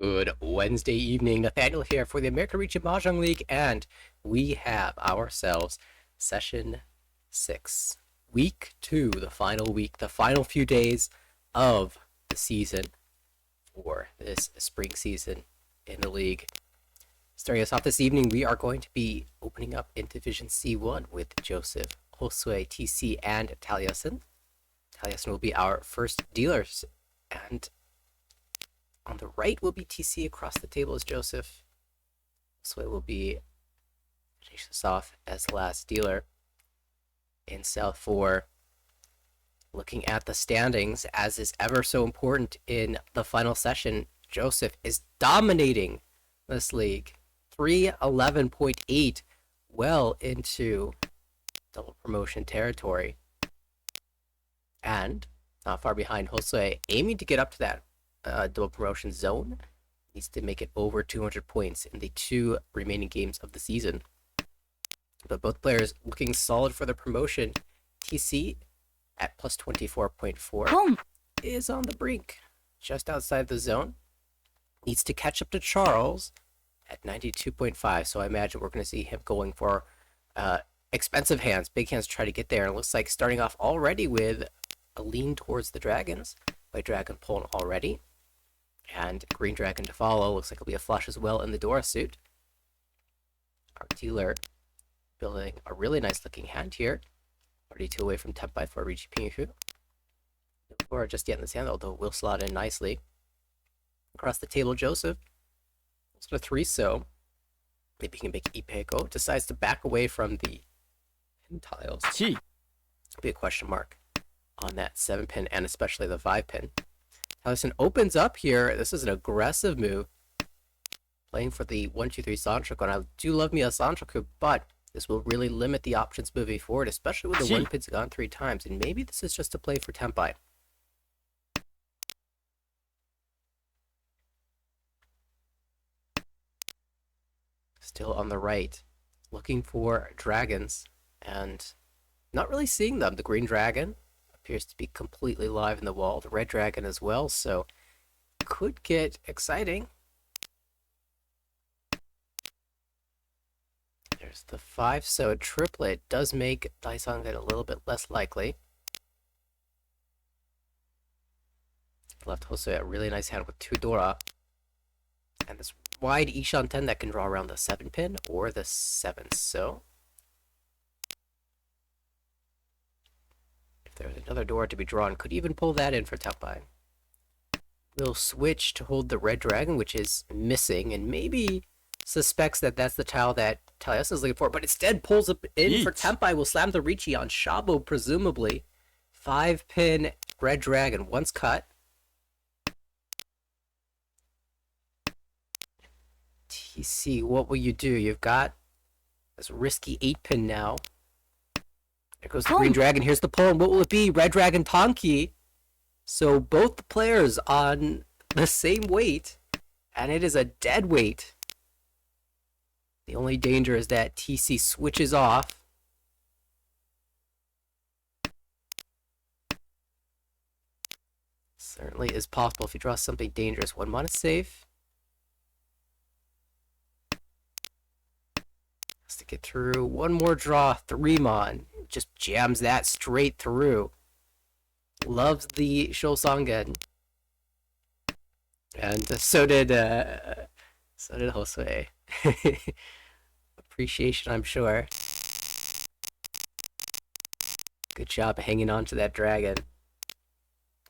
Good Wednesday evening. Nathaniel here for the American Region Mahjong League, and we have ourselves session 6, week 2, the final week, the final few days of the season for this spring season in the league. Starting us off this evening, we are going to be opening up in Division C1 with Joseph, Josue, TC, and Taliesin. Taliesin will be our first dealers, and on the right will be TC. Across the table is Joseph. This way will be finish this off as the last dealer. In South 4, looking at the standings, as is ever so important in the final session, Joseph is dominating this league. 311.8, well into double promotion territory. And not far behind Josue, aiming to get up to that double promotion zone, needs to make it over 200 points in the 2 remaining games of the season. But both players looking solid for the promotion. TC at plus 24.4 is on the brink, just outside the zone. Needs to catch up to Charles at 92.5, so I imagine we're going to see him going for expensive hands, big hands, try to get there. And it looks like starting off already with a lean towards the dragons. White dragon pulling already, and green dragon to follow. Looks like it'll be a flush as well in the Dora suit. Our dealer building a really nice looking hand here. Already 2 away from Tempai for Richi Pinhu. No Dora just yet in this hand, although it will slot in nicely. Across the table, Joseph. It's a 3 so. Maybe he can make Ipeko. Decides to back away from the pin tiles. Be a question mark on that 7 pin and especially the 5 pin. Taliesin opens up here. This is an aggressive move. Playing for the 1-2-3 Sanchoku, and I do love me a Sanchoku, but this will really limit the options moving forward, especially with the 1 pin's gone 3 times, and maybe this is just a play for Tempai. Still on the right, looking for dragons, and not really seeing them. The green dragon appears to be completely live in the wall. The red dragon as well, so could get exciting. There's the 5, so a triplet does make Daisang a little bit less likely. Left Josue a really nice hand with 2 Dora. And this wide Ishan 10 that can draw around the 7 pin or the 7, so if there's another Dora to be drawn, could even pull that in for Tempai. We'll switch to hold the red dragon, which is missing, and maybe suspects that that's the tile that Taliesin is looking for, but instead pulls it in for Tempai. Will slam the Richi on Shabo, presumably. 5 pin red dragon once cut. TC, what will you do? You've got this risky 8 pin now. There goes the green dragon. Here's the pull, and what will it be? Red dragon Tonki. So both the players on the same weight, and it is a dead weight. The only danger is that TC switches off. Certainly is possible if he draws something dangerous. 1 mana safe. Has to get through. 1 more draw. 3 mon. Just jams that straight through. Loves the Shosangen. And so did Josue. Appreciation, I'm sure. Good job hanging on to that dragon.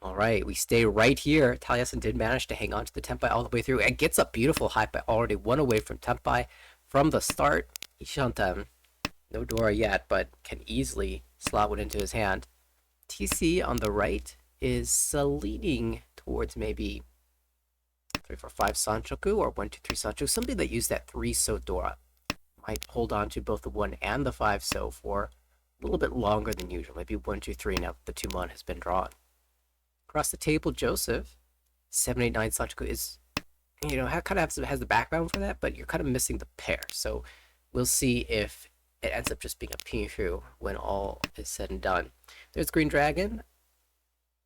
Alright, we stay right here. Taliesin did manage to hang on to the Tempai all the way through and gets a beautiful high, but already 1 away from Tempai from the start. Ishantam, no Dora yet, but can easily slot one into his hand. TC on the right is leaning towards maybe 3-4-5 Sanchoku or 1-2-3 Sanchoku, something that used that 3 so Dora. Might hold on to both the 1 and the 5 so for a little bit longer than usual, maybe 1-2-3 now that the 2 mon has been drawn. Across the table, Joseph, 7-8-9 Sanchoku is, you know, kind of has the background for that, but you're kind of missing the pair. So we'll see if it ends up just being a Pinhu when all is said and done. There's Green Dragon.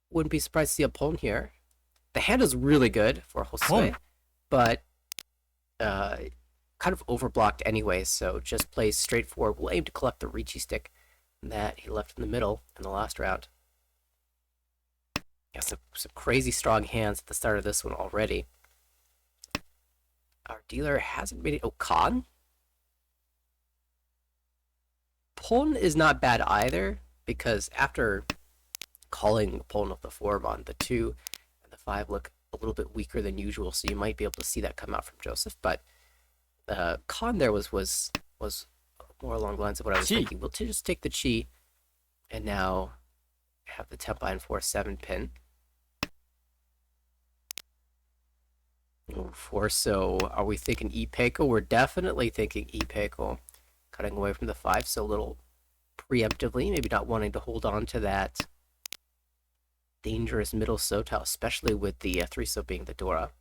Wouldn't be surprised to see a Pon here. The hand is really good for Josue. but kind of overblocked anyway, so just plays straightforward. We'll aim to collect the Ricci stick that he left in the middle in the last round. Yeah, some crazy strong hands at the start of this one already. Our dealer hasn't made it. Oh, Khan? Pawn is not bad either, because after calling pawn of the 4 on, the 2 and the 5 look a little bit weaker than usual, so you might be able to see that come out from Joseph, but Khan there was more along the lines of what I was thinking. We'll just take the chi, and now have the Tempai and 4-7 pin. So are we thinking e-Peiko? We're definitely thinking e-Peiko. Cutting away from the 5, so a little preemptively, maybe not wanting to hold on to that dangerous middle Sotao, especially with the 3-so being the Dora.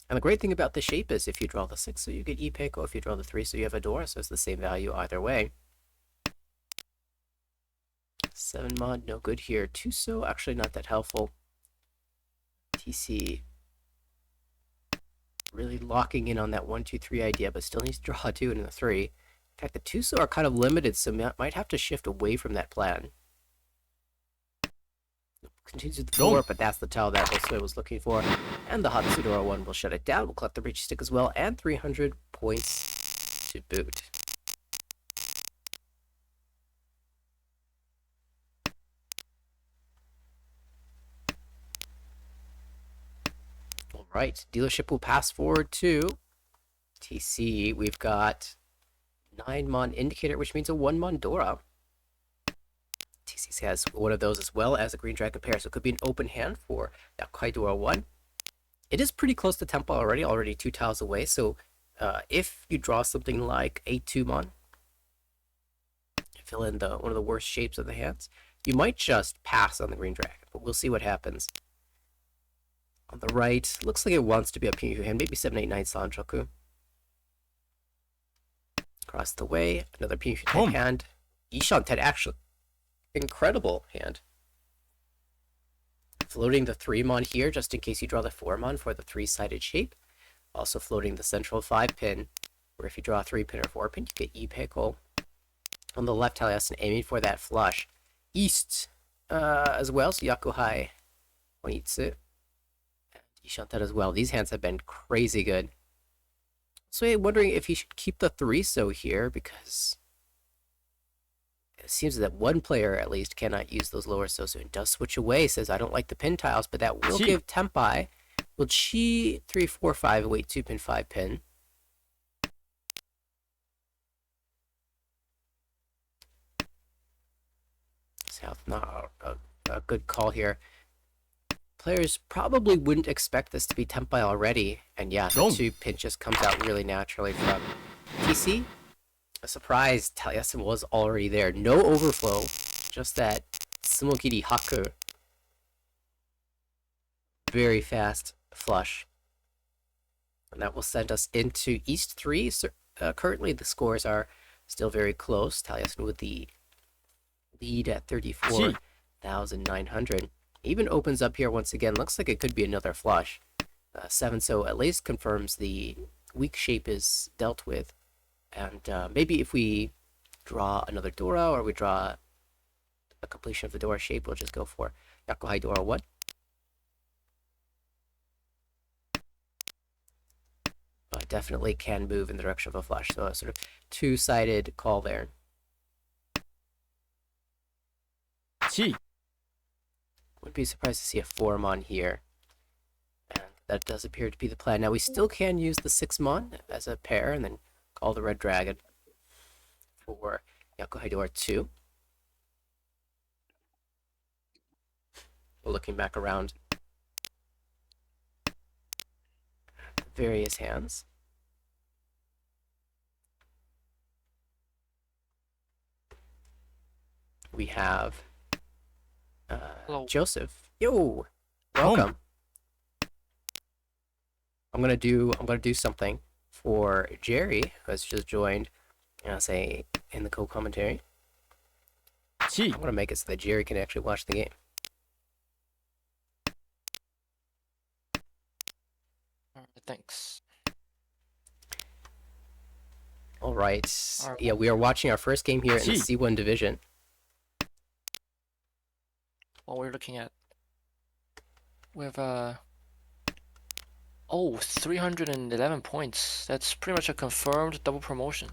And the great thing about the shape is if you draw the 6, so you get e-Peiko. If you draw the 3, so you have a Dora, so it's the same value either way. 7 mod, no good here. 2-so, actually not that helpful. TC really locking in on that 1-2-3 idea, but still needs to draw a 2 and a 3. In fact, the 2-so are kind of limited, so might have to shift away from that plan. Continues with the 4, but that's the tile that Josue was looking for. And the Hatsudora 1 will shut it down. We'll collect the Ricci stick as well, and 300 points to boot. Alright, dealership will pass forward to TC. We've got 9-mon indicator, which means a 1-mon Dora. TC has one of those as well as a green dragon pair, so it could be an open hand for that Kaidora 1. It is pretty close to Tempo already 2 tiles away, so if you draw something like a 2-mon, fill in one of the worst shapes of the hands, you might just pass on the green dragon, but we'll see what happens. On the right, looks like it wants to be a Pinyu hand, maybe 7-8-9 Sanchoku. Across the way, another Pinyu type hand. Ishan Ted, actually, incredible hand. Floating the 3-mon here, just in case you draw the 4-mon for the 3-sided shape. Also floating the central 5-pin, where if you draw a 3-pin or 4-pin, you get e-Peiko. On the left, Taliesin aiming for that flush. East as well, so Yakuhai, Onitsu, and Ishantet as well. These hands have been crazy good. So I'm wondering if he should keep the 3-so here, because it seems that one player at least cannot use those lower so and does switch away, says I don't like the pin tiles, but that will give Tempai. Will Chi 3, 4, 5, wait 2-pin, 5-pin. South, not a good call here. Players probably wouldn't expect this to be Tempai already, and yeah, the 2-pin just comes out really naturally from TC. A surprise, Taliesin was already there. No overflow, just that Sumogiri Haku. Very fast flush. And that will send us into East 3. So, currently, the scores are still very close. Taliesin with the lead at 34,900. Even opens up here once again. Looks like it could be another flush. 7-so at least confirms the weak shape is dealt with. And maybe if we draw another Dora, or we draw a completion of the Dora shape, we'll just go for Yakuhai Dora 1. But definitely can move in the direction of a flush, so a sort of 2-sided call there. Wouldn't be surprised to see a 4-mon here. And that does appear to be the plan. Now we still can use the 6-mon as a pair, and then call the red dragon for Yakuhai Dora 2. Looking back around various hands. We have Joseph. Yo, welcome. I'm gonna do something for Jerry, who has just joined. Say in the co-commentary. I want to make it so that Jerry can actually watch the game. Thanks. All right. All right. Yeah, we are watching our first game here in the Gee. C1 division. What we're looking at, we have 311 points. That's pretty much a confirmed double promotion.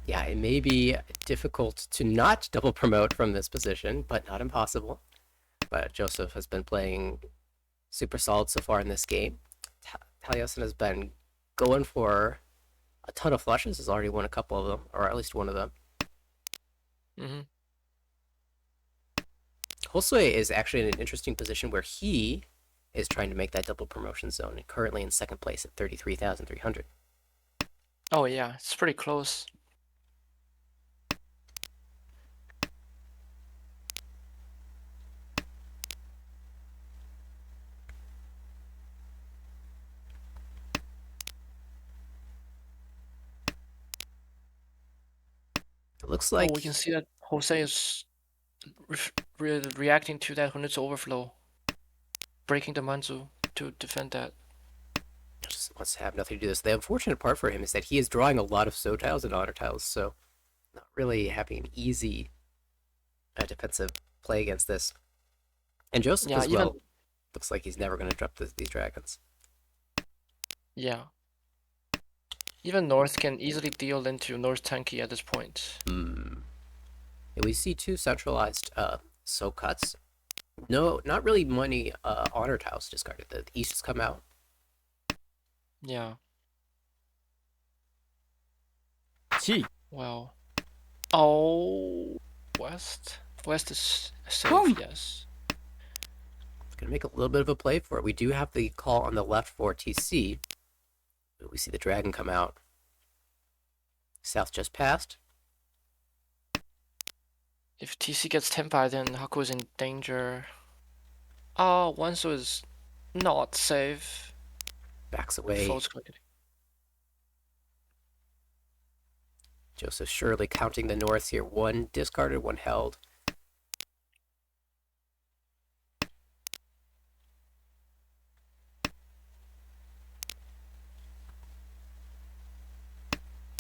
Yeah, it may be difficult to not double promote from this position, but not impossible. But Joseph has been playing super solid so far in this game. Taliesin has been going for a ton of flushes. Has already won a couple of them, or at least one of them. Mm-hmm. Josue is actually in an interesting position where he is trying to make that double promotion zone, currently in second place at 33,300. Oh yeah, it's pretty close. It looks like We can see that Jose is reacting to that Hunitsu overflow, breaking the Manzu to defend that. just wants to have nothing to do with this. The unfortunate part for him is that he is drawing a lot of so tiles and honor tiles, so not really having an easy defensive play against this. And Joseph Yeah, as even well. Looks like he's never going to drop these dragons. yeah. Even North can easily deal into North Tanky at this point. Yeah, we see two centralized so cuts. No, not really many honor tiles discarded. The East has come out. Yeah. Gee. Well. Oh, West. West is safe, Home. yes. It's going to make a little bit of a play for it. We do have the call on the left for TC. We see the dragon come out. South just passed. If TC gets Tenpai, then Haku is in danger. Oh, Wansu is not safe. Backs away. False click. Joseph surely counting the north here. One discarded, one held.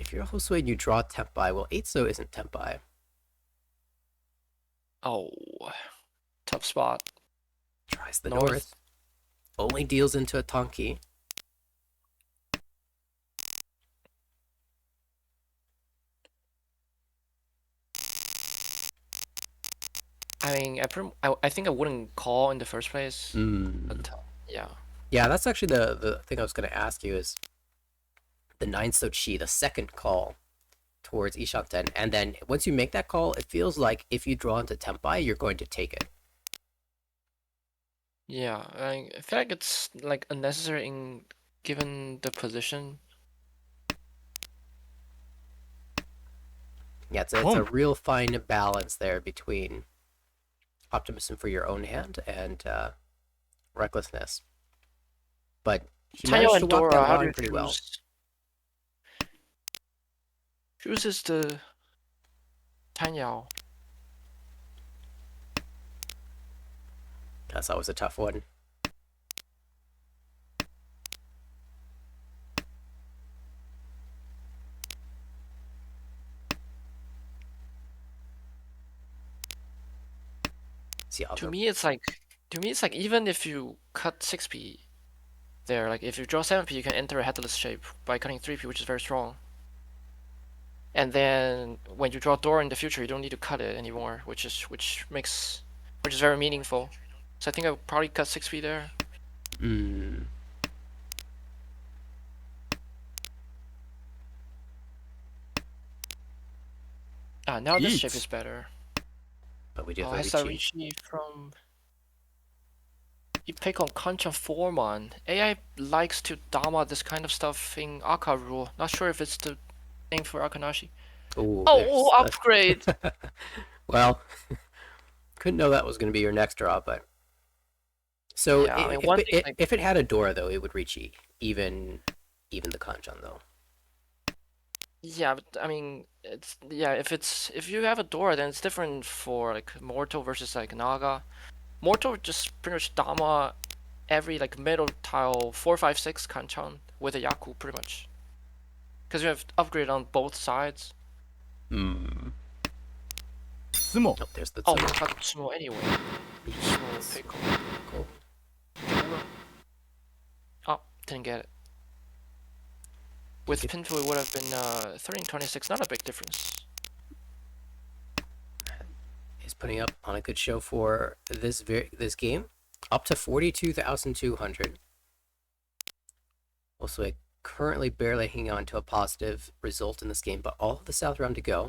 If you're Josue and you draw Tempai, well, 8-so isn't Tempai. Oh, tough spot. Tries the north. Only deals into a Tonki. I mean, I think I wouldn't call in the first place. But, yeah. Yeah, that's actually the thing I was going to ask you is the 9-so Chi, the second call towards Ishanten. And then once you make that call, it feels like if you draw into Tempai, you're going to take it. Yeah, I feel like it's like unnecessary given the position. Yeah, it's a real fine balance there between optimism for your own hand and recklessness. But he managed to walk that line pretty well. Chooses the Tanyao. That's always a tough one. To me, it's like even if you cut 6p there, like if you draw 7p, you can enter a headless shape by cutting 3p, which is very strong. And then when you draw door in the future, you don't need to cut it anymore, which is very meaningful. So I think I would probably cut 6p there. Now this shape is better. But we do have Sarichi from you pick on Kanchan Foreman. AI likes to Dama this kind of stuff in Aka rule. Not sure if it's the thing for Akanashi. Oh, upgrade! Well, couldn't know that was going to be your next draw, but... So, yeah, if it had a door, though, it would reach even the Kanchan, though. Yeah, but I mean, if you have a door, then it's different for like Mortal versus like Naga. Mortal just pretty much Dama every like middle tile 4, 5, 6 kanchan with a Yaku pretty much. Because you have upgrade on both sides. Hmm. 相撲 Oh, there's the Oh, Tsumo. we got Sumo anyway. Sumo pickle. Cool. Oh, didn't get it. With Pinfu, it would have been 13-26. Not a big difference. He's putting up on a good show for this game, up to 42,200. Also, currently barely hanging on to a positive result in this game, but all of the South round to go.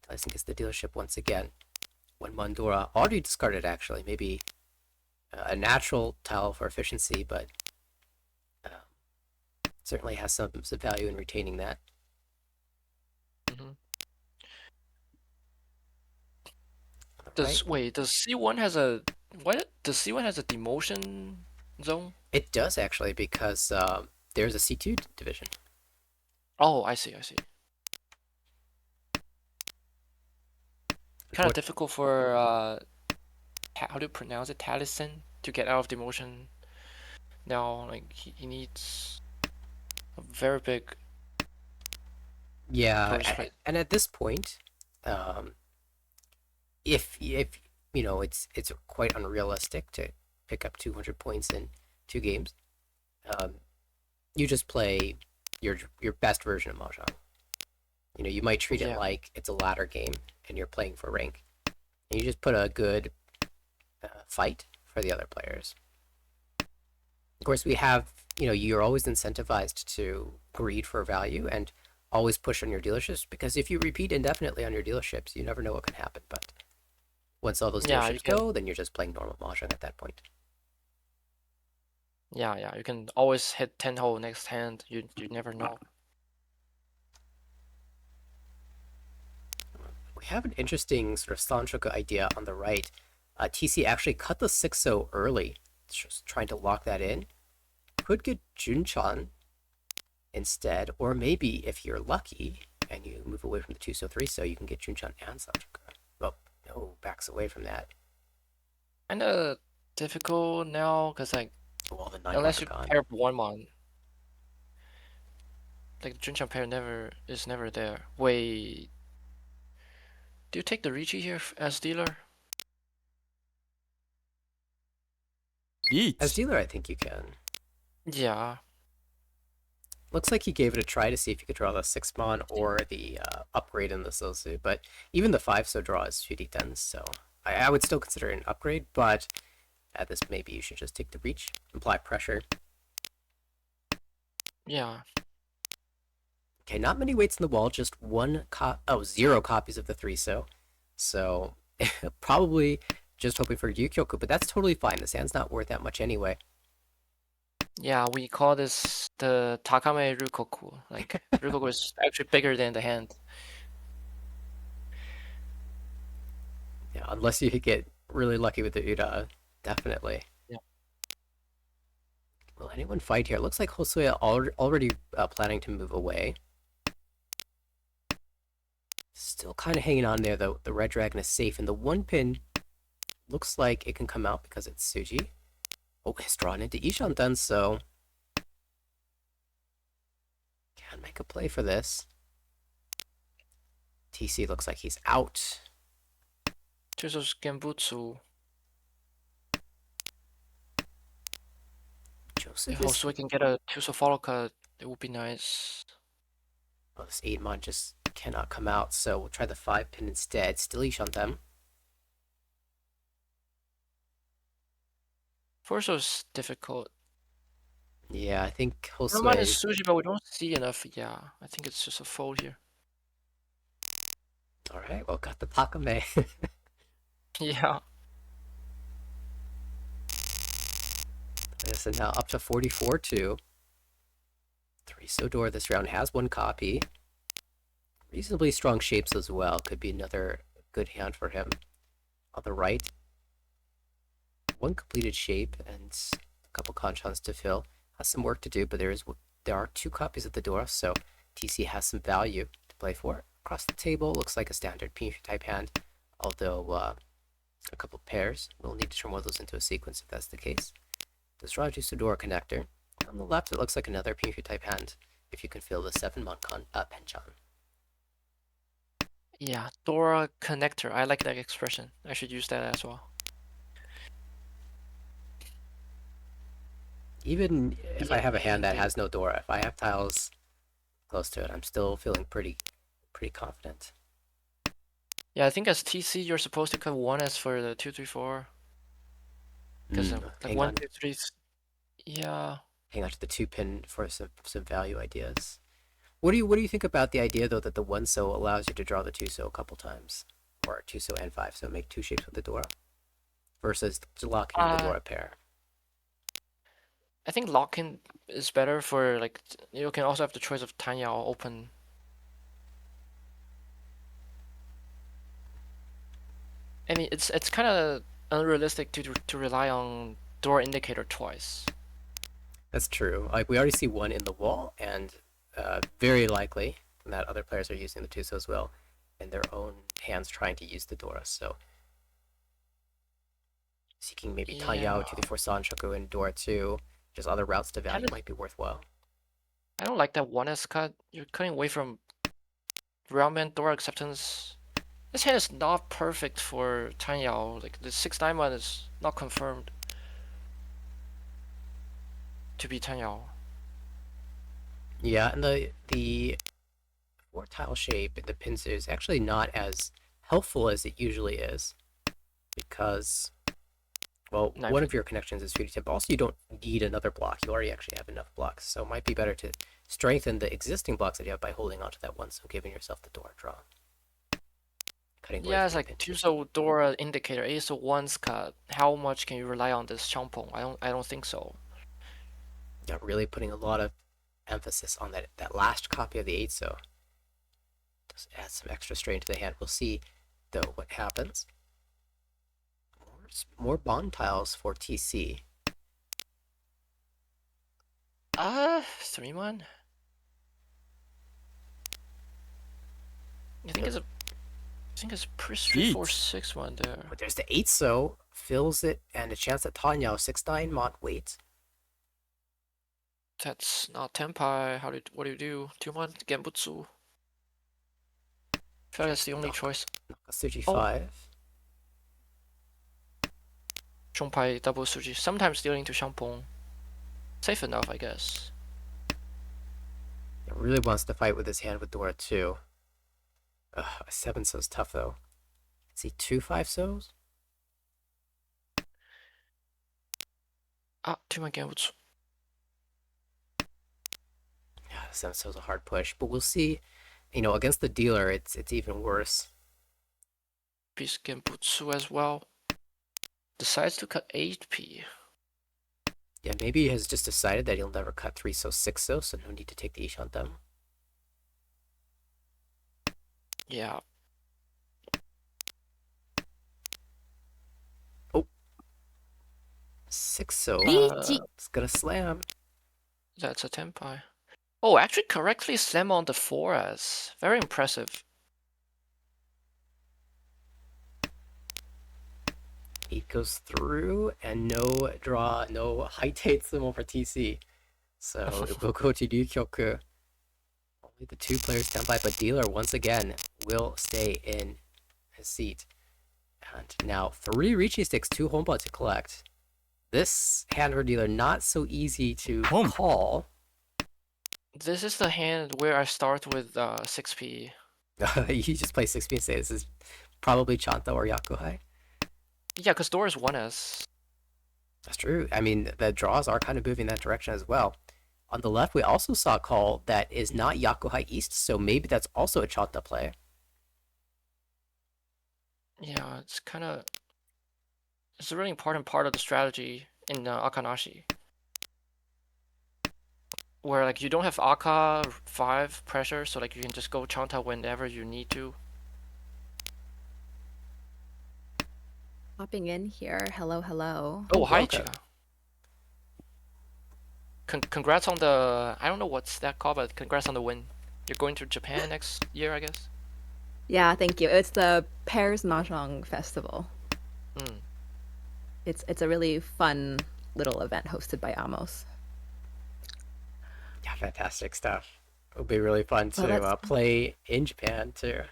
I think it's the dealership once again. When Mondora already discarded, actually, maybe a natural tile for efficiency, but certainly has some value in retaining that. Mm-hmm. Right. Does C1 has a Does C1 has a demotion zone? It does actually, because there's a C2 division. Oh, I see. Kind of difficult for how do you pronounce it? Taliesin to get out of demotion. Now, like he needs a very big Yeah, first place. and at this point, if you know, it's quite unrealistic to pick up 200 points in 2 games. You just play your best version of Mahjong. You know, you might treat it like it's a ladder game and you're playing for rank. And you just put a good fight for the other players. Of course, we have, you know, you're always incentivized to greed for value and always push on your dealerships, because if you repeat indefinitely on your dealerships, you never know what can happen. But once all those dealerships go, then you're just playing normal Mahjong at that point. Yeah, you can always hit 10 hole next hand. You never know. We have an interesting sort of Sanchoku idea on the right. TC actually cut the 6-0 early, just trying to lock that in. Could get Junchan instead, or maybe if you're lucky and you move away from the 2-so 3-so, you can get Junchan and Sanchoku. Well, no, backs away from that. Kind of difficult now, because like unless you pair up one mon, like the Junchan pair is never there. Wait, do you take the Ricci here as dealer? As dealer, I think you can. Yeah. Looks like he gave it a try to see if he could draw the 6-mon or the upgrade in the Sosu, but even the 5-so draw is shitty then, so I would still consider it an upgrade, but at this, maybe you should just take the reach, apply pressure. Yeah. Okay, not many weights in the wall, just 0 copies of the 3-so. So probably just hoping for Yukioku, but that's totally fine. The hand's not worth that much anyway. Yeah, we call this the Takame Rukoku. Like Rukoku is actually bigger than the hand. Yeah, unless you get really lucky with the Ura, definitely. Yeah. Will anyone fight here? Looks like Hosoya already planning to move away. Still kind of hanging on there, though. The Red Dragon is safe, and the 1-pin looks like it can come out because it's Suji. Oh, it's drawn into Ishan then, so can make a play for this. TC looks like he's out. Tuso's Genbutsu. Joseph If also we can get a Tuso follow cut, it would be nice. Oh, this 8-mon just cannot come out, so we'll try the 5-pin instead. Still Ishan them. Forso's difficult. Yeah, I think Roman is Hosoya... Suji, but we don't see enough. Yeah, I think it's just a fold here. Alright, well, got the Takame. Yeah. So now up to 44-2. 3-so door this round has 1 copy. Reasonably strong shapes as well. Could be another good hand for him. On the right, 1 completed shape and a couple conchons to fill. Has some work to do, but there are 2 copies of the door, so TC has some value to play for. Across the table, looks like a standard Pinyu type hand, although a couple pairs. We'll need to turn one of those into a sequence if that's the case. Does draw a Deuce-Dora connector. On the left, it looks like another Pinfu type hand. If you can feel the 7-mon Penchan. Yeah, Dora connector. I like that expression. I should use that as well. Even if I have a hand that has no Dora, if I have tiles close to it, I'm still feeling pretty confident. Yeah, I think as TC you're supposed to cut 1s for the 2, 3, 4. Because like hang 1, on. 2, 3. Yeah. Hang on to the 2-pin for some value ideas. What do you think about the idea though that the 1-so allows you to draw the 2-so a couple times, or 2-so and 5-so, make 2 shapes with the Dora, versus locking in the Dora pair? I think lock-in is better for like you can also have the choice of Tanyao open. I mean, it's kind of unrealistic to rely on Dora indicator twice. That's true. Like we already see one in the wall, and very likely that other players are using the 2-so as well in their own hands, trying to use the Dora. So seeking maybe Tanyao, 2-4 Sanshoku, and Dora 2, just other routes to value might be worthwhile. I don't like that 1s cut. You're cutting away from Realman Dora acceptance. This hand is not perfect for Tanyao. Like the 6-9 is not confirmed to be Tanyao. Yeah, and the 4-tile shape in the pincer is actually not as helpful as it usually is, because, well, one of your connections is 3-10, but also you don't need another block. You already actually have enough blocks, so it might be better to strengthen the existing blocks that you have by holding onto that one, so giving yourself the Dora draw. Yeah, it's like 2-so Dora indicator, 8-so 1's cut. How much can you rely on this Champong? I don't think so. Yeah, really putting a lot of emphasis on that last copy of the 8-so. Just add some extra strain to the hand. We'll see, though, what happens. More bond tiles for TC. 3-1. I think it's pretty straightforward 6-1 there. But there's the 8-so, fills it, and a chance at Tanyao 6-9 mod wait. That's not Tenpai. What do you do? 2-1 Genbutsu. I feel like that's the only choice. Suji 5. Shongpai double Suji. Sometimes dealing to Shampong. Safe enough, I guess. It really wants to fight with his hand with Dora 2. A 7-so's tough though. See 2 5-sos? 2-1 Genbutsu. Yeah, 7-so's a hard push, but we'll see. You know, against the dealer, it's even worse. Piece Genbutsu as well. Decides to cut 8p. Yeah, maybe he has just decided that he'll never cut 3-so 6-so, so no need to take the Ishantam. Yeah. Oh. 6-so. It's gonna slam. That's a Tenpai. Oh, actually correctly slam on the 4s. Very impressive. It goes through, and no draw, no height symbol for TC. So it will go to Ryukyoku. Only the 2 players stand by, but dealer once again will stay in his seat. And now 3 Richi sticks, 2 Homba to collect. This hand for dealer not so easy to call. This is the hand where I start with 6p. You just play 6p and say this is probably Chanta or Yakuhai. Yeah, because Dora is 1s. That's true. I mean, the draws are kind of moving that direction as well. On the left, we also saw a call that is not Yakuhai East, so maybe that's also a Chanta play. Yeah, it's a really important part of the strategy in Akanashi. Where like you don't have Aka 5 pressure, so like you can just go Chanta whenever you need to. Hopping in here. Hello, hello. Oh, hi, welcome. Chica. Congrats on the... I don't know what's that called, but congrats on the win. You're going to Japan next year, I guess? Yeah, thank you. It's the Paris Mahjong Festival. Mm. It's a really fun little event hosted by Amos. Yeah, fantastic stuff. It'll be really fun to play in Japan too.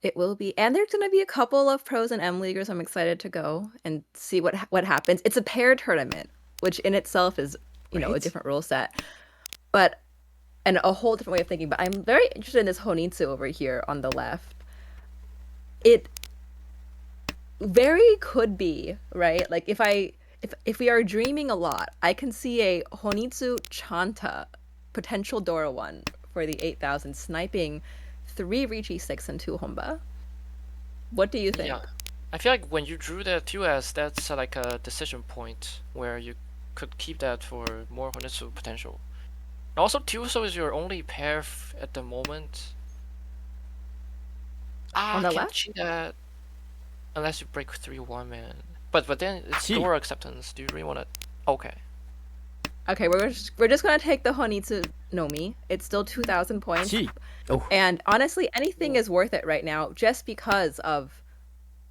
It will be, and there's going to be a couple of pros and M leaguers. I'm excited to go and see what happens. It's a pair tournament, which in itself is a different rule set, and a whole different way of thinking. But I'm very interested in this Honitsu over here on the left. It very could be, right? Like if we are dreaming a lot, I can see a Honitsu Chanta potential Dora 1 for the 8,000 sniping 3 Ricci 6 and 2 Honba. What do you think? Yeah, I feel like when you drew that 2S, that's like a decision point where you could keep that for more Honitsu potential. And also, Tuso is your only pair at the moment. On the can't left? cheat that unless you break 3-1, man. But then it's Cheat. Dora acceptance. Do you really want to? Okay. Okay, we're just gonna take the Honitsu Nomi. It's still 2,000 points. Gee. Oh, And honestly, anything is worth it right now just because of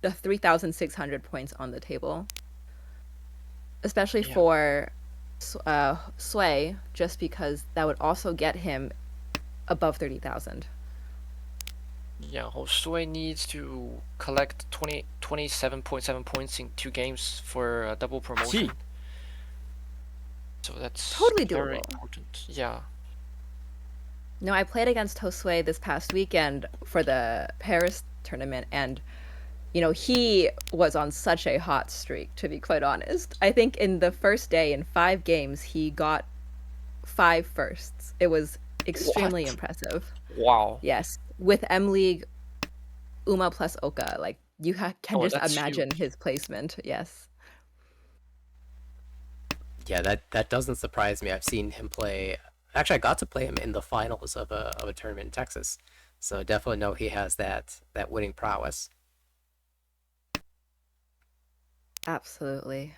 the 3,600 points on the table. Especially Yeah. for Sway, just because that would also get him above 30,000. Yeah, Josue needs to collect 27.7 points in 2 games for a double promotion. Gee. So that's Totally very doable. important. Yeah. No, I played against Josue this past weekend for the Paris tournament, and he was on such a hot streak, to be quite honest. I think in the first day, in 5 games, he got 5 firsts. It was extremely impressive. Wow. Yes, with M League, Uma plus Oka, like you can just that's imagine huge. his placement. Yes. yeah, that doesn't surprise me. I've seen him play. Actually, I got to play him in the finals of a tournament in Texas, so definitely know he has that winning prowess. Absolutely.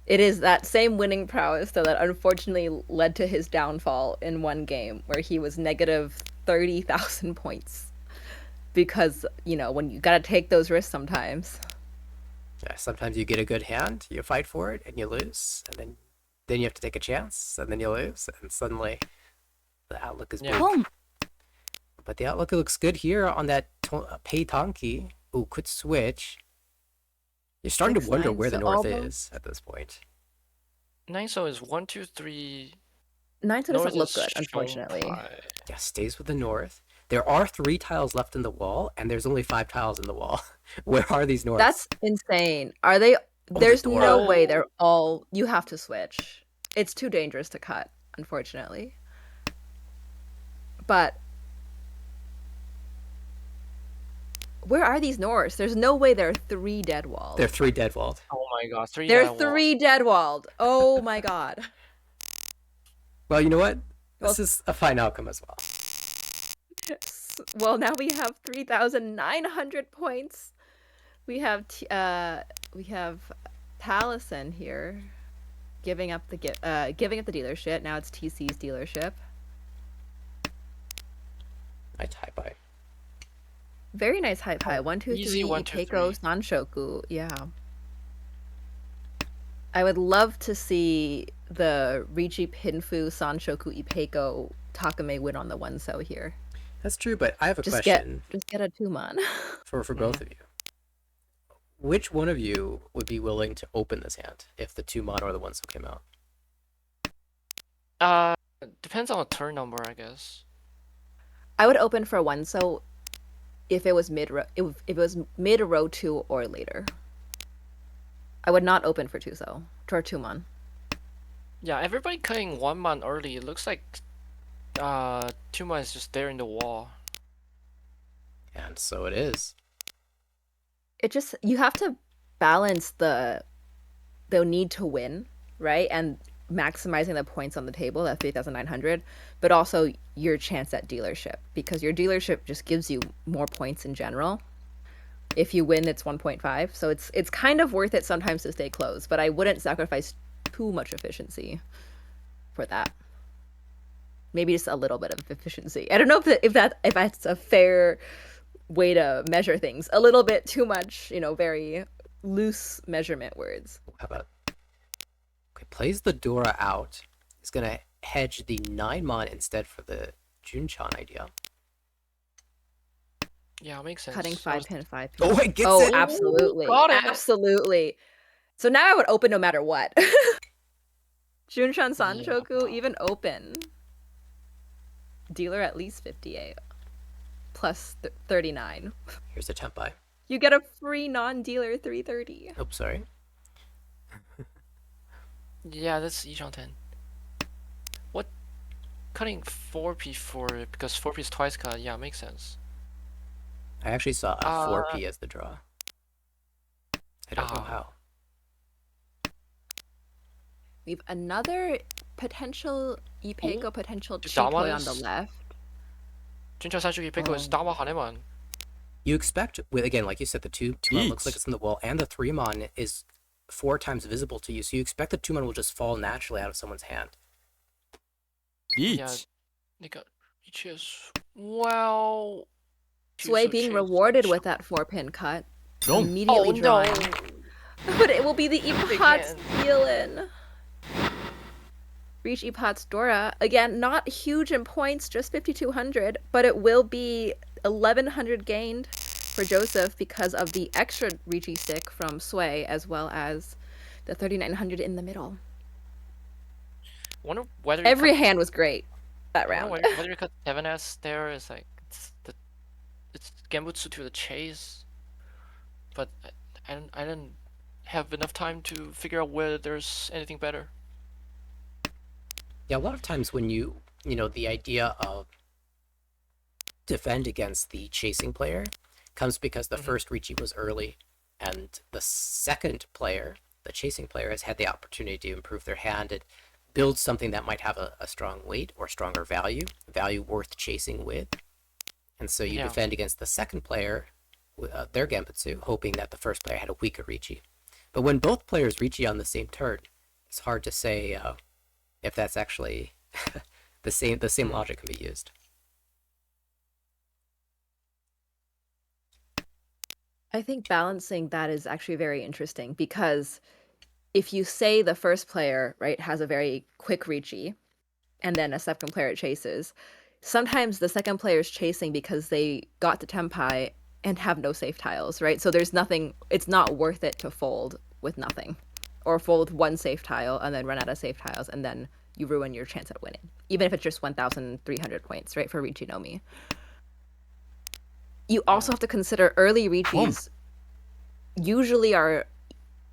It is that same winning prowess, though, that unfortunately led to his downfall in one game where he was negative 30,000 points. Because, when you gotta take those risks sometimes. Yeah, sometimes you get a good hand, you fight for it, and you lose, and then you have to take a chance, and then you lose, and suddenly the outlook is bleak. Home. But the outlook looks good here on that Pei Tonki. Ooh, could switch. You're starting to wonder 6-9, where the so north almost- is at this point. Niso is 1, 2, 3. Naito North doesn't look is good, shown unfortunately. by- Yeah, stays with the north. There are 3 tiles left in the wall, and there's only 5 tiles in the wall. Where are these norths? That's insane. Are they? the There's door. no way they're all. You have to switch. It's too dangerous to cut, unfortunately. But where are these norths? There's no way there are 3 dead walled. They're 3 dead walled. Oh my god, 3 There's that wall. 3 dead walled. Oh my god. Well, you know what? Well- This is a fine outcome as well. Well, now we have 3,900 points. We have Taliesin here, giving up the dealership. Now it's TC's dealership. I type by. Very nice hype high. 1, 2, 3. Easy 1, 2, Ikeiko 3. Sanshoku. Yeah. I would love to see the Ricci Pinfu Sanshoku Ipeko Takame win on the 1-so here. That's true, but I have a Just question get a 2-man. for both of you. Which one of you would be willing to open this hand if the 2 mon or the 1-so came out? Depends on the turn number, I guess. I would open for 1-so if it was mid row 2 or later. I would not open for 2-so or 2-man. Yeah, everybody cutting 1 man early. It looks like 2 man is just there in the wall. And so it is. It just, you have to balance the need to win, right? And maximizing the points on the table at 3,900, but also your chance at dealership, because your dealership just gives you more points in general. If you win, it's 1.5, so it's kind of worth it sometimes to stay close, but I wouldn't sacrifice too much efficiency for that. Maybe just a little bit of efficiency. I don't know if that's a fair way to measure things. A little bit too much, very loose measurement words. How about... Okay, plays the Dora out. He's gonna hedge the 9-mon instead for the Junchan idea. Yeah, makes sense. Cutting I 5 was- pin, 5 pin. Oh, it gets Oh, it! absolutely. got it. Absolutely. So now I would open no matter what. Junshan Sanchoku, even open. Dealer at least 58. Plus 39. Here's a Tempai. You get a free non-dealer 330. Oh, sorry. Yeah, that's Yichang 10. What? Cutting 4p for it because 4p is twice cut. Yeah, makes sense. I actually saw a 4p as the draw. I don't know Oh. how. We have another potential Ipeko, potential Dama Chitoy on the is- left. 진짜 사실 이 팩은 Dama 하네만. You expect, with again, like you said, the 2-mon looks like Eats. it's in the wall, and the 3-mon is 4 times visible to you, so you expect the 2-mon will just fall naturally out of someone's hand. 리치. 그러니까 BTS. Well. Sway Choose- being choose- rewarded with that 4-pin cut. 롬. Immediately Oh drawing. no. But it will be the Ipot's Again. Dealin. Reach Ipot's Dora. Again, not huge in points, just 5,200, but it will be 1,100 gained for Joseph because of the extra Reachy stick from Sway, as well as the 3,900 in the middle. Wonder whether you Every cut- hand was great that I round. wonder whether you cut 7S there is like it's Genbutsu to the chase, but I didn't have enough time to figure out whether there's anything better. Yeah, a lot of times when the idea of defend against the chasing player comes because the first Ricci was early, and the second player, the chasing player, has had the opportunity to improve their hand and build something that might have a strong weight or stronger value worth chasing with. And so you Yeah. defend against the second player, their Genbutsu, hoping that the first player had a weaker Ricci. But when both players Ricci on the same turn, it's hard to say if that's actually the same logic can be used. I think balancing that is actually very interesting because if you say the first player, right, has a very quick reachy and then a second player chases, sometimes the second player is chasing because they got to Tempai and have no safe tiles, right? So there's nothing, it's not worth it to fold with nothing or fold with one safe tile and then run out of safe tiles and then you ruin your chance at winning, even if it's just 1,300 points, right, for Riichi no Mi. You also have to consider early Riichis usually are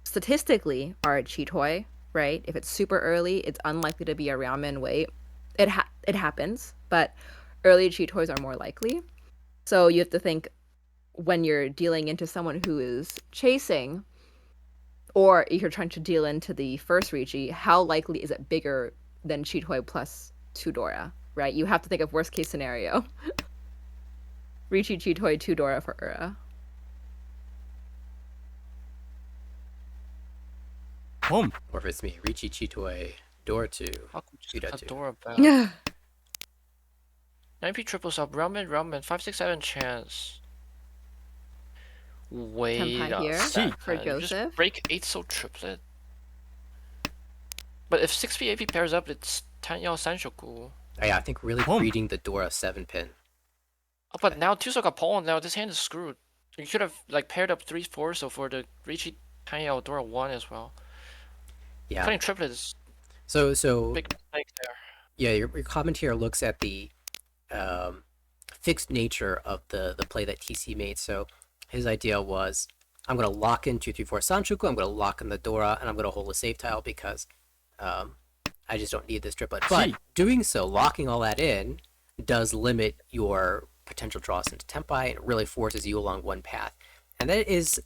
statistically are a Chitoy, right? If it's super early, it's unlikely to be a Ramen weight. It happens, but early Chitoys are more likely. So you have to think when you're dealing into someone who is chasing, or if you're trying to deal into the first Riichi, how likely is it bigger than Chitoy plus 2 Dora, right? You have to think of worst case scenario. Riichi Chitoy 2 Dora for Ura. 홈. Or if it's me, Ricci, Chitoy, Dora 2. How could You you got to. adorable? Yeah. 9p triples up, Ramen, 5, 6, 7 chance. Wait Tempai a here second. for You just Joseph. break 8 so triplet. But if 6p 8p pairs up, it's Tanyao Sanshoku. Oh, yeah, I think really reading the Dora 7 pin. Oh, but now Tuso got pawned. Now this hand is screwed. You should have like paired up 3, 4, so for the Riichi Tanyao Dora 1 as well. Yeah. Cutting triplet is So big mistake there. yeah, your comment here looks at the fixed nature of the play that TC made. So his idea was, I'm going to lock in 2, 3, 4 Sanchoku, I'm going to lock in the Dora, and I'm going to hold a safe tile because I just don't need this triplet. But doing so, locking all that in, does limit your potential draws into Tempai, and it really forces you along one path. And that is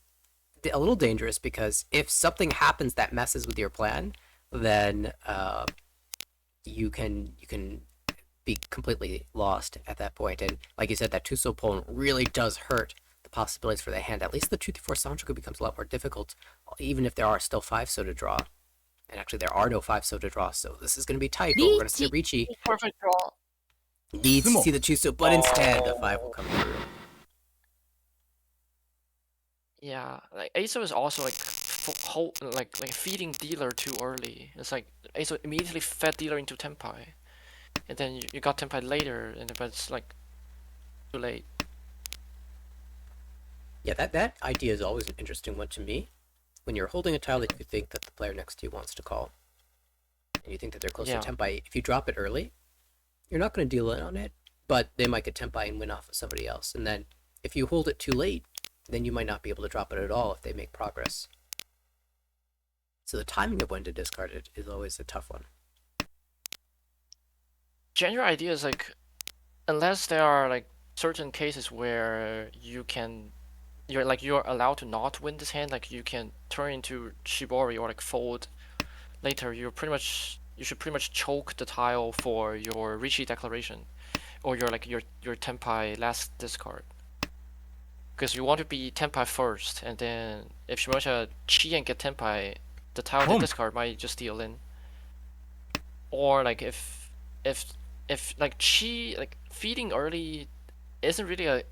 a little dangerous because if something happens that messes with your plan, then you can be completely lost at that point. And like you said, that Tuso Pole really does hurt the possibilities for the hand. At least the 2-4 Sanchoku becomes a lot more difficult, even if there are still 5 so to draw. And actually, there are no 5 so to draw, so this is going to be tight. But we're going to see Ricci Perfect draw. needs to see the Tuso, but instead the 5 will come through. Yeah, like ASO is also like like feeding dealer too early. It's like ASO immediately fed dealer into Tenpai, and then you got Tenpai later, but it's like too late. Yeah, that idea is always an interesting one to me. When you're holding a tile that you think that the player next to you wants to call, and you think that they're close Yeah. to Tenpai, if you drop it early, you're not going to deal in on it, but they might get Tenpai and win off of somebody else. And then if you hold it too late, then you might not be able to drop it at all if they make progress. So the timing of when to discard it is always a tough one. General idea is like, unless there are like certain cases where you're allowed to not win this hand, like you can turn into Shibori or like fold later, you should pretty much choke the tile for your Rishi declaration, or your Tenpai last discard. Because you want to be Tenpai first, and then if Shimocha Chi and get Tenpai, the tile they discard might just deal in. Or like if like Chi, like feeding early isn't really a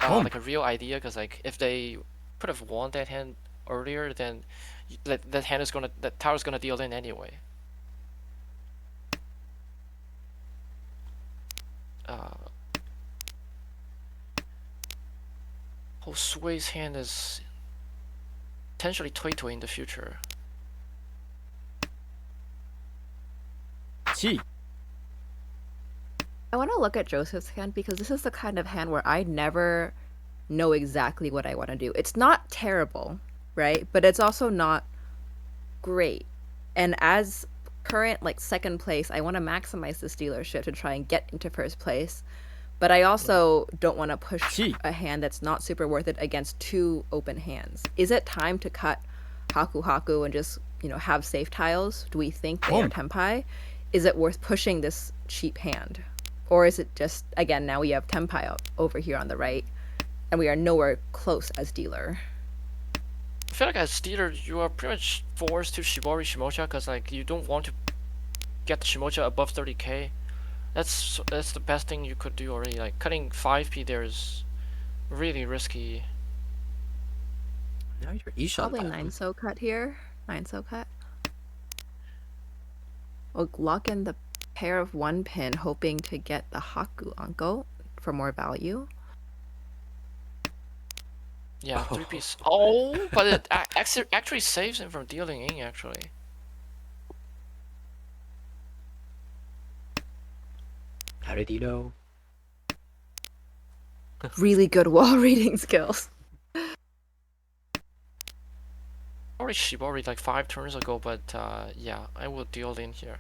like a real idea, because like if they could have won that hand earlier, then that tower is gonna deal in anyway. Sui's hand is potentially Toy in the future. 地位 I want to look at Joseph's hand because this is the kind of hand where I never know exactly what I want to do. It's not terrible, right? But it's also not great. And as current like second place, I want to maximize this dealership to try and get into first place. But I also don't want to push a hand that's not super worth it against two open hands. Is it time to cut Haku Haku and just, have safe tiles? Do we think they are Tenpai? Is it worth pushing this cheap hand? Or is it just, again, now we have Tenpai over here on the right, and we are nowhere close as dealer? I feel like as dealer, you are pretty much forced to Shibori Shimocha, because like you don't want to get Shimocha above 30k. That's the best thing you could do already. Like cutting 5p there is really risky. Now you're Ishan. Probably 9-so cut here. 9-so cut. We'll lock in the pair of 1 pin, hoping to get the Haku Anko for more value. Yeah, 3-piece. Oh, but it actually saves him from dealing in, actually. How did you know? Really good wall reading skills. Already Shibori like 5 turns ago, but yeah, I will deal in here.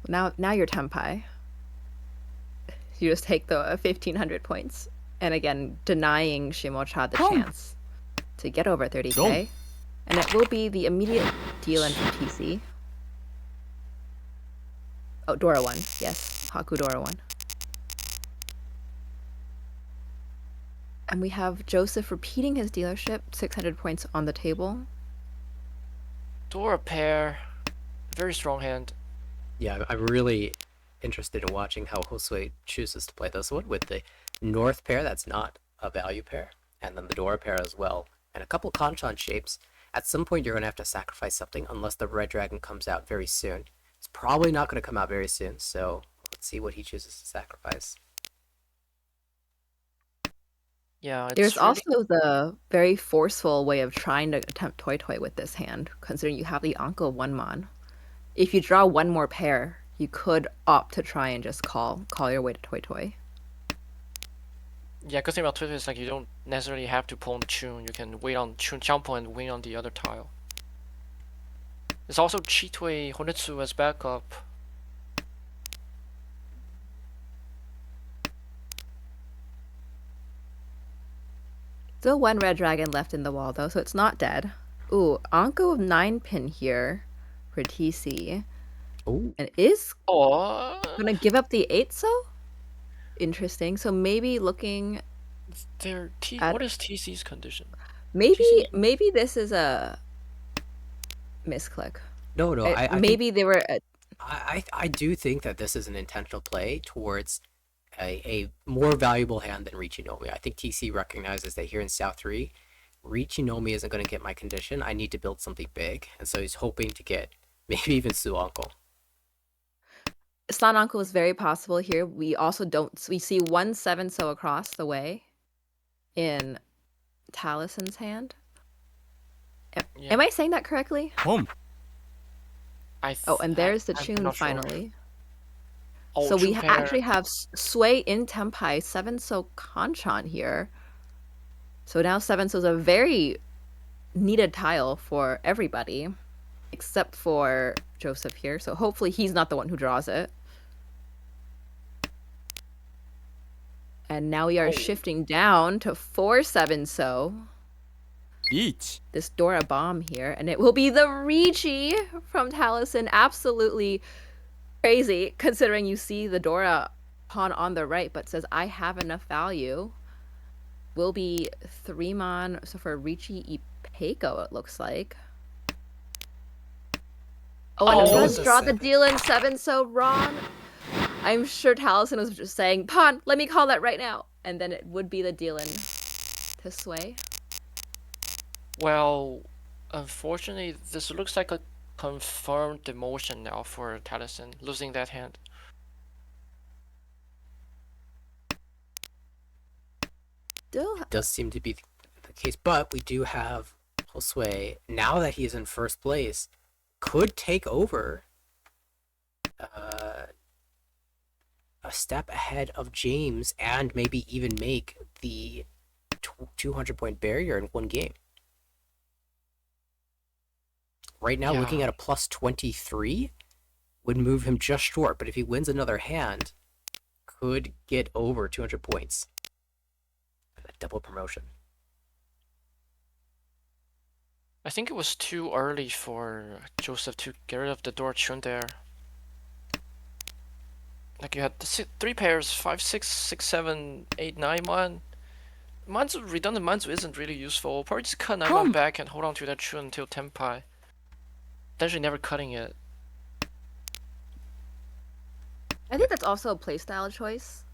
Now you're Tenpai. You just take the 1,500 points. And again, denying Shimocha the chance to get over 30k. And it will be the immediate deal in from TC. Oh, Dora 1. Yes, Haku Dora 1. And we have Joseph repeating his dealership, 600 points on the table. Dora pair, very strong hand. Yeah, I'm really interested in watching how Josue chooses to play this one with the North pair that's not a value pair, and then the Dora pair as well, and a couple Kanchan shapes. At some point, you're going to have to sacrifice something unless the Red Dragon comes out very soon. It's probably not going to come out very soon, so let's see what he chooses to sacrifice. Yeah, there's really also the very forceful way of trying to attempt Toy with this hand, considering you have the Anko 1-mon. If you draw one more pair, you could opt to try and just call your way to Toy. Yeah, good thing about Toy is like you don't necessarily have to pull on the Chun. You can wait on Chun Champo and win on the other tile. There's also Chitui Honetsu as backup. Still 1 red dragon left in the wall though, so it's not dead. Ooh, Anko of 9 pin here for TC. Ooh. And is gonna give up the 8-so? Interesting. So maybe looking what is TC's condition? Maybe this is a misclick. No, maybe they were I do think that this is an intentional play towards a more valuable hand than Richinomi. I think TC recognizes that here in South 3, Richinomi isn't going to get my condition. I need to build something big. And so he's hoping to get maybe even Su Uncle. Slan Uncle is very possible here. We also we see 1/7 so across the way in Talison's hand. Yeah. Am I saying that correctly? Home. Oh, and there's the I'm tune not sure. finally. Oh, So we Chu pair. actually have Sway in Tempai, 7 so Kanchan here. So now 7 so is a very needed tile for everybody, except for Joseph here. So hopefully he's not the one who draws it. And now we are Oh. shifting down to 4/7 so. Beach. This Dora bomb here, and it will be the Ricci from Taliesin. Absolutely crazy, considering you see the Dora pawn on the right, but says, I have enough value. Will be 3-mon, so for Ricci Ipeco, it looks like. Oh, and it Oh, does the draw the seven. deal in 7, so Ron. I'm sure Taliesin was just saying, pawn, let me call that right now. And then it would be the deal in to Sway. Well, unfortunately, this looks like a confirmed demotion now for Taliesin, losing that hand. Still, Does seem to be the case, but we do have Josue, now that he's in first place, could take over a step ahead of James and maybe even make the 200-point barrier in one game. Right now, looking Yeah. at a plus 23 would move him just short, but if he wins another hand, could get over 200 points. A double promotion. I think it was too early for Joseph to get rid of the Dora Chun there. Like you had the 3 pairs, 5, 6, 6, 7, 8, 9 mon. Manzu, redundant Manzu isn't really useful. Probably just cut 9 mon back and hold on to that Chun until Tenpai. Potentially never cutting it. I think that's also a playstyle choice.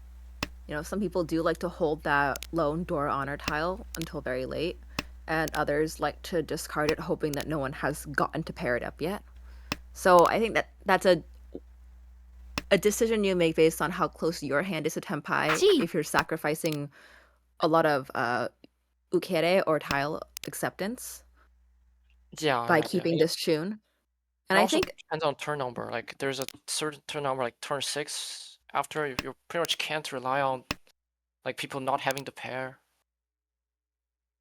You know, some people do like to hold that lone Dora honor tile until very late, and others like to discard it, hoping that no one has gotten to pair it up yet. So I think that that's a decision you make based on how close your hand is to Tenpai. If you're sacrificing a lot of ukere or tile acceptance Yeah, by right, keeping yeah. this tune. And It I also think depends on turn number. Like there's a certain turn number, like turn 6. After you pretty much can't rely on like people not having the pair.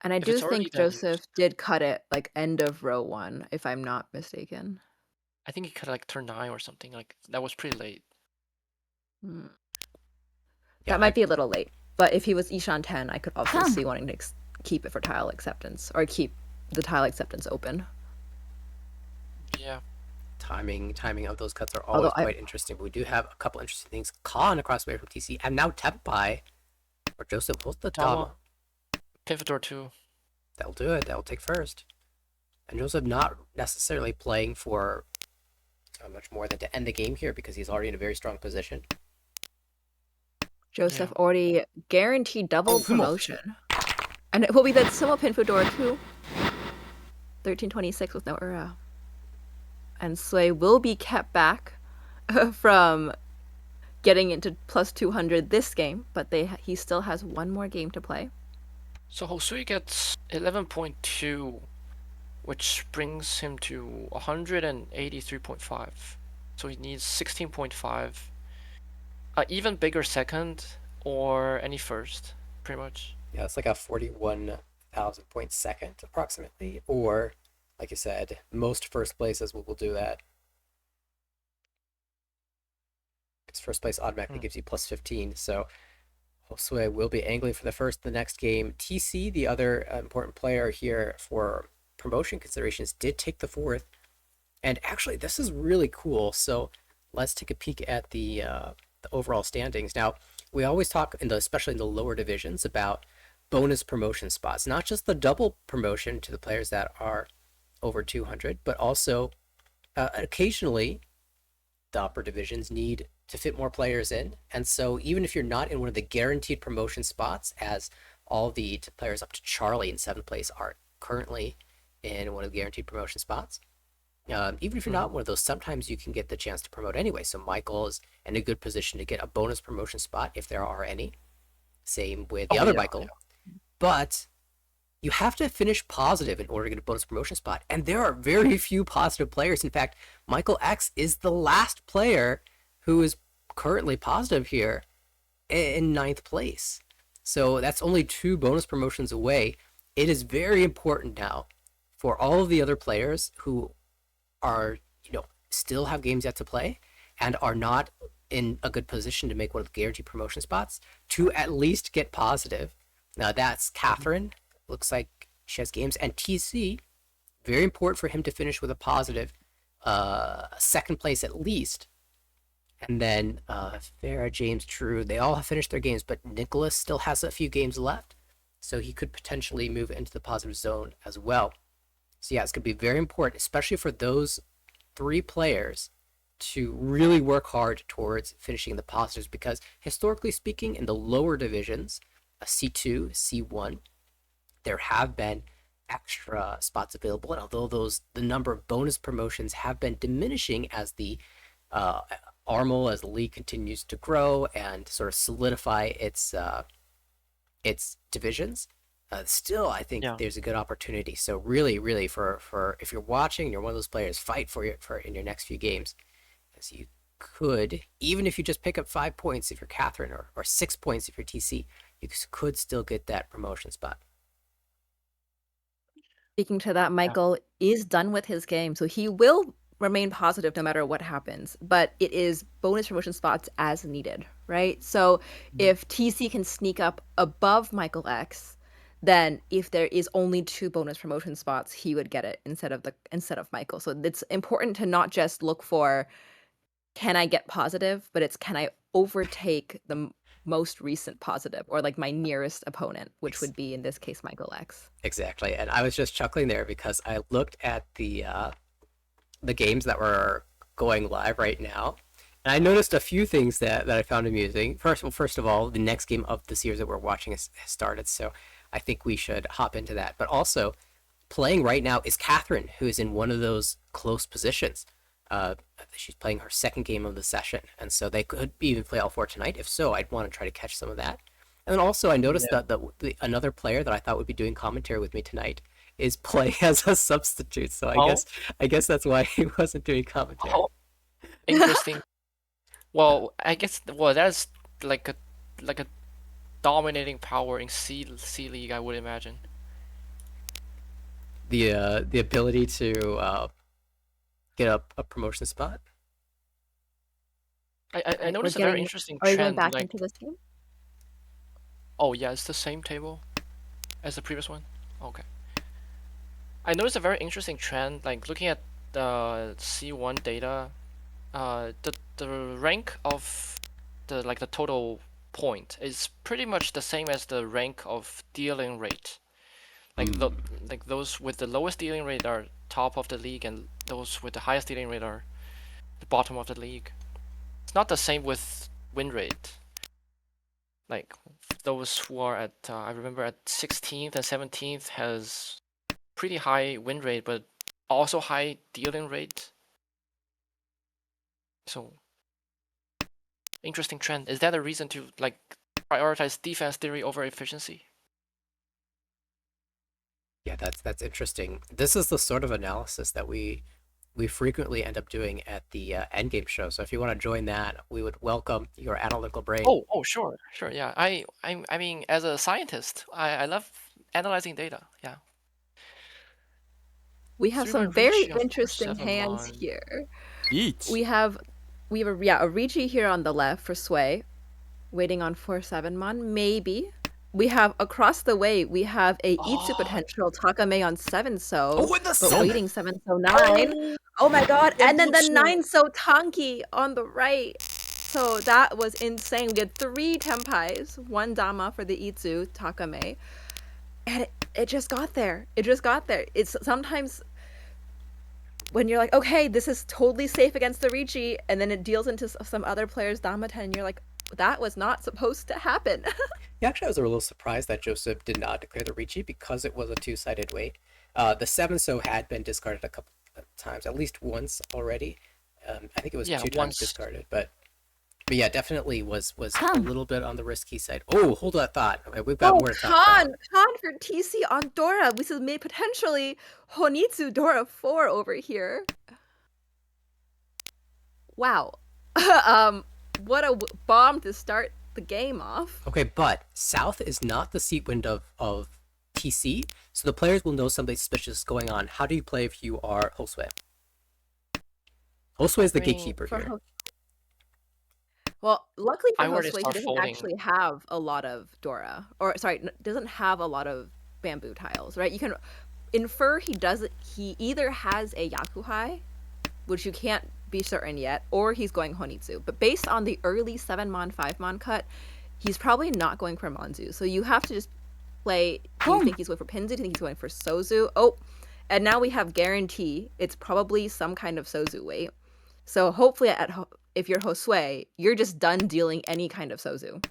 And I If do it's already think then Joseph did cut it like end of row 1, if I'm not mistaken. I think he cut like turn 9 or something. Like that was pretty late. Hmm. Yeah, That might be a little late, but if he was Ishan 10, I could also see wanting to keep it for tile acceptance, or keep the tile acceptance open. Yeah. timing of those cuts are Although always quite interesting. But we do have a couple interesting things. Khan across the way from TC, and now Tenpai or Joseph holds the Dama. Pivot 2. That'll do it. That'll take first. And Joseph not necessarily playing for much more than to end the game here because he's already in a very strong position. Joseph already guaranteed double promotion. And it will be the Sumo Pinfudor too. 1326 with no Ura. And Sway will be kept back from getting into plus 200 this game, but he still has one more game to play. So Hosui gets 11.2, which brings him to 183.5. So he needs 16.5. Even bigger second or any first, pretty much. Yeah, it's like a 41,000 point second approximately, or like you said, most first places will do that. Because first place automatically gives you plus 15, so Josue will be angling for the first the next game. TC, the other important player here for promotion considerations, did take the fourth. And actually, this is really cool. So let's take a peek at the overall standings. Now, we always talk, especially in the lower divisions, about bonus promotion spots. Not just the double promotion to the players that are over 200, but also occasionally the upper divisions need to fit more players in. And so even if you're not in one of the guaranteed promotion spots, as all the players up to Charlie in 7th place are currently in one of the guaranteed promotion spots, even if you're not one of those, sometimes you can get the chance to promote anyway. So Michael is in a good position to get a bonus promotion spot if there are any. Same with the other Michael. But you have to finish positive in order to get a bonus promotion spot. And there are very few positive players. In fact, Michael X is the last player who is currently positive here in 9th place. So that's only 2 bonus promotions away. It is very important now for all of the other players who are, still have games yet to play and are not in a good position to make one of the guaranteed promotion spots to at least get positive. Now that's Catherine. Looks like she has games. And TC, very important for him to finish with a positive 2nd place at least. And then Farah, James, Drew, they all have finished their games, but Nicholas still has a few games left. So he could potentially move into the positive zone as well. So yeah, it's going to be very important, especially for those 3 players, to really work hard towards finishing the positives, because historically speaking, in the lower divisions, a C2, C1, there have been extra spots available. And although the number of bonus promotions have been diminishing as the ARML, as the league continues to grow and sort of solidify its divisions, still I think there's a good opportunity. So really, really, for if you're watching and you're one of those players, fight for in your next few games, as you could, even if you just pick up 5 points if you're Catherine, or 6 points if you're TC, you could still get that promotion spot. Speaking to that, Michael is done with his game, so he will remain positive no matter what happens, but it is bonus promotion spots as needed, right? So if TC can sneak up above Michael X, then if there is only 2 bonus promotion spots, he would get it instead of Michael. So it's important to not just look for, can I get positive, but it's, can I overtake the most recent positive, or like my nearest opponent, which would be in this case Michael X. Exactly. And I was just chuckling there because I looked at the games that were going live right now, and I noticed a few things that I found amusing. First of all, the next game of the series that we're watching has started, so I think we should hop into that. But also, playing right now is Catherine, who is in one of those close positions. She's playing her 2nd game of the session, and so they could even play all 4 tonight. If so, I'd want to try to catch some of that. And then also, I noticed that another player that I thought would be doing commentary with me tonight is playing as a substitute. So I guess that's why he wasn't doing commentary. Oh, interesting. I guess that's like a dominating power in C League, I would imagine. The ability to get a promotion spot. I noticed a very interesting trend. Are you trend. going back into this game? Oh yeah, it's the same table as the previous one. Okay. I noticed a very interesting trend, like looking at the C1 data. The rank of the total point is pretty much the same as the rank of dealing rate. Like those with the lowest dealing rate are top of the league, and those with the highest dealing rate are the bottom of the league. It's not the same with win rate. Like those who are at I remember at 16th and 17th has pretty high win rate, but also high dealing rate. So interesting trend. Is that a reason to like prioritize defense theory over efficiency? Yeah, that's interesting. This is the sort of analysis that we frequently end up doing at the Endgame show. So if you want to join that, we would welcome your analytical brain. Oh, sure, yeah. I mean, as a scientist, I love analyzing data. Yeah. We have some very interesting hands here. Each. We have a Ricci here on the left for Sway, waiting on 4-7 maybe. We have across the way, we have a Itsu potential Takame on 7-so, but waiting 7-so 9. Oh my god, and then the 9-so Tanki on the right. So that was insane. We had 3 Tenpais, 1 Dama for the Itsu Takame. And it just got there. It's sometimes when you're like, okay, this is totally safe against the Ricci, and then it deals into some other player's Damaten, and you're like, that was not supposed to happen. Yeah, actually, I was a little surprised that Joseph did not declare the Ricci because it was a two-sided weight. The 7-so had been discarded a couple of times, at least once already. I think it was Yeah, two times once. discarded, but yeah, definitely was a little bit on the risky side. Oh, hold that thought. Okay, we've got more to talk about. Khan for TC on Dora. This is made potentially Honitsu Dora 4 over here. Wow. What a bomb to start the game off. Okay, but South is not the seat wind of TC, so the players will know something suspicious is going on. How do you play if you are Josue? Josue is the gatekeeper here. Well, luckily for I already Josue, he start doesn't folding. actually have a lot of Dora. Or, sorry, doesn't have a lot of bamboo tiles, right? You can infer he either has a Yakuhai, which you can't be certain yet, or he's going Honitsu. But based on the early 7-mon, 5-mon cut, he's probably not going for Monzu. So you have to just play, do you think he's going for Pinzu? Do you think he's going for Sozu? Oh, and now we have guarantee it's probably some kind of Sozu weight. So hopefully if you're Josue, you're just done dealing any kind of Sozu.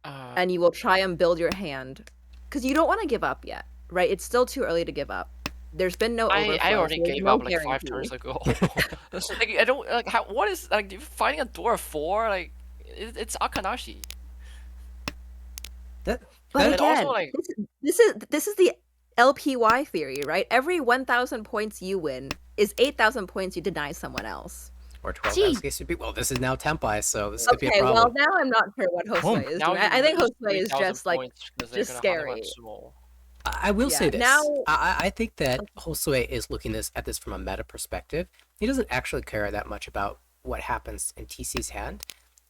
And you will try and build your hand. Because you don't want to give up yet, right? It's still too early to give up. There's been no overflow. I already so there's gave no up like 5 guarantee. turns ago. It's like, I don't like how. What is like you're fighting a Dora 4? Like it's Akanashi. But And again, also, like, this is the LPY theory, right? Every 1,000 points you win is 8,000 points you deny someone else. Or 12 in this case would be. Well, this is now Tempai, so this could be a Okay, problem. well now I'm not sure what Josue is now doing. you I think lose Josue is 3,000 just like points because they're just gonna Hanuman scary. sumo. I will Yeah, say this. now- I think that Josue is looking at this from a meta perspective. He doesn't actually care that much about what happens in TC's hand,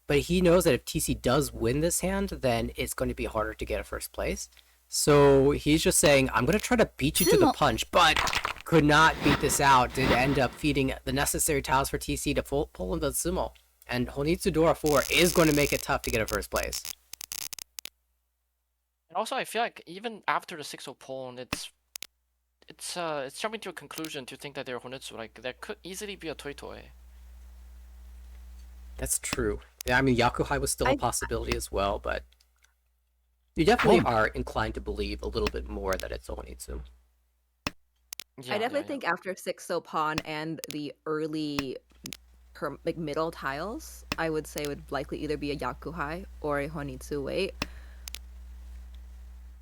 but he knows that if TC does win this hand, then it's going to be harder to get a first place. So he's just saying, I'm going to try to beat you to the punch, but could not beat this out. Did end up feeding the necessary tiles for TC to pull him to the sumo. And Honitsu Dora 4 is going to make it tough to get a first place. And also, I feel like even after the 6-0 pawn, it's jumping to a conclusion to think that they're Honitsu. Like there could easily be a Toy Toy. That's true. Yeah, I mean, Yakuhai was still a possibility as well, but you definitely are inclined to believe a little bit more that it's Honitsu. Yeah, I definitely think after 6-so pawn and the early middle tiles, I would say would likely either be a Yakuhai or a Honitsu weight.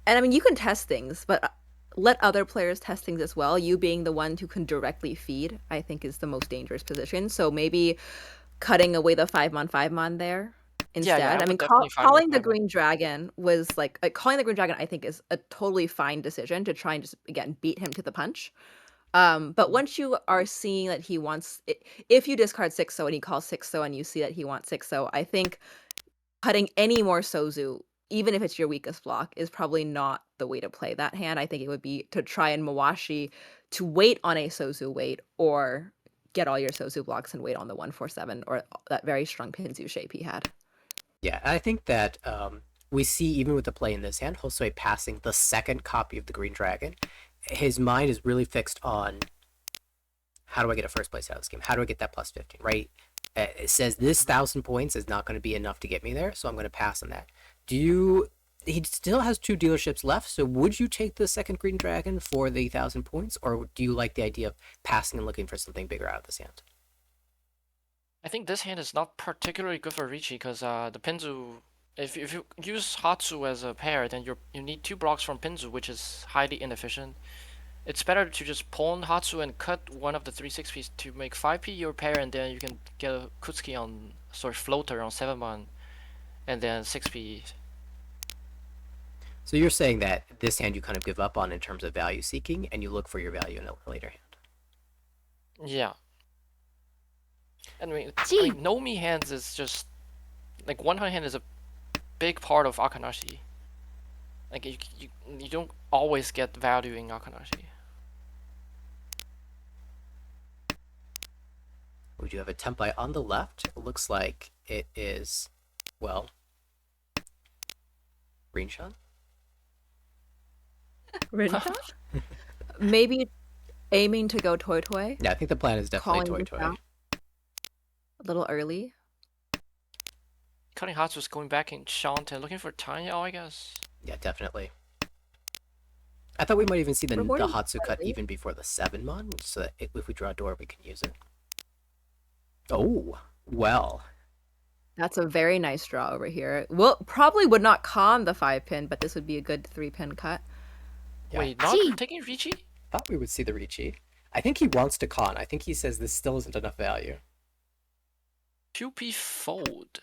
And I mean, you can test things, but let other players test things as well. You being the one who can directly feed, I think, is the most dangerous position. So maybe cutting away the 5-mon, 5-mon there instead. I I mean, would definitely calling the 5-on. Green Dragon was like calling the Green Dragon, I think, is a totally fine decision to try and just, again, beat him to the punch. But once you are seeing that he wants, if you discard 6-so and he calls 6-so and you see that he wants 6-so, I think cutting any more Sozu, even if it's your weakest block, is probably not the way to play that hand. I think it would be to try and Mawashi to wait on a Sozu wait, or get all your Sozu blocks and wait on the 147 or that very strong Pinzu shape he had. Yeah, I think that we see, even with the play in this hand, Josue passing the second copy of the Green Dragon. His mind is really fixed on, how do I get a first place out of this game? How do I get that plus 15, right? It says this 1,000 points is not going to be enough to get me there, so I'm going to pass on that. He still has 2 dealerships left, so would you take the second Green Dragon for the 1,000 points, or do you like the idea of passing and looking for something bigger out of this hand? I think this hand is not particularly good for Ricci because the Pinzu, if you use Hatsu as a pair, then you need 2 blocks from Pinzu, which is highly inefficient. It's better to just pawn Hatsu and cut one of the 3/6Ps to make 5p your pair, and then you can get a Kutsuki on floater on 7-mon, and then 6p. So you're saying that this hand you kind of give up on in terms of value seeking, and you look for your value in a later hand. Yeah. I mean, Nomi hands is just like one-hand hand is a big part of Akanashi. Like you don't always get value in Akanashi. Would you have a template on the left? It looks like it is, well, Green Shot? Rinshot? Maybe aiming to go Toy Toy, Yeah, I think the plan is definitely calling Toy this Toy. out a little early. Cutting Hearts was going back in Shanta, looking for Tanya, I guess. Yeah, definitely. I thought we might even see the Rewarding Hatsu cut slightly. even before the 7 mon, so that if we draw a door, we can use it. Oh, well. That's a very nice draw over here. Well, probably would not con the 5-pin, but this would be a good 3-pin cut. Yeah. Wait, not Gee. taking Ricci? Thought we would see the Ricci. I think he wants to con. I think he says this still isn't enough value. 2p fold.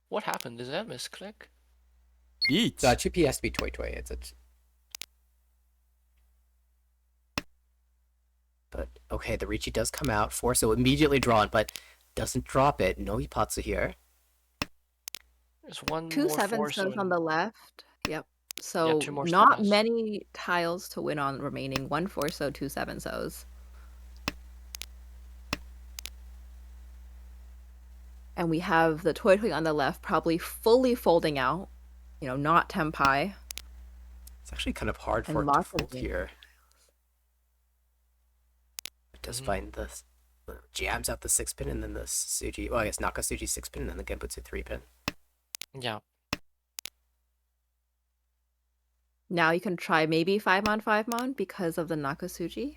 What happened? Did that misclick? 1 2P has to be Toy Toy. It's a... But, okay, the Ricci does come out. 4, so immediately drawn, but doesn't drop it. No Ipatsu here. There's one Two more 7 four, shows so on the left. Yep. So two more not sevens. many tiles to win on remaining. 1 4 so 2 7 so's. And we have the Toy Toy on the left probably fully folding out. You know, not Tempai. It's actually kind of hard And for it to lots of fold game. here. It does find the... Jams out the 6-pin and then the Suji... Well, I guess Nakasuji 6-pin and then the Genbutsu 3-pin. Yeah. Now you can try maybe 5 mon because of the Nakasuji.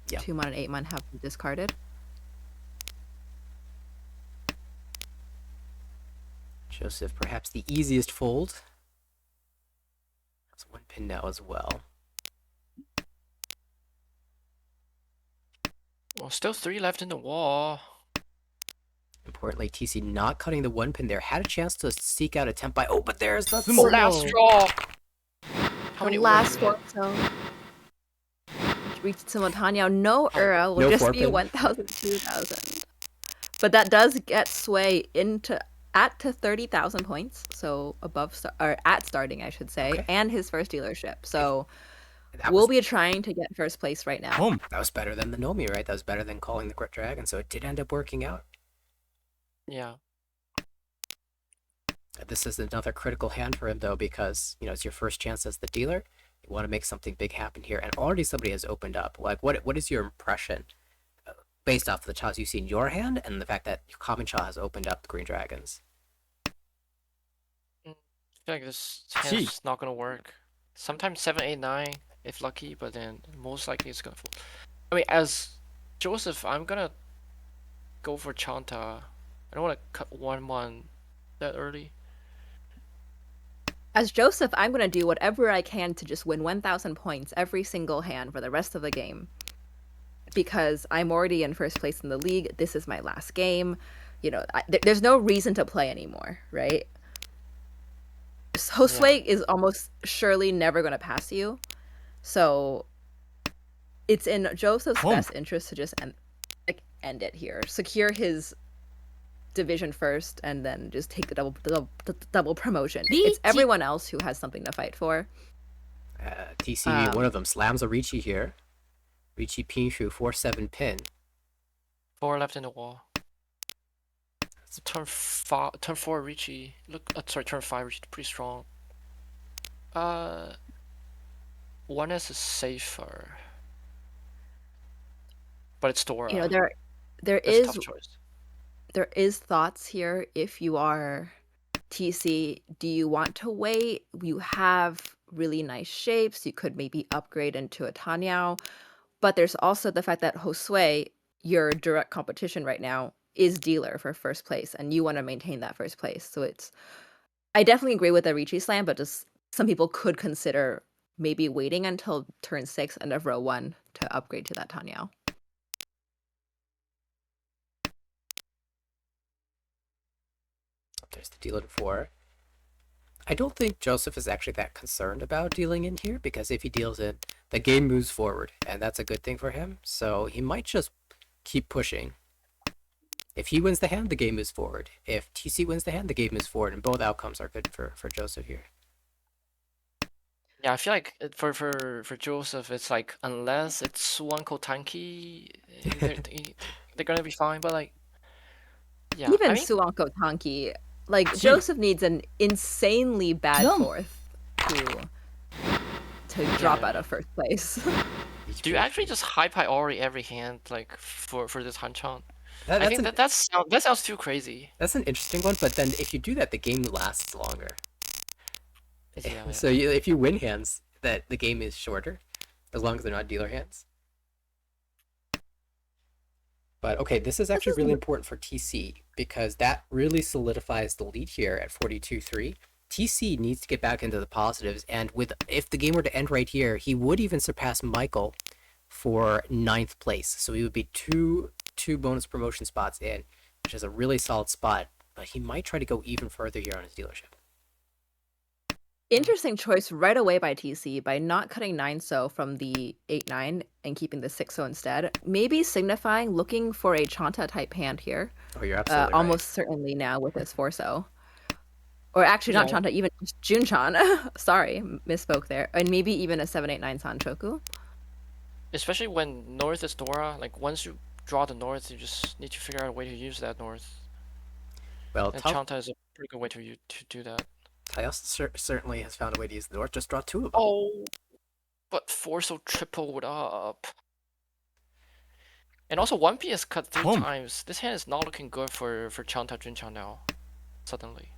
Yeah. 2 mon and 8 mon have been discarded. Joseph, perhaps the easiest fold. That's 1 pin now as well. Well, still 3 left in the wall. Importantly, TC not cutting the 1 pin there. Had a chance to seek out a Tempai. Oh, but there's the... Sumo. Last draw! How The many last orders? one, so reached Simultáneo. No Ura will No just 4-pin. be 1,000, 2,000. But that does get Sway into at to 30,000 points, so above or at starting, I should say, Okay. and his first dealership. So That we'll was, be trying to get first place right now. Home. that was better than the Nomi, right? That was better than calling the Crit Dragon, so it did end up working out. Yeah. This is another critical hand for him, though, because, you know, it's your first chance as the dealer. You want to make something big happen here, and already somebody has opened up. Like, what is your impression, based off the Chaws you see in your hand, and the fact that Common Chaw has opened up the Green Dragons? I feel like this Gee. hand's not gonna work. Sometimes 7, 8, 9 if lucky, but then most likely it's gonna fold. I mean, as Joseph, I'm gonna go for Chanta. I don't want to cut 1 that early. As Joseph, I'm going to do whatever I can to just win 1,000 points every single hand for the rest of the game. Because I'm already in first place in the league. This is my last game. You know, there's no reason to play anymore, right? Josue is almost surely never going to pass you. So it's in Joseph's best interest to just end it here. Secure his division first and then just take the double promotion. It's everyone else who has something to fight for. TC, one of them slams a Ricci here. Ricci Pinshu 4-7 pin. 4 left in the wall. Turn 4 Ricci. Look, sorry, turn 5 Ricci, pretty strong. 1S is safer, but it's Dora. You know, there That's a is tough choice. There is thoughts here. If you are TC, do you want to wait? You have really nice shapes. You could maybe upgrade into a Tanyao. But there's also the fact that Josue, your direct competition right now, is dealer for first place, and you want to maintain that first place. So I definitely agree with the Ricci slam, but just some people could consider maybe waiting until turn 6 end of row 1 to upgrade to that Tanyao. There's the deal in 4. I don't think Joseph is actually that concerned about dealing in here, because if he deals in, the game moves forward, and that's a good thing for him. So he might just keep pushing. If he wins the hand, the game moves forward. If TC wins the hand, the game moves forward, and both outcomes are good for Joseph here. Yeah, I feel like for Joseph, it's like unless it's Suwanko Tanki, they're gonna be fine. But like, yeah, Even I mean, Suwanko Tanki, like Joseph needs an insanely bad fourth to drop out of first place. Do you actually just high priority every hand like for this Hanchon? I That's think an that sounds too crazy. that's an interesting one, but then if you do that, the game lasts longer. Yeah, So if you win hands, that the game is shorter, as long as they're not dealer hands. But okay, this is actually really important for TC because that really solidifies the lead here at 42-3. TC needs to get back into the positives, and if the game were to end right here, he would even surpass Michael for 9th place. So he would be two bonus promotion spots in, which is a really solid spot. But he might try to go even further here on his dealership. Interesting choice right away by TC by not cutting 9-so from the 8-9 and keeping the 6-so instead. Maybe signifying looking for a Chanta type hand here. Oh, you're absolutely right. Almost certainly now with his 4-so. Or actually, not Yeah. Chanta, even Junchan. Sorry, misspoke there. And maybe even a 7-8-9 Sanchoku. Especially when north is Dora, like once you draw the north, you just need to figure out a way to use that north. Well, And Chanta is a pretty good way to do that. Tyus certainly has found a way to use the north. Just draw 2 of them. Oh, but 4-so tripled up. And also 1P is cut 3 Boom. times. This hand is not looking good for Chanta Junchan now. Suddenly.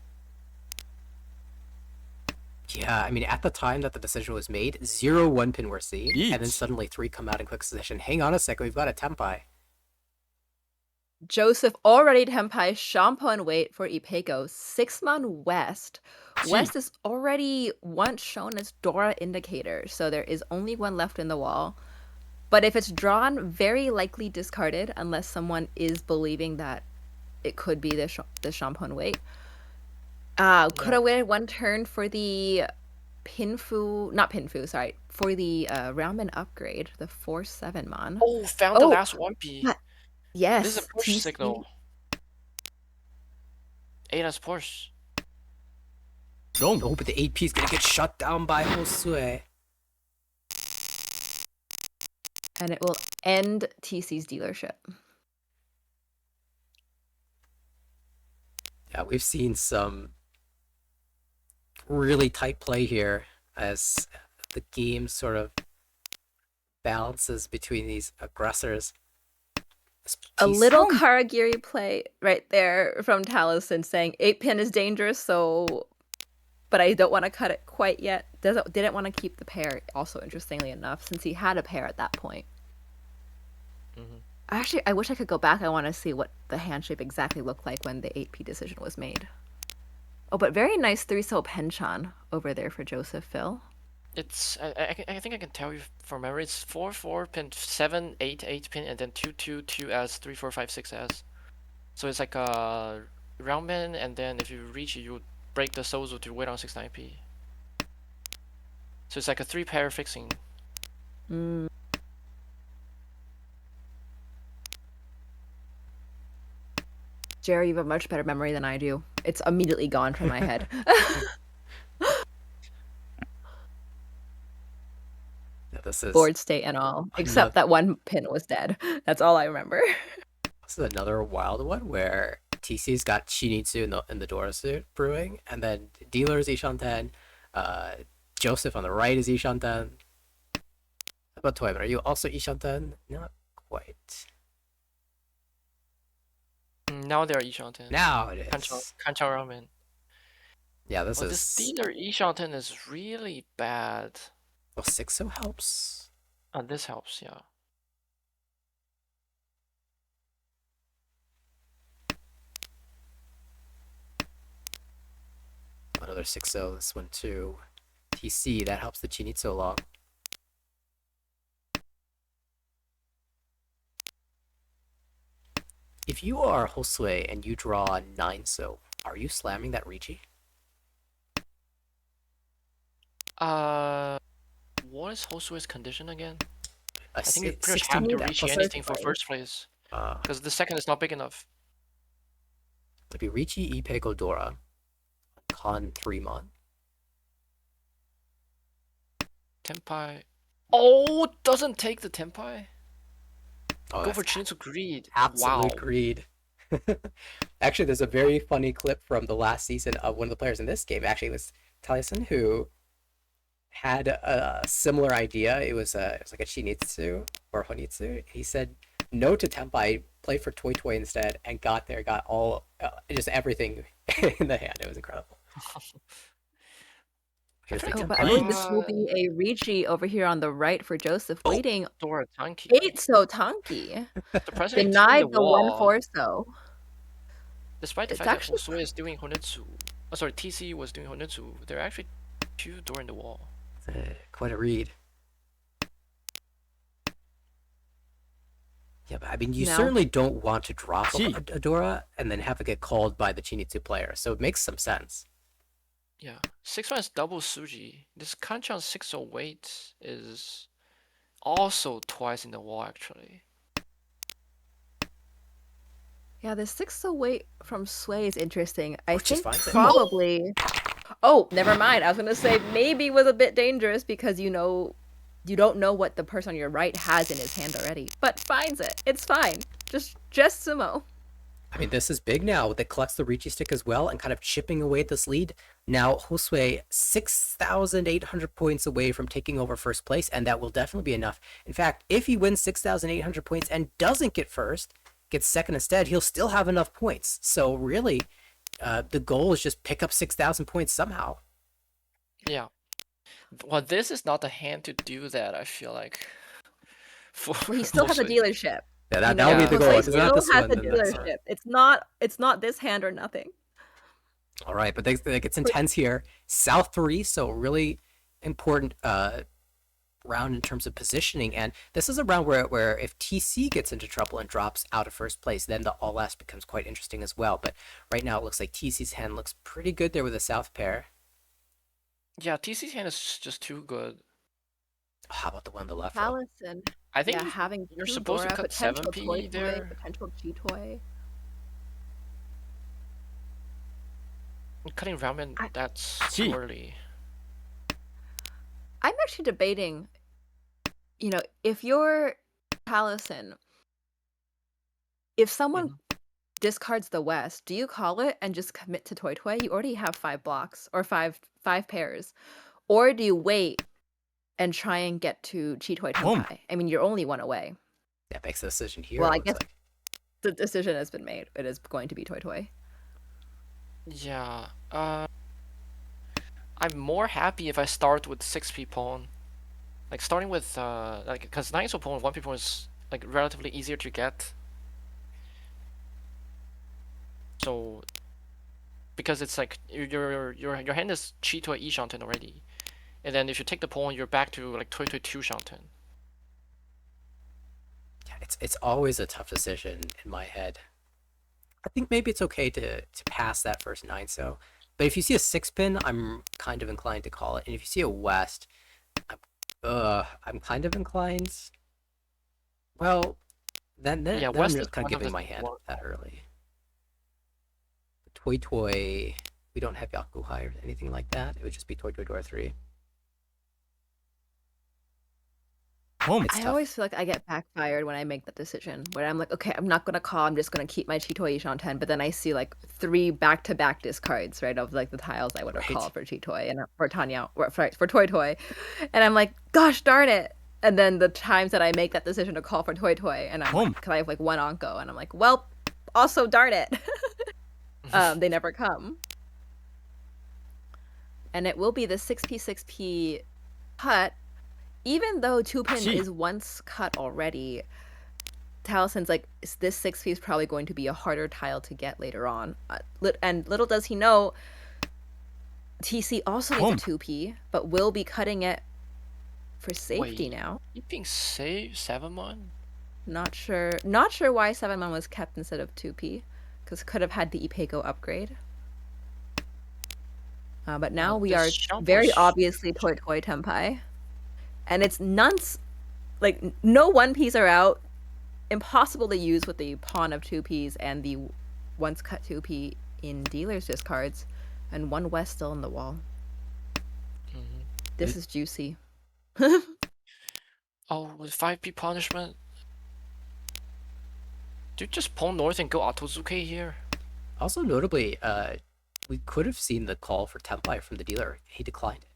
Yeah, I mean, at the time that the decision was made, 0 1-pin were seen, and then Eat. suddenly 3 come out in quick succession. Hang on a second, we've got a Tempai. Joseph already Tempai Shampo and wait for Ipeko. 6-man West. West is already once shown as Dora indicator, so there is only one left in the wall. But if it's drawn, very likely discarded unless someone is believing that it could be the Shampo and wait. Could have waited one turn for the for the Ramen upgrade, the 4-7-man. Oh, found the Oh, last 1P. but- Yes. This is a push TC. signal. Ada's push. Boom. Oh, but the 8P is gonna get shut down by Josue. And it will end TC's dealership. Yeah, we've seen some really tight play here as the game sort of balances between these aggressors. A little Karagiri play right there from Taliesin saying 8-pin is dangerous, but I don't want to cut it quite yet. Didn't want to keep the pair, also interestingly enough, since he had a pair at that point. Mhm. Actually, I wish I could go back. I want to see what the hand shape exactly looked like when the 8P decision was made. Oh, but very nice 3-so Penchan over there for Joseph Phil. It's I think I can tell you from memory. It's 4-4 pin 7-8 pin and then 2-2 2S 3-4 5-6S. So it's like a round pin, and then if you reach it, you break the Sozo to wait on 6-9P. So it's like a 3-pair fixing. Jerry, you have a much better memory than I do. It's immediately gone from my head. Yeah, this is Board state and all, except that one pin was dead. That's all I remember. This is another wild one where TC's got Shinitsu in the Dora suit brewing, and then dealer is Ishanten. Joseph on the right is Ishanten. How about Toyman? Are you also Ishanten? Not quite. Now they're Ishanten. Now it is. Kanchang Ramen. Yeah, this Well, is. this dealer Ishanten is really bad. Well, 6-0 helps. This helps, yeah. Another 6-0, this one too. TC, that helps the Chinitsu along. If you are Josue and you draw 9-so, are you slamming that Ricci? What is Josue's condition again? I I think you pretty much have to reach anything for first place. Because the second is not big enough. It'd be Ricci, Ipe, Godora. Con 3-mon. Tempai. Oh, doesn't take the Tempai? Oh, Go for Chinitsu Greed. absolute Wow. greed. Actually, there's a very funny clip from the last season of one of the players in this game. Actually, it was Taliesin who had a similar idea. It was like a Shinitsu or Honitsu. He said no to Tenpai, played for Toy Toy instead, and got all just everything in the hand. It was incredible. Here's the Oh, But I believe this Tenpai. will be a Ricci over here on the right for Joseph, waiting Dora Tanki. 8 so Tanki. Surprisingly, Denied the the wall, 1-4 so. despite the It's fact that actually Hosue is doing Honetsu, oh sorry, TC was doing Honetsu, there are actually 2 Dora in the wall. Quite a read. Yeah, but I mean, you No. certainly don't want to drop Gee. a Dora and then have it get called by the Chinitsu player, so it makes some sense. Yeah, 6-1 is double Suji. This Kanchan 608 is also twice in the wall actually. Yeah, the 6-weight from Sway is interesting. I Just think finds it. probably. Oh, never mind. I was gonna say maybe was a bit dangerous because you don't know what the person on your right has in his hand already, but finds it. It's fine. Just sumo. I mean, this is big now. That collects the Ricci stick as well and kind of chipping away at this lead. Now, Josue, 6,800 points away from taking over first place, and that will definitely be enough. In fact, if he wins 6,800 points and doesn't get first, gets second instead, he'll still have enough points. So really, the goal is just pick up 6,000 points somehow. Yeah. Well, this is not the hand to do that, I feel like. Well, he still has a Josue. dealership. Yeah, You that'll know, be the Josue goal. If it's still not this has one, a then that's all right. dealership. It's not this hand or nothing. All right, but it gets intense here. South 3, so really important round in terms of positioning. And this is a round where if TC gets into trouble and drops out of first place, then the all last becomes quite interesting as well. But right now it looks like TC's hand looks pretty good there with a South pair. Yeah, TC's hand is just too good. How about the one on the left row? Allison. I think Yeah, having you're two supposed to Dora, cut potential 7p toy there. potential G toy. Cutting ramen, that's Gee. early. I'm actually debating, if you're Allison, if someone discards the West, do you call it and just commit to Toy Toy? You already have 5 blocks or five pairs. Or do you wait and try and get to Chi Toy Tenpai? I mean, you're only one away. That makes the decision here. Well, it I looks guess like. the decision has been made. It is going to be Toy Toy. Yeah, I'm more happy if I start with 6p pawn. Like starting with because 9 pawn, 1p pawn is like relatively easier to get. So because it's like your hand is Chi Toy E Shanten already. And then if you take the pawn, you're back to like Toy Toy 2 Shanten. Yeah, it's always a tough decision in my head. I think maybe it's okay to pass that first 9 so. But if you see a 6-pin, I'm kind of inclined to call it. And if you see a West, I'm kind of inclined. Well, then Yeah, I'm West just is kind of one of giving the my hand more- that early. Toy Toy, we don't have Yakuhai or anything like that. It would just be Toy Toy Door 3. It's I tough. always feel like I get backfired when I make that decision, where I'm like, okay, I'm not gonna call. I'm just gonna keep my Chitoy Shanten. But then I see like 3 back-to-back discards, right, of like the tiles I would have Right. called for Chitoy and for Tanya, or sorry, for Toy Toy, and I'm like, gosh darn it! And then the times that I make that decision to call for Toy Toy, and I'm like, because I have like 1 Onko, and I'm like, well, also darn it, they never come. And it will be the 6p cut. Even though 2-pin Gee. is once cut already, Talison's like, this 6p is probably going to be a harder tile to get later on. And little does he know, TC also needs a 2p, but will be cutting it for safety Wait. now. Keeping save 7-mon? Not sure why 7-mon was kept instead of 2p, because could have had the Ipeko upgrade. But now we are this shop very was- obviously Toy Toy Tenpai. And it's nuns, like, no 1ps are out. Impossible to use with the pawn of 2ps and the once cut 2p in dealer's discards. And 1 West still in the wall. Mhm. This is juicy. Oh, with 5p punishment? Dude, just pawn north and go Atozuke here. Also notably, we could have seen the call for Tenpai from the dealer. He declined it.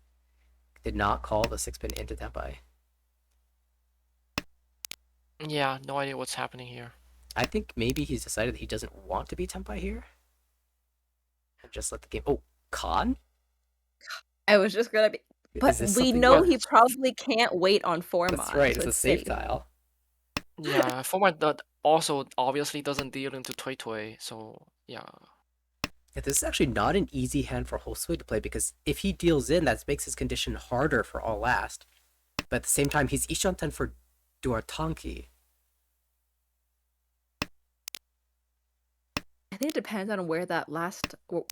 did not call the 6-pin into Tenpai. Yeah, no idea what's happening here. I think maybe he's decided that he doesn't want to be Tenpai here. And just let the game. Oh, Khan? I was just gonna be. But Is this we something know that- he probably can't wait on Formon. That's right, so it's a it's safe safe. tile. Yeah, format that also obviously doesn't deal into Toy Toy, so yeah. Yeah, this is actually not an easy hand for Hosui to play because if he deals in, that makes his condition harder for all last. But at the same time, he's Ishanten for Duartanki. I think it depends on where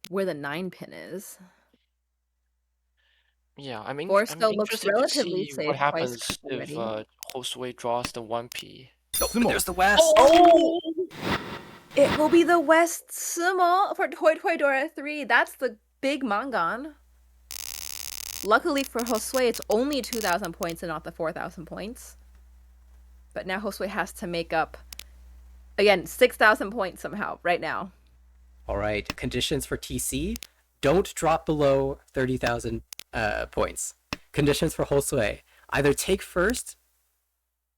where the 9-pin is. Yeah, I'm Forsto looks interested to relatively see safe what twice happens if already. Hosui draws the 1P. Oh, Sumo. there's the West. Oh! It will be the West Sumo for Toy Toy Dora 3. That's the big Mangan. Luckily for Josue, it's only 2,000 points and not the 4,000 points. But now Josue has to make up, again, 6,000 points somehow, right now. All right, conditions for TC: don't drop below 30,000 points. Conditions for Hosui: either take first.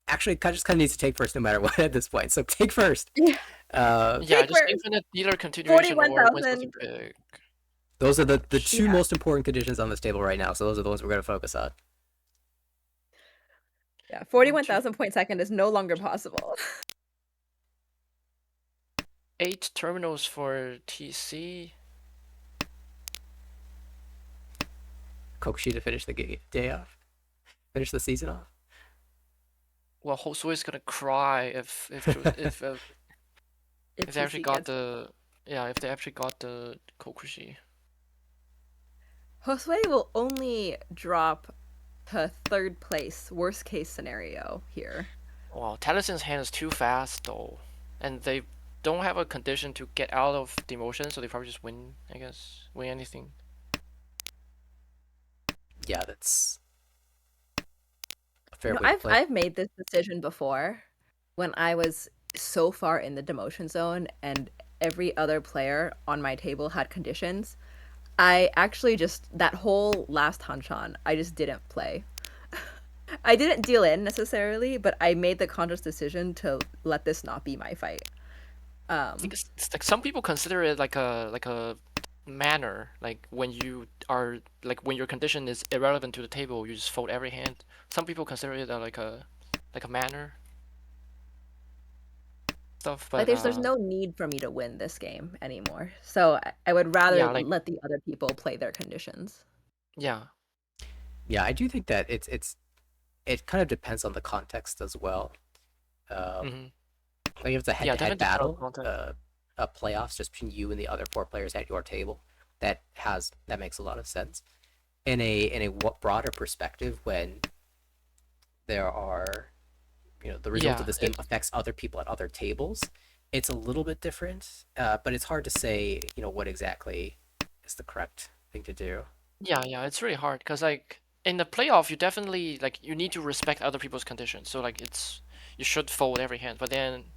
Actually, it just kind of needs to take first no matter what at this point. So take first. Yeah. Yeah, Take just first. infinite dealer continuation or wins 41,000. pick. Those are the two Yeah. most important conditions on this table right now. So those are the ones we're going to focus on. Yeah, 41,000 point second is no longer possible. 8 terminals for TC. Kokushi to finish the day off, finish the season off. Well, Hosui's gonna cry if they actually got the if they actually got the Kokushi. Josue will only drop to 3rd place, worst case scenario here. Wow, Talison's hand is too fast though, and they don't have a condition to get out of demotion, so they probably just win. I guess win anything. Yeah, that's a fair No, way to play. I've made this decision before when I was so far in the demotion zone and every other player on my table had conditions. I actually just, that whole last Hanchan, I just didn't play. I didn't deal in necessarily, but I made the conscious decision to let this not be my fight. It's like some people consider it like a manner, like when you are when your condition is irrelevant to the table, you just fold every hand. Some people consider it like a manner stuff, but Like there's no need for me to win this game anymore. So I would rather Yeah, like- let the other people play their conditions. yeah. Yeah, I do think that it kind of depends on the context as well. Mhm. Like if it's a Yeah, head-to-head definitely depends on battle, context. playoffs just between you and the other 4 players at your table, that makes a lot of sense. In a broader perspective, when there are, the result Yeah, of this game affects other people at other tables, it's a little bit different. But it's hard to say, what exactly is the correct thing to do. Yeah, it's really hard because like in the playoff, you definitely you need to respect other people's conditions. So you should fold every hand, but then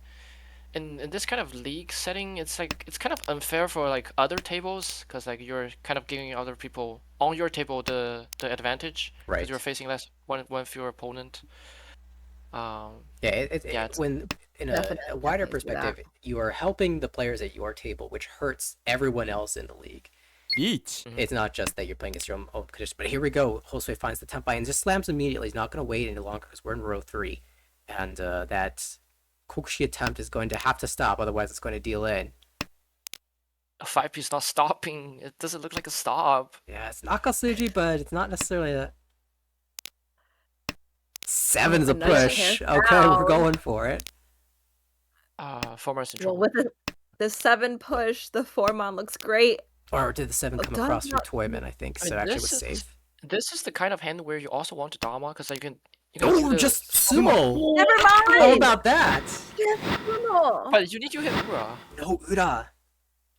in this kind of league setting, it's kind of unfair for other tables because you're kind of giving other people on your table the advantage because Right. you're facing one fewer opponent. Yeah, it's- when in a Definitely wider see that. perspective, you are helping the players at your table, which hurts everyone else in the league. 리치. It's not just that you're playing against your own condition, but here we go. Josue finds the Tenpai and just slams immediately. He's not going to wait any longer because we're in row 3, and that Kokushi attempt is going to have to stop, otherwise it's going to deal in. A 5P's not stopping. It doesn't look like a stop. Yeah, it's Nakasuji, but it's not necessarily a 7 is a another push. hair Okay, we're down. going for it. Former's in Well, trouble. with the 7 push, the Formon looks great. Or did the 7 come Does across through not- Toyman, I think, I mean, so it actually this was is- safe. This is the kind of hand where you also want to Dama because you can do Oh, the- just sumo! Never mind. How about that? Yes, Sumo. But you need to hit Ura. No Ura.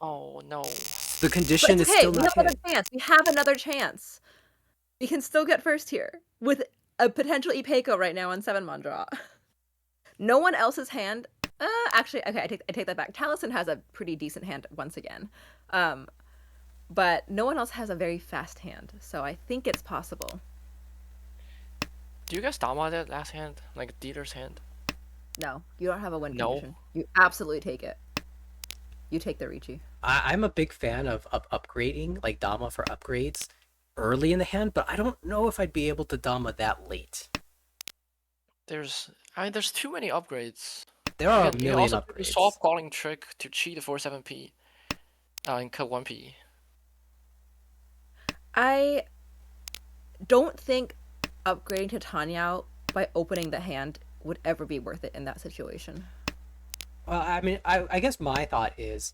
Oh no. The But condition it's is okay. still We not have another hit. chance. We have another chance. We can still get first here with a potential Ipeco right now on 7-mon draw. No one else's hand. Actually, okay, I take that back. Taliesin has a pretty decent hand once again, but no one else has a very fast hand. So I think it's possible. Do you guys dama that last hand, like dealer's hand? No, you don't have a win No. condition. You absolutely take it. You take the Ricci. I'm a big fan of upgrading, like Dama for upgrades early in the hand, but I don't know if I'd be able to Dama that late. There's too many upgrades. There are You a can million also do the upgrades. soft calling trick to cheat the 4-7p, and cut 1p. I don't think upgrading to Tanyao by opening the hand would ever be worth it in that situation. Well, I mean, I guess my thought is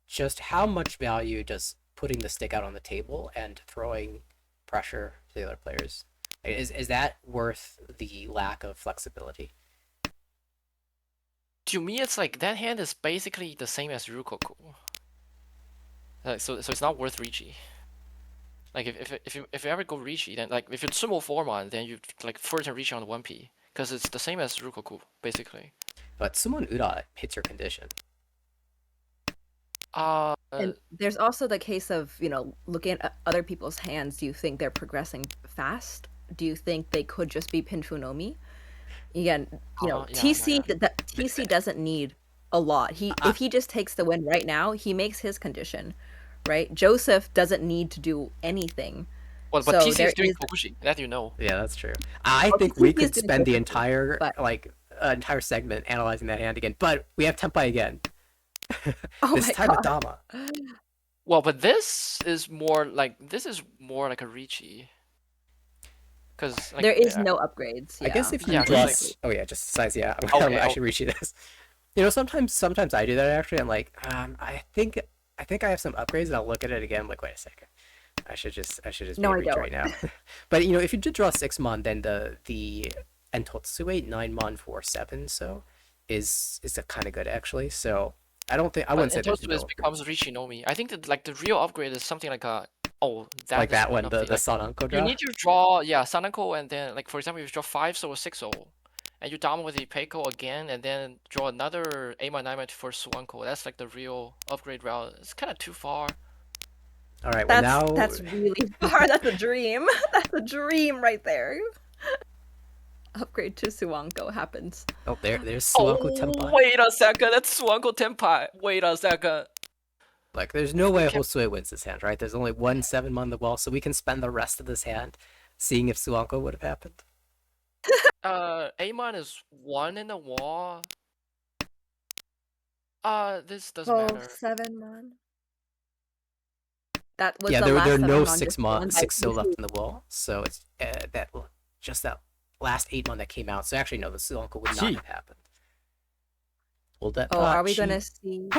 just how much value does putting the stick out on the table and throwing pressure to the other players? Is that worth the lack of flexibility? To me, it's like that hand is basically the same as Rukoku. So it's not worth Ricci. Like if you ever go Ricci, then like if it's sumo Foreman, then you like first and Ricci on the 1p, because it's the same as Rukoku basically. But Sumo and Uda hits your condition. And there's also the case of, looking at other people's hands. Do you think they're progressing fast? Do you think they could just be Pinfunomi? Again, TC doesn't need a lot. If he just takes the win right now, he makes his condition, right? Joseph doesn't need to do anything. Well, but So TC there is doing is- Kokushi, that you know. Yeah, that's true. I Oh, think we TC is could doing spend the Kokushi, entire but- entire segment analyzing that hand again, but we have Tempai again. Oh This my time god. with Dama. Well, but this is more like a Ricci. Because like, There is no upgrades. I guess if you Yeah, draw, like- oh yeah, just size. Yeah, Okay, I should reach you this. Sometimes I do that actually. I'm like, I think I have some upgrades, and I'll look at it again. I'm like, wait a second, I should just No, I be a reach don't. right now. But if you did draw 6 mon, then the Entotsue 9 mon for 7, so is a kind of good actually. So I don't think I wouldn't say there's no becomes Ricci Nomi. I think that like the real upgrade is something like that like that one one, of the like, Sananko you draw. need to draw Sanako, and then like for example if you draw 5 or 6 and you dom with the Peiko again and then draw another 8-9 for Suanko. That's like the real upgrade route. It's kind of too far. All right, well now That's really far. That's a dream. That's a dream right there. Upgrade to Suanko happens. oh there's Suanko Tempai. Wait a second, that's Suanko Tempai. Wait a second. Like, there's no way Hosue wins this hand, right? There's only one 7 on the wall, so we can spend the rest of this hand seeing if Suanko would have happened. Amon is 1 in the wall. This doesn't matter. 7 mon. That was Yeah, the there last are no 7 6 so left in the wall, so it's that last 8 mon that came out. So actually, no, the Suanko would not Gee. have happened. Well, that Oh, are we gee. gonna see?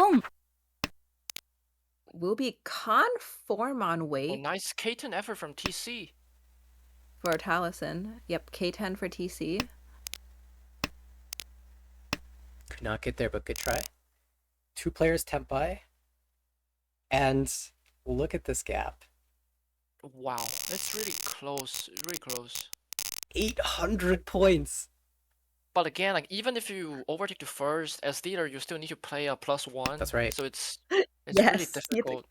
We'll be conform on Oh, weight nice K10 effort from TC. for Taliesin. Yep, K10 for TC. Could not get there, but good try. 2 players Tempai, and look at this gap. Wow, that's really close. Really close. 800 points. But again, like even if you overtake to first as dealer, you still need to play a +1. That's right. So it's really Yes, you have to difficult.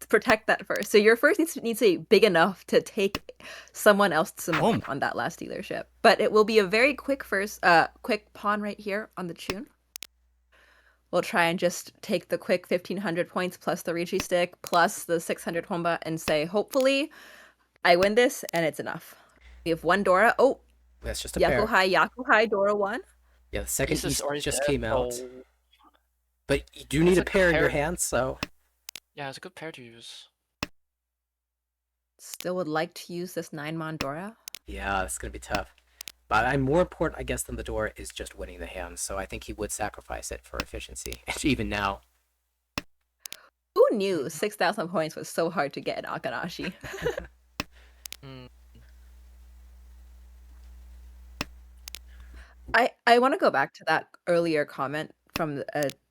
protect that first. So your first needs to be big enough to take someone else's Simone on that last dealership. But it will be a very quick quick pawn right here on the tune. We'll try and just take the quick 1500 points plus the Ricci stick plus the 600 Honba and say, hopefully, I win this and it's enough. We have 1 Dora. Oh, That's just a pair. Yakuhai, Dora 1. Yeah, the second Ace is East already just dead, came out. so- But you do need It's a a pair in your pair. hand, so Yeah, it's a good pair to use. Still would like to use this 9 mon Dora. yeah, it's gonna be tough. But I'm more important, I guess, than the door is just winning the hand. So I think he would sacrifice it for efficiency. Even now, Who knew 6,000 points was so hard to get in Akanashi? Mm. I want to go back to that earlier comment from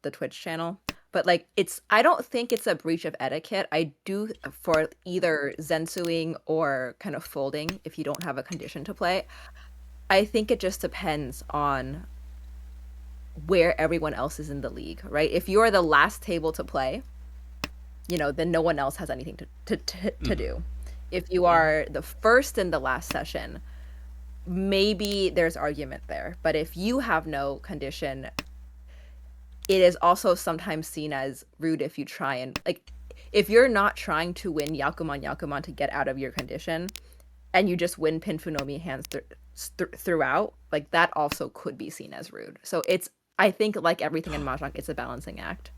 the Twitch channel, but like I don't think it's a breach of etiquette. I do for either zensuing or kind of folding if you don't have a condition to play. I think it just depends on where everyone else is in the league, right? If you're the last table to play, then no one else has anything to do. If you are the first in the last session, maybe there's argument there. But if you have no condition, it is also sometimes seen as rude if you try and like if you're not trying to win Yakuman to get out of your condition and you just win Pinfunomi hands throughout, like that also could be seen as rude. So it's I think like everything in Mahjong, it's a balancing act.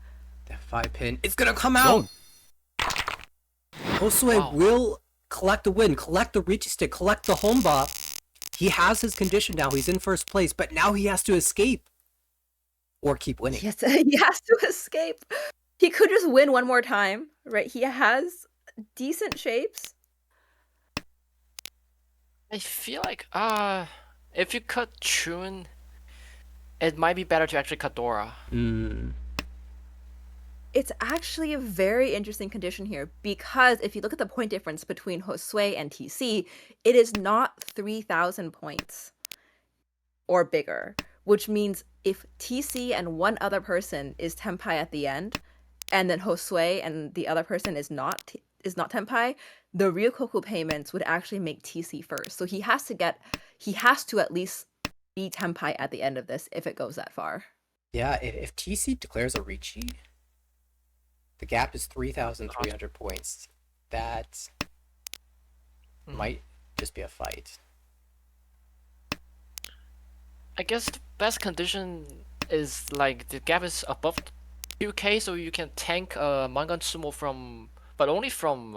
That 5-pin, it's gonna come out! Josue will collect the win, collect the reach stick, collect the homba. He has his condition now, he's in first place, but now he has to escape. Or keep winning. Yes, he has to escape. He could just win one more time, right? He has decent shapes. I feel like if you cut Chun, it might be better to actually cut Dora. It's actually a very interesting condition here because if you look at the point difference between Josue and TC, it is not 3,000 points or bigger, which means if TC and one other person is Tenpai at the end, and then Josue and the other person is not Tenpai, the Ryokoku payments would actually make TC first. So he has to at least be Tenpai at the end of this if it goes that far. Yeah, if TC declares a Richi, the gap is 3,300 points. That might just be a fight. I guess the best condition is like the gap is above 2k, so you can tank Mangan Sumo from, but only from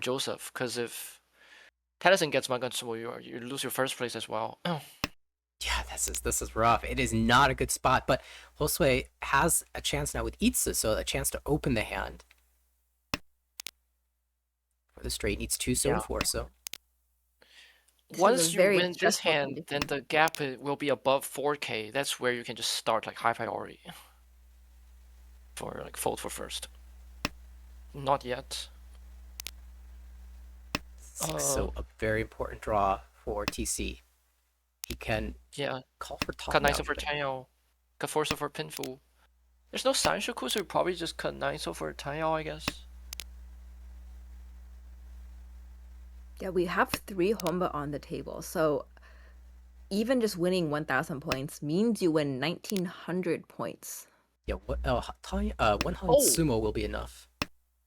Joseph. Because if Tennyson gets Mangan Sumo, you lose your first place as well. Yeah, this is rough. It is not a good spot, but Josue has a chance now with Itsu, so a chance to open the hand. For the straight needs 2 so 4, so. Once you win this hand, then the gap will be above 4k. That's where you can just start like high priority for like fold for first. Not yet. So a very important draw for TC. He can call for top. Cut 9 over Tanyao. Cut 4 for Pinfu. There's no Sanshoku, so you probably just cut 9 for Tanyao, I guess. Yeah, we have 3 Honba on the table, so even just winning 1,000 points means you win 1,900 points. Yeah, 100 sumo will be enough.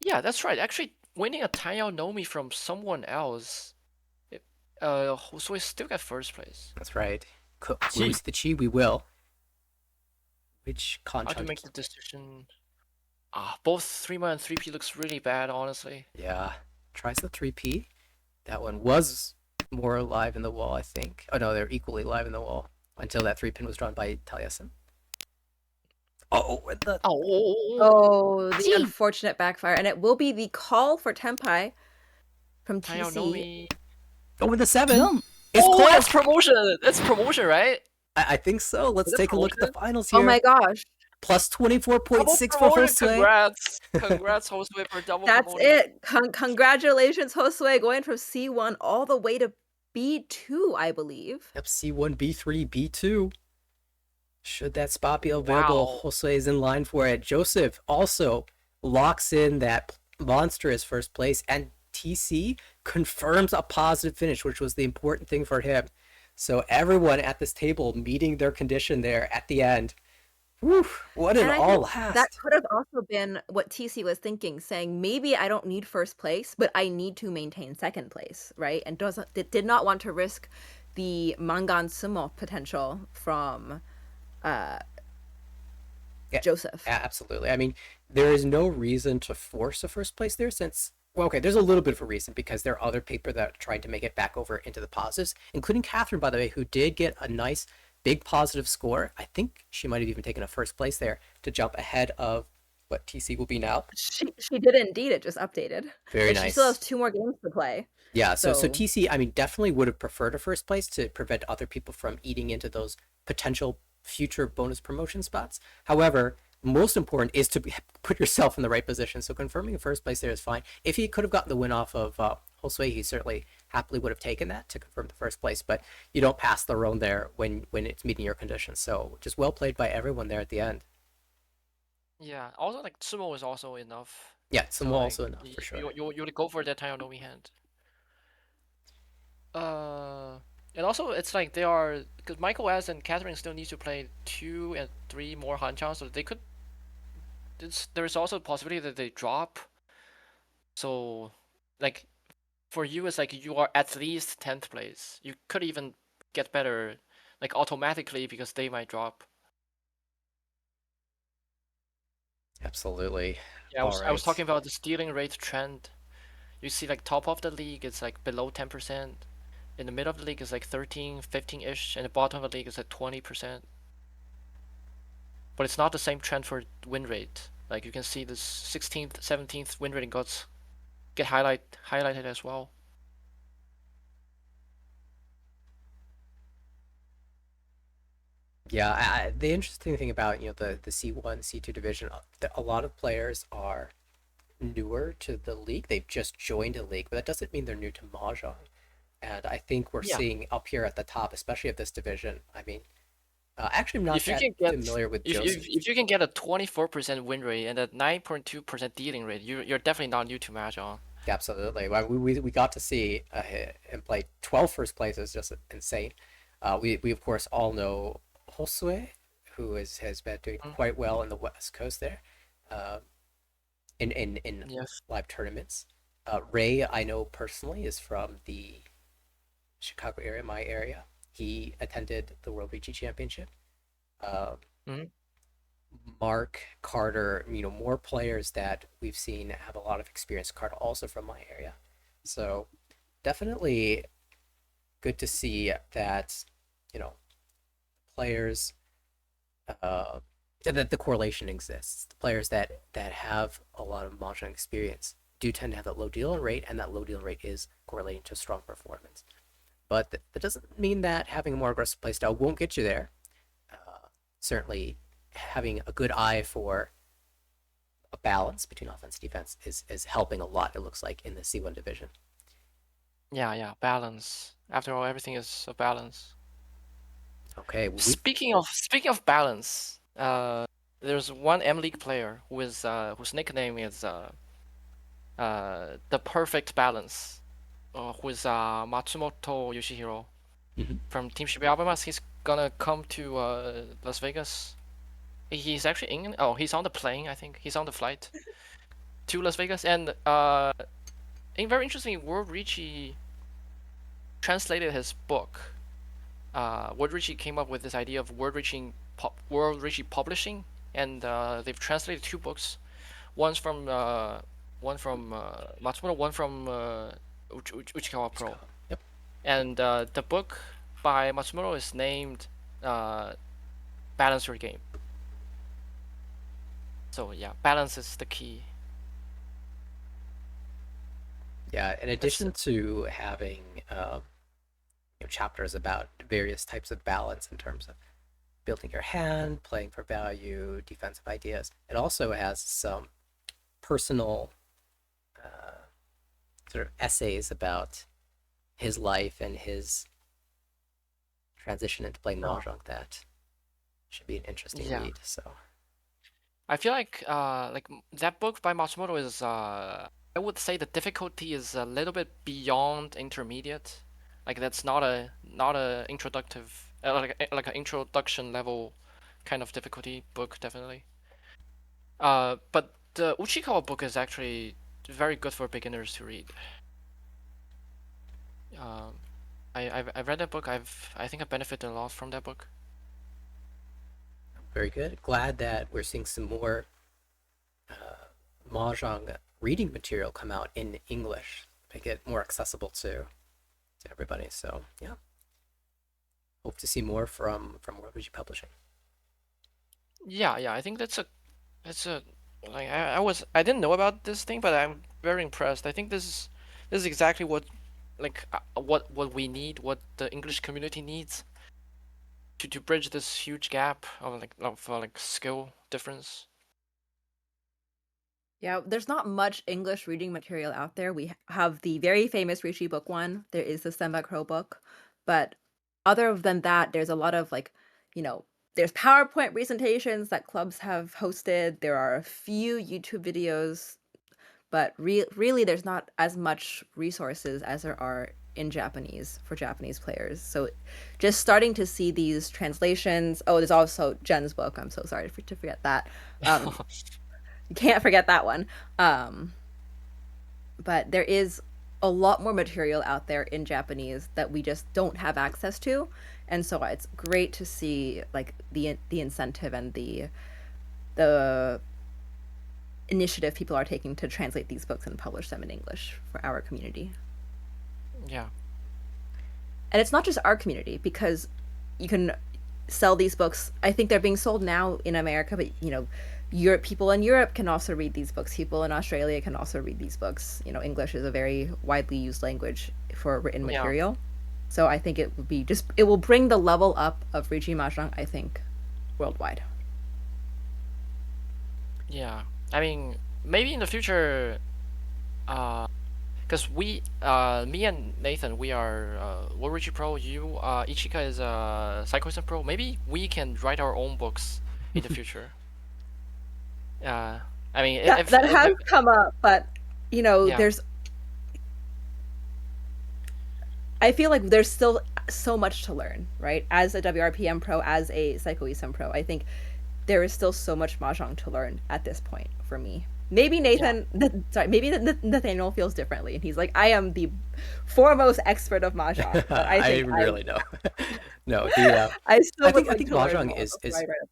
Yeah, that's right. Actually, winning a Tanyao Nomi from someone else, Josue still got first place. That's right. Release the chi, we will. Which contract? How to make the decision? Both 3-ma and 3p looks really bad, honestly. Yeah, tries the 3p. That one was more alive in the wall, I think. Oh no, they're equally alive in the wall until that 3-pin was drawn by Taliesin. The unfortunate backfire, and it will be the call for Tenpai from TC. With the 7. It's close. That's promotion. That's promotion, right? I think so. Let's take a look at the finals here. Oh my gosh. Plus 24.6 for Josue. Congrats, Josue, for double That's promoting. it. Congratulations, Josue, going from C1 all the way to B2, I believe. Yep, C1, B3, B2. Should that spot be available, Josue is in line for it. Joseph also locks in that monstrous first place, and TC confirms a positive finish, which was the important thing for him. So everyone at this table meeting their condition there at the end. Whew, what an all last. That could have also been what TC was thinking, saying maybe I don't need first place, but I need to maintain second place, right? And did not want to risk the Mangan Sumo potential from Joseph. Yeah, absolutely. I mean, there is no reason to force a first place there since, well, okay, there's a little bit of a reason because there are other people that tried to make it back over into the positives, including Catherine, by the way, who did get a nice big positive score. I think she might have even taken a first place there to jump ahead of what TC will be now. She did indeed. It just updated. Very nice. She still has 2 more games to play. Yeah, so TC, I mean, definitely would have preferred a first place to prevent other people from eating into those potential future bonus promotion spots. However, most important is to put yourself in the right position. So confirming a first place there is fine. If he could have gotten the win off of Josue, he certainly happily would have taken that to confirm the first place. But you don't pass the round there when it's meeting your conditions. So just well played by everyone there at the end. Yeah. Also, like sumo is also enough. Yeah, sumo also enough for sure. You would go for that Tanyao Nomi hand. And also, it's like they are because Michael S and Catherine still need to play 2 and 3 more Hanchang, so they could. There's also a possibility that they drop. So, like for you, it's like you are at least 10th place. You could even get better, like automatically because they might drop. Absolutely. Yeah, All I was right. talking about the stealing rate trend. You see, like top of the league is like below 10%. In the middle of the league is like 13, 15-ish, and the bottom of the league is at 20%. But it's not the same trend for win rate. Like you can see this 16th, 17th win rate get highlighted as well. Yeah, the interesting thing about the C1, C2 division, a lot of players are newer to the league. They've just joined a league, but that doesn't mean they're new to mahjong. And I think we're Yeah, seeing up here at the top, especially of this division. I mean, actually, I'm not if you that can get familiar with if Joseph. if you can get a 24% win rate and a 9.2% dealing rate, you're definitely not new to Mahjong. Absolutely. Well, we got to see him play 12 first places, just insane. We of course all know Josue, who has been doing Mm, quite well in the West Coast there, uh, in yes. live tournaments. Ray, I know personally, is from the Chicago area, my area. He attended the World Ricci Championship. Uh, Hmm. Mark, Carter, more players that we've seen have a lot of experience. Carter also from my area. So definitely good to see that, you know, players, uh, that the correlation exists. The players that have a lot of mahjong experience do tend to have that low dealing rate, and that low dealing rate is correlating to strong performance. But that doesn't mean that having a more aggressive playstyle won't get you there. Certainly, having a good eye for a balance between offense and defense is helping a lot. It looks like in the C1 division. Yeah, balance. After all, everything is a balance. Okay, we Speaking of balance, there's one M League player whose nickname is the perfect balance, who is Matsumoto Yoshihiro Mhm. from Team Shibuya. He's gonna come to Las Vegas. He's actually in. Oh, he's on the plane. I think he's on the flight to Las Vegas. And in very interesting, World Ricci translated his book. World Ricci came up with this idea of World Ricci Publishing, and they've translated 2 books. One's from Matsumoto, one from Uchikawa Pro. Yep. And the book by Matsumoto is named uh, Balance Your Game. So yeah, balance is the key. Yeah. In That's addition to having chapters about various types of balance in terms of building your hand, playing for value, defensive ideas, it also has some personal sort of essays about his life and his transition into playing oh, mahjong that should be an interesting yeah. read. So I feel like that book by Matsumoto is I would say the difficulty is a little bit beyond intermediate. Like that's not a introductive like an introduction level kind of difficulty book definitely. But the Uchikawa book is actually very good for beginners to read. Um, I've read that book. I think I benefited a lot from that book. very good. Glad that we're seeing some more mahjong reading material come out in English, make it more accessible to everybody. So yeah, hope to see more from World Rigi Publishing. Yeah. I think that's a like I didn't know about this thing, but I'm very impressed. I think this is exactly what like what we need, what the English community needs to bridge this huge gap of skill difference. Yeah, there's not much English reading material out there. We have the very famous Rishi book one. There is the Senba Crow book, but other than that, there's a lot of you know, there's PowerPoint presentations that clubs have hosted. There are a few YouTube videos, but really there's not as much resources as there are in Japanese for Japanese players. So just starting to see these translations. Oh, there's also Jen's book. I'm so sorry to forget that. You can't forget that one. But there is a lot more material out there in Japanese that we just don't have access to, and so it's great to see like the incentive and the initiative people are taking to translate these books and publish them in English for our community. Yeah. And it's not just our community, because you can sell these books. I think they're being sold now in America, but Europe, people in Europe can also read these books. People in Australia can also read these books. English is a very widely used language for written Yeah. material. So I think it will bring the level up of Riji Mahjong, I think, worldwide. Yeah. I mean, maybe in the future, because me and Nathan, we are Warrior Pro. You, Ichika is Psychoism Pro. Maybe we can write our own books in the future. I mean, That has come up, but Yeah. there's. I feel like there's still so much to learn, right? As a WRPM pro, as a Psychoism pro, I think there is still so much mahjong to learn at this point for me. Maybe maybe Nathaniel feels differently, and he's like, I am the foremost expert of mahjong. But I really know. No, I still I would think like to learn mahjong more before I write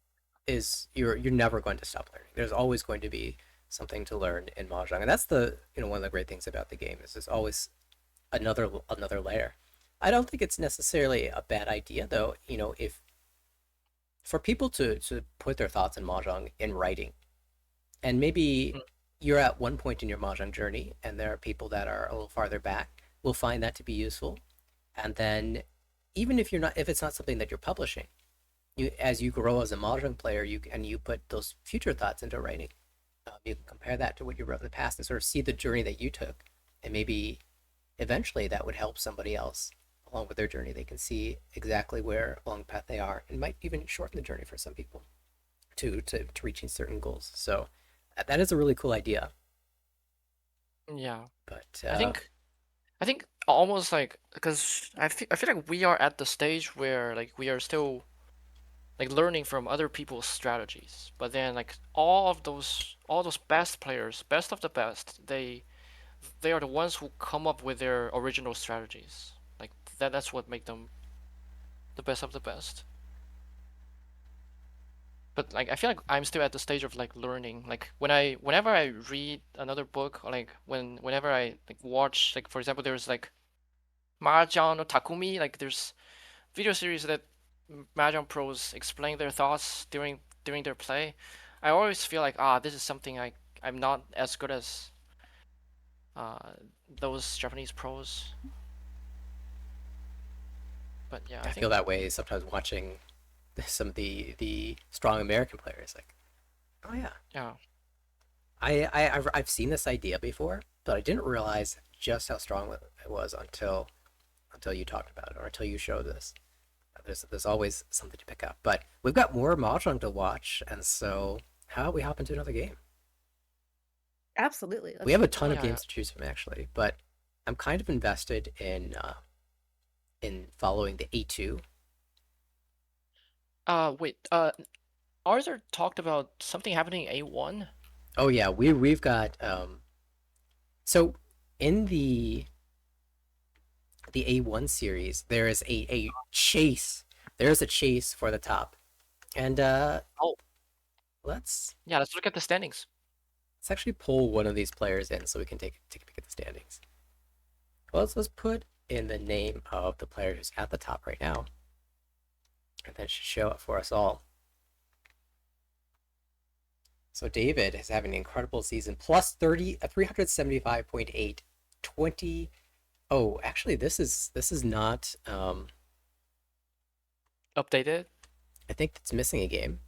is you're never going to stop learning. There's always going to be something to learn in mahjong, and that's the one of the great things about the game is there's always another layer. I don't think it's necessarily a bad idea though. If for people to put their thoughts in mahjong in writing, and maybe you're at one point in your mahjong journey, and there are people that are a little farther back will find that to be useful, and then even if it's not something that you're publishing, as you grow as a mahjong player, you put those future thoughts into writing. You can compare that to what you wrote in the past and sort of see the journey that you took, and maybe eventually that would help somebody else along with their journey. They can see exactly where along the path they are, and might even shorten the journey for some people to reaching certain goals. So that is a really cool idea. Yeah. But I think almost like, because I feel like we are at the stage where like we are still like learning from other people's strategies, but then like all those best players, best of the best, they are the ones who come up with their original strategies. Like that's what make them the best of the best. But like I feel like I'm still at the stage of like learning. Like whenever I read another book, or like whenever I like watch, like for example, there's like Mahjong no Takumi, like there's video series that Mahjong pros explain their thoughts during their play. I always feel like, this is something I'm not as good as uh those Japanese pros. But yeah, I feel that way sometimes watching some of the strong American players. Like, oh yeah, yeah. I've seen this idea before, but I didn't realize just how strong it was until you talked about it, or until you showed this. There's always something to pick up. But we've got more mahjong to watch, and so how about we hop into another game? Absolutely. We have a ton of Yeah. games to choose from actually, but I'm kind of invested in following the A2. Wait, Arthur talked about something happening in A1. Oh yeah, we've got so in the A1 series, there is a chase. There's a chase for the top, and Oh. let's let's look at the standings. actually pull one of these players in so we can take a peek at the standings. Well, let's put in the name of the player who's at the top right now, and that should show up for us all. So David is having an incredible season, plus 375.8, 20. Oh, actually, this is not. Updated. I think it's missing a game.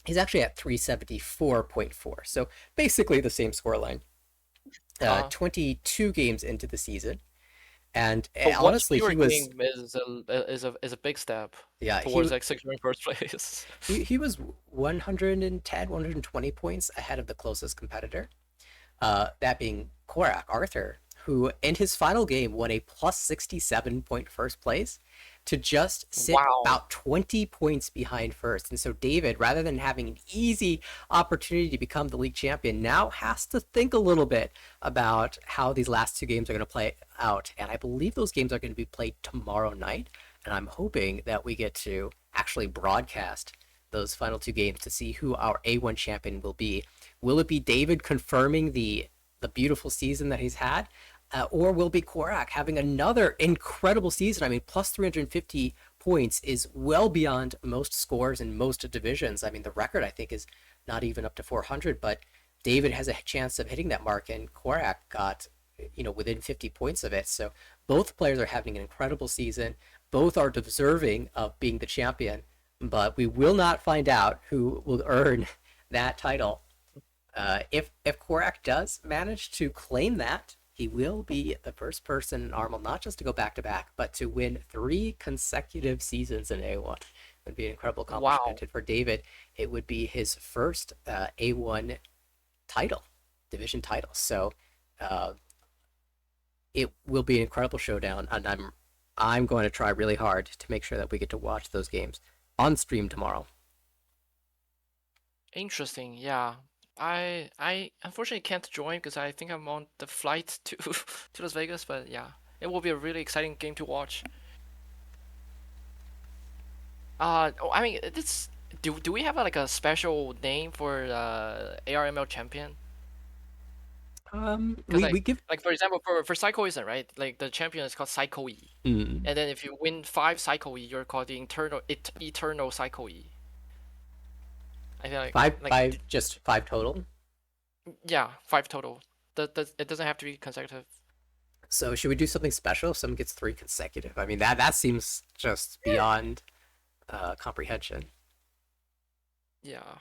He's actually at 374.4, so basically the same scoreline. 22 games into the season, and honestly, he was is a big step. Yeah, towards like securing first place. he was 110, 120 points ahead of the closest competitor. That being Korak Arthur, who in his final game won a plus 67 point first place to just sit Wow. about 20 points behind first. And so David, rather than having an easy opportunity to become the league champion, now has to think a little bit about how these last two games are going to play out. And I believe those games are going to be played tomorrow night. And I'm hoping that we get to actually broadcast those final two games to see who our A1 champion will be. Will it be David confirming the beautiful season that he's had? Or will be Korak having another incredible season? I mean, plus 350 points is well beyond most scores in most divisions. I mean, the record, I think, is not even up to 400, but David has a chance of hitting that mark, and Korak got, within 50 points of it. So both players are having an incredible season. Both are deserving of being the champion, but we will not find out who will earn that title. If Korak does manage to claim that, he will be the first person in Armel not just to go back to back, but to win 3 consecutive seasons in A1. It would be an incredible accomplishment. Wow. And for David, it would be his first A1 title, division title. So it will be an incredible showdown, and I'm going to try really hard to make sure that we get to watch those games on stream tomorrow. Interesting. Yeah. I unfortunately can't join because I think I'm on the flight to to Las Vegas, but yeah, it will be a really exciting game to watch. I mean, this do we have like a special name for ARML champion? Because We give like for example for Psycho Isn't right? Like the champion is called Psycho E, and then if you win 5 Psycho E, you're called the Eternal Psycho E. I feel like just 5 total. yeah, 5 total. It doesn't have to be consecutive. So should we do something special if someone gets 3 consecutive? I mean, that seems just beyond comprehension. Yeah,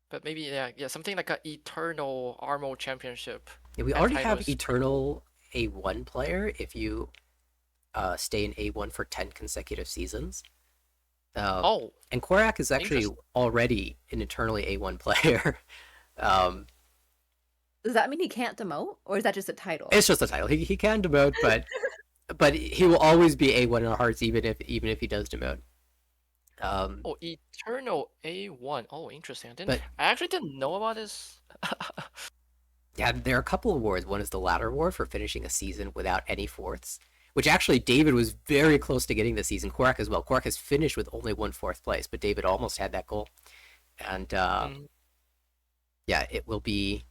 but maybe yeah something like a Eternal Armor Championship. Yeah, we That already title have is pretty Eternal A1 player if you stay in A1 for 10 consecutive seasons. Oh, And Korak is actually interesting. already an eternally A1 player. um, Does that mean he can't demote, or is that just a title? it's just a title. He can demote, but he will always be A1 in our hearts, even if he does demote. Oh, Eternal A1. Oh, interesting. But I actually didn't know about this. yeah, there are a couple of awards. One is the Ladder Award for finishing a season without any fourths, which actually David was very close to getting this season. Korak as well. Korak has finished with only 1 fourth place, but David almost had that goal. And yeah, it'll be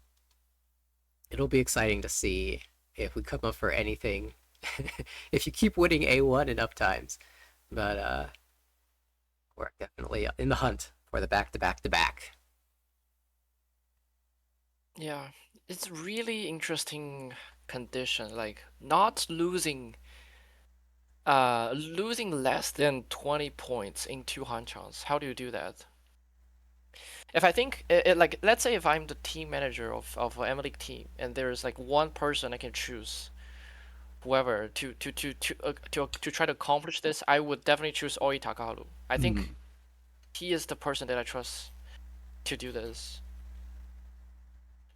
exciting to see if we come up for anything. If you keep winning A1 enough times, but we're definitely in the hunt for the back. Yeah, it's really interesting condition. Like not losing, losing less than 20 points in 2 Hanchans. How do you do that? If I think like let's say if I'm the team manager of an M League team and there's like one person I can choose, whoever to try to accomplish this, I would definitely choose Oi Takaharu. I think he is the person that I trust to do this.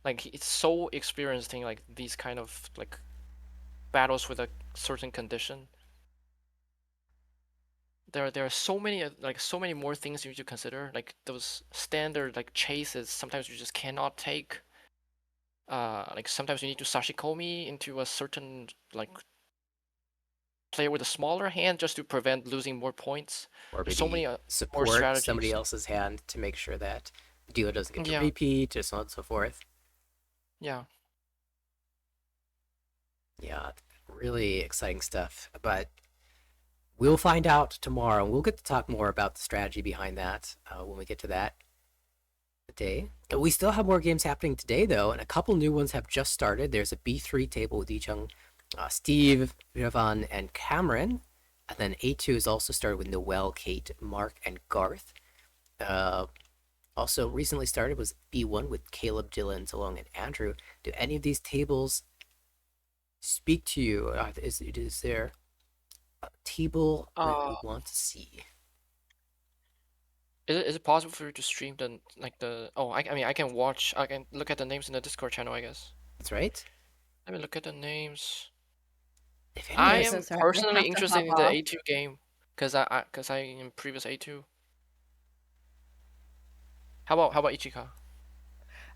Like he's so experienced in like these kind of like battles with a certain condition. There are so many like so many more things you need to consider. Like those standard like chases, sometimes you just cannot take. Like sometimes you need to sashikomi into a certain like player with a smaller hand just to prevent losing more points. Or There's so many maybe more support strategies. somebody else's hand to make sure that the dealer doesn't get to Yeah. repeat, and so on and so forth. Yeah. Yeah, really exciting stuff. But we'll find out tomorrow. We'll get to talk more about the strategy behind that when we get to that day. We still have more games happening today, though, and a couple new ones have just started. There's a B3 table with Ichung, Steve, Ravan, and Cameron. And then A2 has also started with Noel, Kate, Mark, and Garth. Also recently started was B1 with Caleb, Dylan, Zalong, and Andrew. Do any of these tables speak to you? Is there a table that you want to see? Is it possible for you to stream the like the? Oh, I mean I can watch. I can look at the names in the Discord channel. I guess. That's right. Let me look at the names. If I anyone, Okay, so am sorry, I personally have to interested hop in the off. A2 game because I in previous A2. How about Ichika?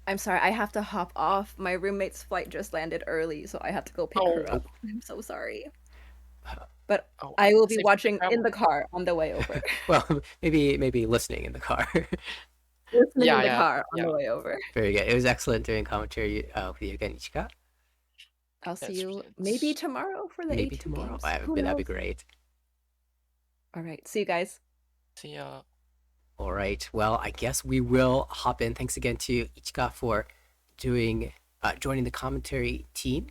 I'm sorry, I have to hop off. My roommate's flight just landed early, so I have to go pick Oh, her up. I'm so sorry. But oh, I will be safe watching in travel. the car on the way over. well, maybe listening in the car. Listening in Yeah, the yeah, car on yeah. the way over. Very good. It was excellent doing commentary with you again, Ichika. I'll see It's, you maybe it's tomorrow for the Maybe A2 tomorrow. games. Who That'd be knows? great. All right, see you guys. See All right. Well, I guess we will hop in. Thanks again to Ichika for doing joining the commentary team.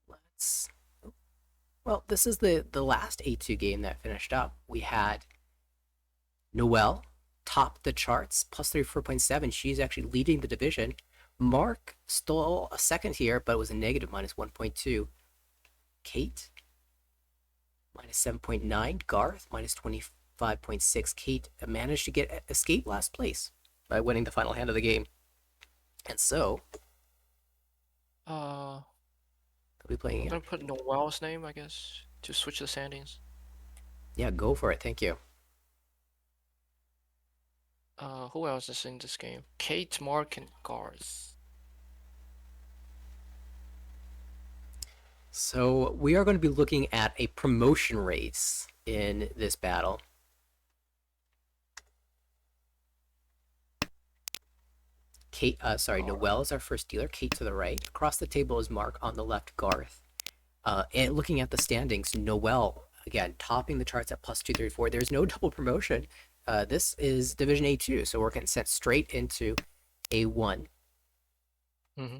Let's. Well, this is the last A2 game that finished up. We had Noelle top the charts, plus 34.7. She's actually leading the division. Mark stole a second here, but it was a negative minus 1.2. Kate minus 7.9. Garth minus 25.6. Kate managed to get escape last place by winning the final hand of the game. And so, I'll they'll be playing I'm again. gonna put Noel's name, I guess, to switch the standings. Yeah, go for it. Thank you. Who else is in this game? Kate, Mark, and Garth. So, we are going to be looking at a promotion race in this battle. Kate, Noelle is our first dealer. Kate to the right. Across the table is Mark. On the left, Garth. And looking at the standings, Noelle again topping the charts at plus 234. There's no double promotion. This is Division A2, so we're getting sent straight into A1. Mm-hmm.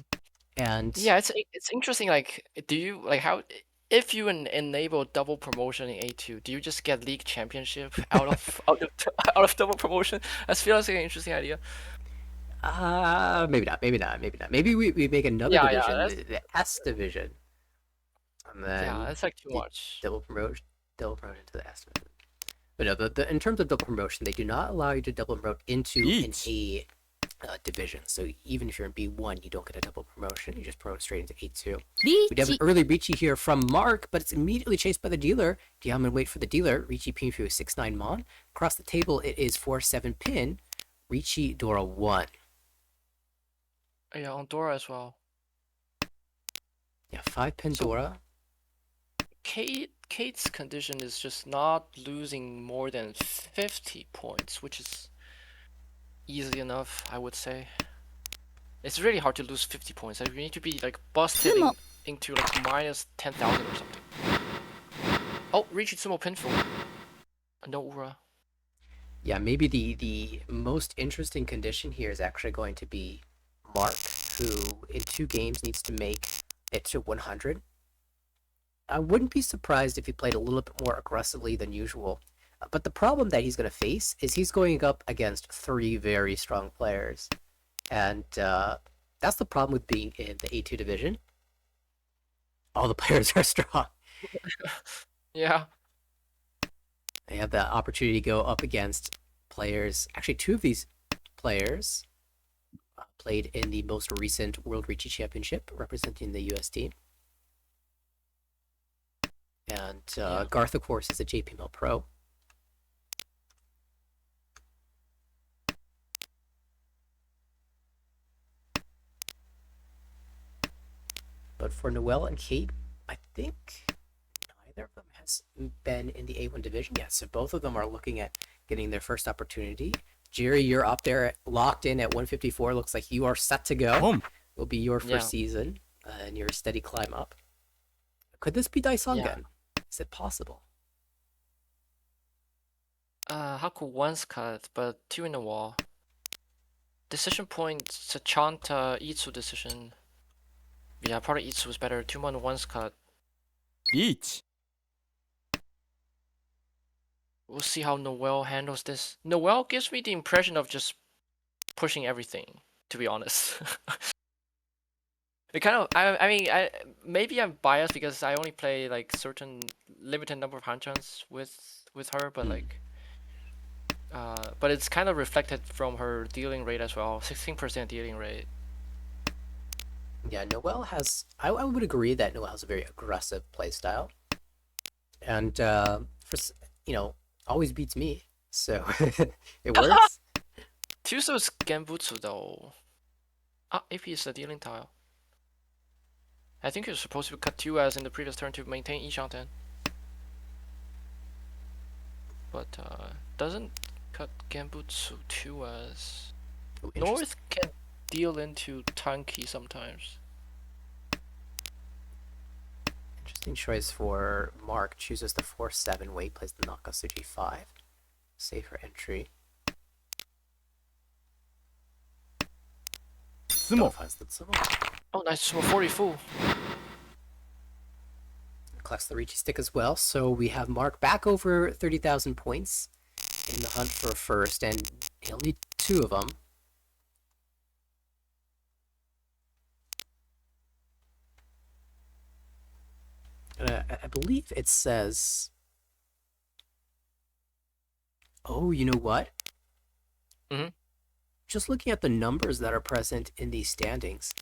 And Yeah, it's interesting. Like, do you like how if you enable double promotion in A2, do you just get league championship out of double promotion? That feels like an interesting idea. maybe not. Maybe we make another Yeah, division, that's the S division, and yeah, then that's like too the much. double promotion to the S division. But no, in terms of double promotion, they do not allow you to double promote into an A division. So even if you're in B1, you don't get a double promotion. You just promote straight into A2. We have an early Ricci here from Mark, but it's immediately chased by the dealer. Diamond wait for the dealer. Ricci Pinfu 6-9 Mon. Across the table, it is 4-7 Pin. Ricci Dora 1. Yeah, on Dora as well. Yeah, 5 Pin So- Dora. Kate's condition is just not losing more than 50 points, which is easy enough, I would say. It's really hard to lose 50 points. Like, you need to be like busted into like minus 10,000 or something. Oh, Richie Sumo Pinful. No Ura. Yeah, maybe the most interesting condition here is actually going to be Mark, who in 2 games needs to make it to 100. I wouldn't be surprised if he played a little bit more aggressively than usual. But the problem that he's going to face is he's going up against 3 very strong players. And that's the problem with being in the A2 division. All the players are strong. Yeah. They have the opportunity to go up against players. Actually, 2 of these players played in the most recent World Ricci Championship, representing the US team. And Garth, of course, is a JPML Pro. But for Noelle and Kate, I think neither of them has been in the A1 division yet. So both of them are looking at getting their first opportunity. Jerry, you're up there locked in at 154. Looks like you are set to go. Will be your first season and your steady climb up. Could this be Daisongen? Is it possible? Haku once cut, but 2 in the wall. Decision point, Sachanta, Itsu decision. Yeah, probably Itsu was better. 2-1 once cut. We'll see how Noelle handles this. Noelle gives me the impression of just pushing everything, to be honest. It kind of, I mean, maybe I'm biased because I only play like certain limited number of Hanchans with her, but like, But it's kind of reflected from her dealing rate as well. 16% dealing rate. Yeah, Noelle has. I would agree that Noelle has a very aggressive playstyle, and always beats me. So it works. Tuso's Genbutsu though. AP is the dealing tile. I think you're supposed to cut 2 as in the previous turn to maintain each on 10. But doesn't cut Genbutsu 2 as. Ooh, interesting. North can deal into Tanki sometimes. Interesting choice for Mark. Chooses the 4/7 weight, plays the Nakasu G5. Safer entry. 相撲 Has the Tsumo. Oh, nice. So 40 full. Collects the Ricci stick as well. So we have Mark back over 30,000 points in the hunt for a first, and he'll need 2 of them. I believe it says. Oh, you know what? Mhm. Just looking at the numbers that are present in these standings,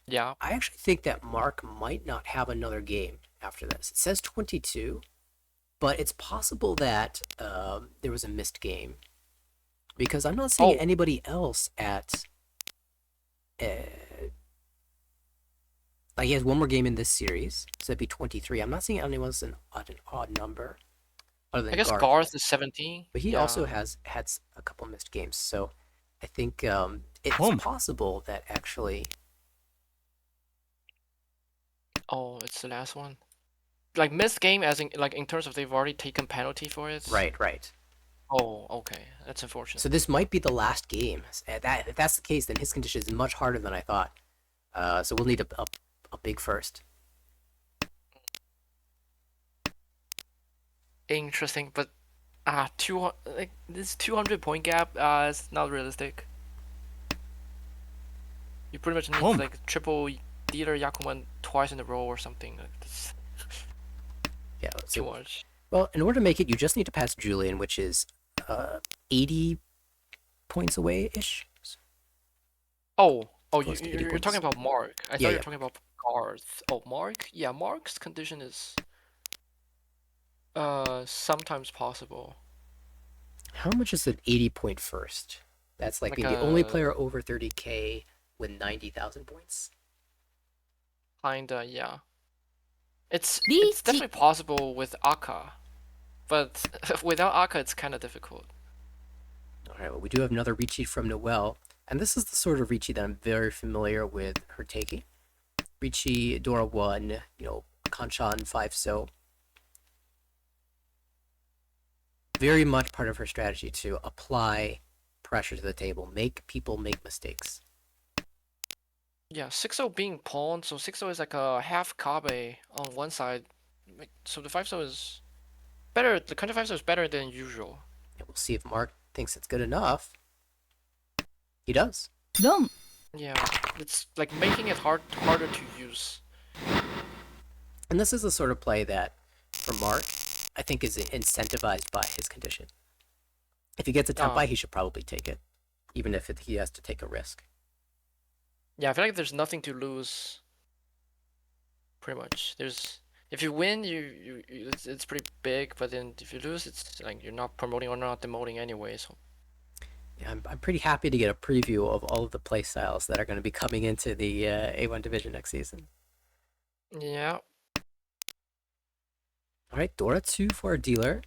Yeah. I actually think that Mark might not have another game after this. It says 22, but it's possible that there was a missed game because I'm not seeing anybody else at. Like he has one more game in this series, so that'd be 23. I'm not seeing anyone else at an odd number, other than I guess Garth. Garth is 17. But he Yeah. also has had a couple missed games, so I think it's possible that actually. Oh, it's the last one. Like missed game, as in like in terms of they've already taken penalty for it. Right. Oh, okay. That's unfortunate. So this might be the last game. If that's the case, then his condition is much harder than I thought. So we'll need a big first. Interesting, but this 200 point gap is not realistic. You pretty much need like triple dealer Yakuman twice in a row or something. Like that's Yeah, too much. Well, in order to make it, you just need to pass Julian, which is 80 points away ish. Oh, Close to 80 you're points. talking about Mark. I thought Yeah, you yeah. were talking about Garth. Oh, Mark? Yeah, Mark's condition is sometimes possible. How much is an 80-point first? That's like being the only player over 30k with 90,000 points. Kinda, yeah. It's definitely possible with Akka, but without Akka, it's kind of difficult. All right, well, we do have another Ricci from Noelle, and this is the sort of Ricci that I'm very familiar with her taking. Ricci, Dora 1, Kanchan 5 so. Very much part of her strategy to apply pressure to the table, make people make mistakes. Yeah, 6-0 being pawned, so 6-0 is like a half Kabe on one side. So the 5-0 is better, the counter 5-0 is better than usual. And we'll see if Mark thinks it's good enough. He does. Done. Yeah, it's like making it harder to use. And this is the sort of play that, for Mark, I think is incentivized by his condition. If he gets a tempai, he should probably take it, even if he has to take a risk. Yeah, I feel like there's nothing to lose. Pretty much. If you win, it's pretty big, but then if you lose, it's like you're not promoting or not demoting anyway. So yeah, I'm pretty happy to get a preview of all of the play styles that are going to be coming into the A1 division next season. yeah. All right, Dora 2 for a dealer.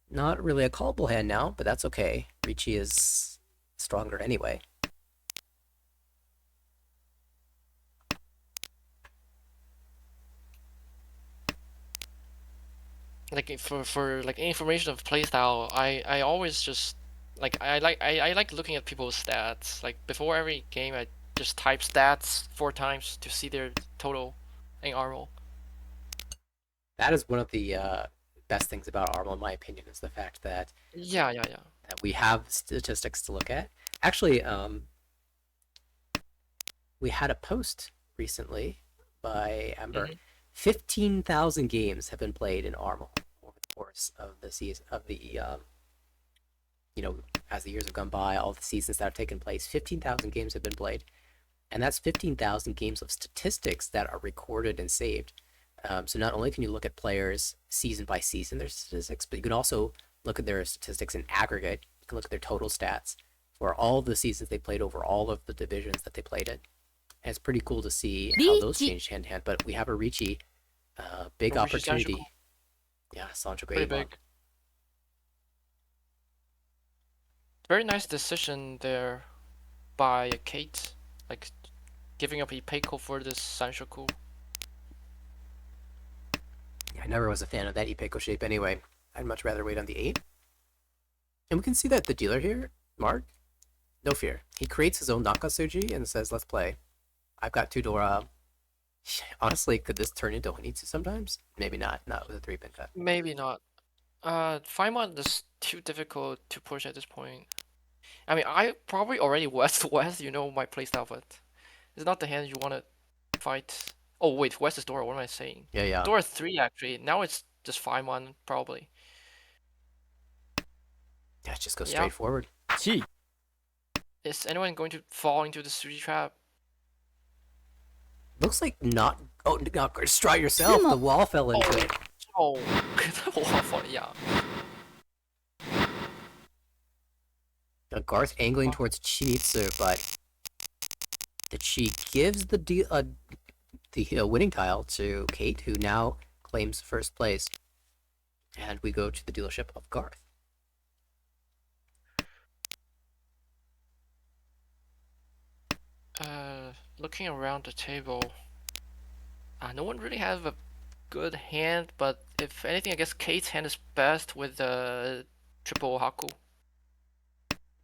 Not really a callable hand now, but that's okay. Ricci is stronger anyway. Like for like information of playstyle, I always just like I like looking at people's stats. Like before every game, I just type stats 4 times to see their total in Armor. That is one of the best things about Armor, in my opinion, is the fact that Yeah. that we have statistics to look at. Actually, we had a post recently by Amber. 15,000 games have been played in Armor over the course of the season of the as the years have gone by, all the seasons that have taken place, 15,000 games have been played. And that's 15,000 games of statistics that are recorded and saved. So not only can you look at players season by season, their statistics, but you can also look at their statistics in aggregate. You can look at their total stats for all the seasons they played over all of the divisions that they played in. And it's pretty cool to see how those changed hand to hand. But we have a Ricci, big opportunity. Yeah, Sancho Pretty great. big. Very nice decision there by Kate, like giving up Ipeco for this Sanchoku. Yeah, I never was a fan of that Ipeco shape anyway. I'd much rather wait on the 8. And we can see that the dealer here, Mark, no fear. He creates his own Nakatsuji and says, let's play. I've got 2 Dora. Honestly, could this turn into Honitsu sometimes? Maybe not. Not with a 3-pin cut. Maybe not. Feynman is too difficult to push at this point. I mean, I probably already west, you know my playstyle, but it's not the hand you want to fight. Oh wait, west is Dora, what am I saying? Yeah. Dora 3 actually, now it's just Feynman probably. Yeah, just go straight forward. Chi. Is anyone going to fall into the 3 trap? Looks like not. Oh, not destroy yourself. The wall fell into it. Oh, yeah. Garth angling towards Chinitsu, but the Chi gives the winning tile to Kate, who now claims first place. And we go to the dealership of Garth. Looking around the table, no one really has a good hand, but if anything, I guess Kate's hand is best with the triple Haku.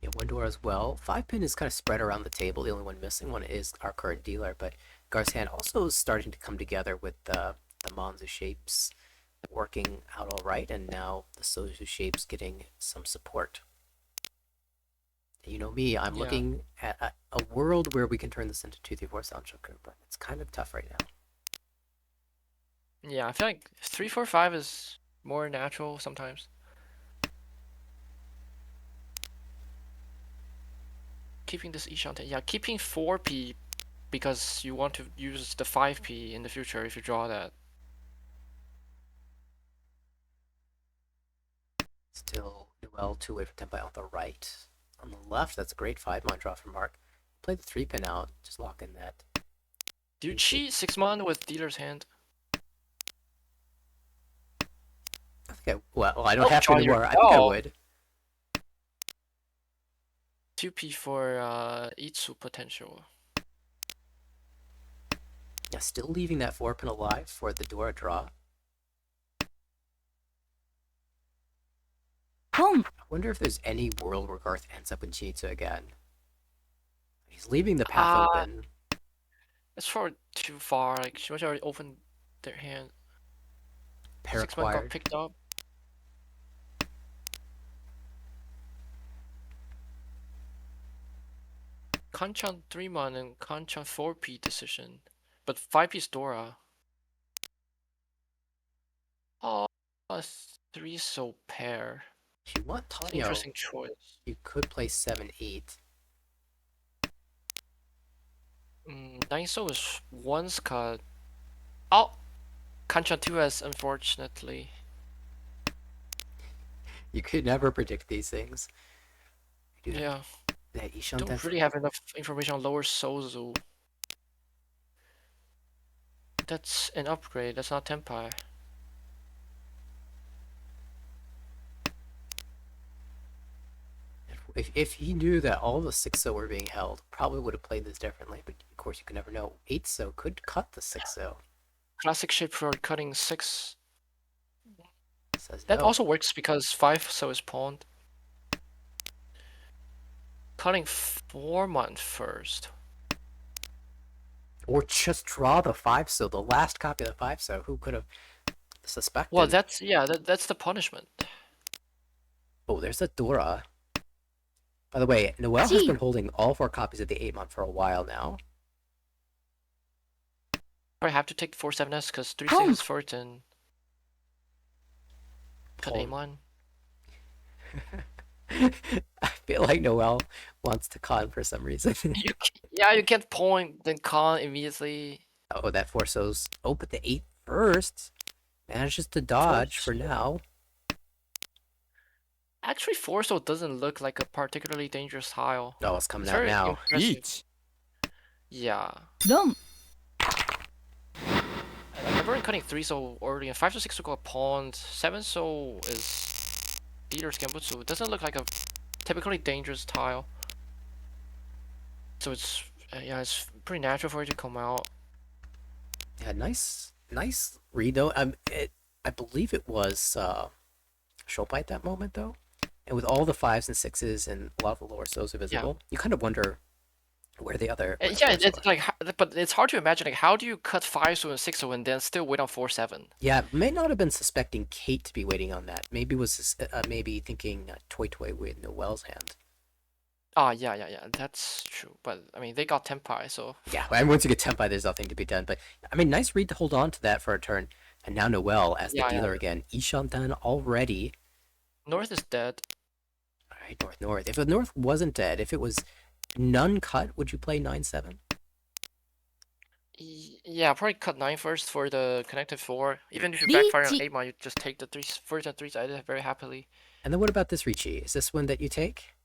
Yeah, one door as well. 5-pin is kind of spread around the table. The only one missing one is our current dealer, but Garth's hand also is starting to come together with the Monzu shapes working out all right, and now the Sozu shapes getting some support. You know me, I'm looking at a world where we can turn this into 2-3-4 Sanchoku, but it's kind of tough right now. Yeah, I feel like 3-4-5 is more natural sometimes. Keeping this Ishante, yeah, keeping 4p because you want to use the 5p in the future if you draw that. Still Noel 2-way for Tenpai on the right. On the left, that's a great 5-mon draw from Mark. Play the 3-pin out, just lock in that. Do you cheat 6-mon with dealer's hand? I think I don't have to anymore. I think I would. 2p for Itsu potential. Yeah, still leaving that 4-pin alive for the Dora draw. I wonder if there's any world where Garth ends up in Chinitsu again. He's leaving the path open. It's far too far. Like she must already opened their hand. Pair 6-mon got acquired. picked up. Kanchan 3-mon and Kanchan 4p decision, but 5p Dora. Oh, a 3-so pair. If you want Tanyo, Interesting choice. you could play 7-8. 9-so is once cut. Oh, Kanchan 2s, unfortunately. You could never predict these things. Yeah. That Ishan Don't really have enough information on lower Sozu. That's an upgrade, that's not Tenpai. If he knew that all the 6-so were being held, probably would have played this differently, but of course you can never know. 8-so could cut the 6-so. Classic shape for cutting 6. Says That no. also works because 5-so is pawned. Cutting 4-mon first. Or just draw the 5-so, the last copy of the 5-so. Who could have suspected? Well, that's the punishment. Oh, there's a Dora. By the way, Noel has been holding all 4 copies of the 8-mon for a while now. Probably have to take 4-7s because 3-6 is first and cut 8-mon. I feel like Noel wants to con for some reason. You can't point then con immediately. Oh, that forces. Oh, but the 8 first manages to dodge for Force. now. Actually, Forso doesn't look like a particularly dangerous tile. Oh, it's coming It's out very now. impressive. 1 Yeah. 4 I've already cutting 3 so already, and 5 to 6 to go pawned. 7 so is leader's Gambutsu. It doesn't look like a typically dangerous tile. So it's yeah, it's pretty natural for it to come out. Yeah, nice read though. I believe it was Shopai at that moment though, and with all the 5s and 6s and a lot of the lower so's are visible, you kind of wonder where the other. Where the Yeah, fours it's are. like, but it's hard to imagine like how do you cut 5 so and 6 so and then still wait on 4-7? Yeah, may not have been suspecting Kate to be waiting on that. Maybe was maybe thinking Toy Toy with Noel's hand. Yeah, that's true. But I mean, they got Tempai, so Yeah, and once you get Tempai, there's nothing to be done. But I mean, nice read to hold on to that for a turn. And now Noel as the Yeah, dealer again. Ishantan already. North is dead. All right, North. If the North wasn't dead, if it was none cut, would you play 9-7? Yeah, probably cut 9 first for the connected 4. Even if you backfire on 8 mon, you just take the 3 first and 3s. I did very happily. And then what about this Ricci? Is this one that you take?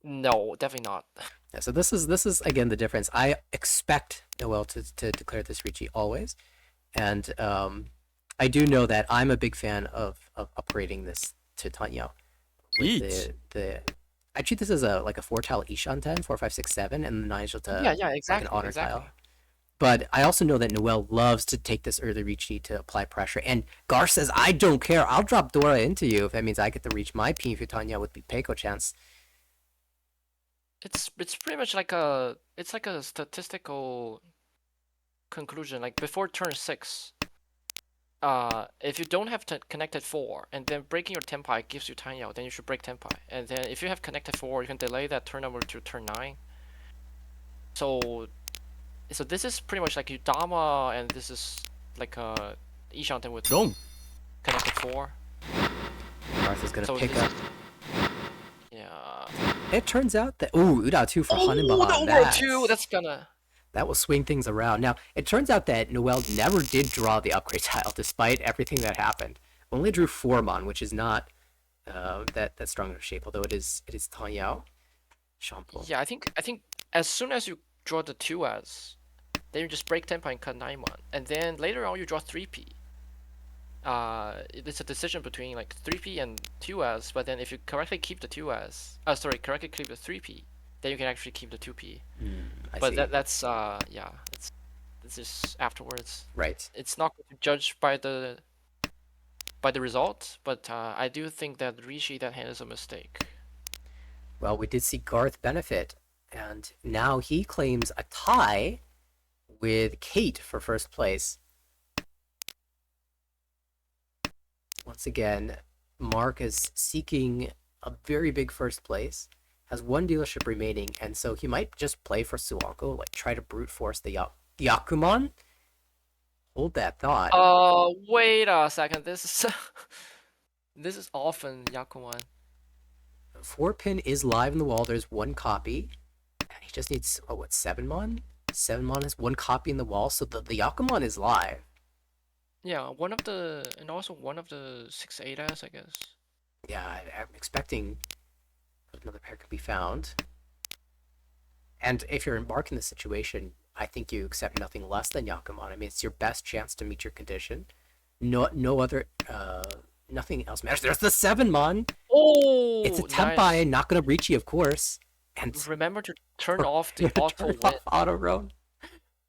No, definitely not. Yeah, so this is again the difference. I expect Noel to declare this Ricci always, and I do know that I'm a big fan of upgrading this to Tanya. With the I treat this as a 4-tile Ishanten, 4, 5, 6, 7, and the 9 is just Yeah, like exactly. an honor exactly. tile. But I also know that Noel loves to take this early Ricci to apply pressure. And Gar says, I don't care. I'll drop Dora into you if that means I get to reach my P for Tanya with the Peiko chance. It's pretty much like it's like a statistical conclusion. Like before turn 6, if you don't have connected 4 and then breaking your Tempai gives you tiny out, then you should break Tempai. And then if you have connected 4, you can delay that turn number to turn 9. So this is pretty much like Udama, and this is like Ishanten with 4 connected 4. Martha's gonna So pick this up. Yeah. It turns out that Uda 2 for Hanenbahan. the World 2, that's gonna. That will swing things around. Now, it turns out that Noel never did draw the upgrade tile, despite everything that happened. Only drew 4 mon, which is not that strong of a shape, although it is Tanyao. Shampoo. Yeah, I think as soon as you draw the 2s, then you just break Tempai and cut 9 mon, and then later on you draw 3p. It's a decision between like 3p and 2s, but then if you correctly keep the 2s, correctly keep the 3p, then you can actually keep the 2p. I see. That's yeah, this is afterwards. Right. It's not going to judge by the result, but I do think that Rishi that hand is a mistake. Well, we did see Garth benefit, and now he claims a tie with Kate for first place. Once again, Mark is seeking a very big first place, has 1 dealership remaining, and so he might just play for Suwanko, like try to brute force the Yakuman. Hold that thought. Wait a second. This is this is often Yakuman. 4-pin is live in the wall. There's 1 copy. And he just needs 7 mon? 7 mon is 1 copy in the wall, so the Yakuman is live. Yeah, and also one of the 6-8s, I guess. Yeah, I'm expecting another pair could be found. And if you're embarking the situation, I think you accept nothing less than Yakuman. I mean, it's your best chance to meet your condition. No other, nothing else matters. There's the 7 mon. Oh, It's a Tempai, not gonna reach you, of course. And remember to turn off the auto win. Auto roam.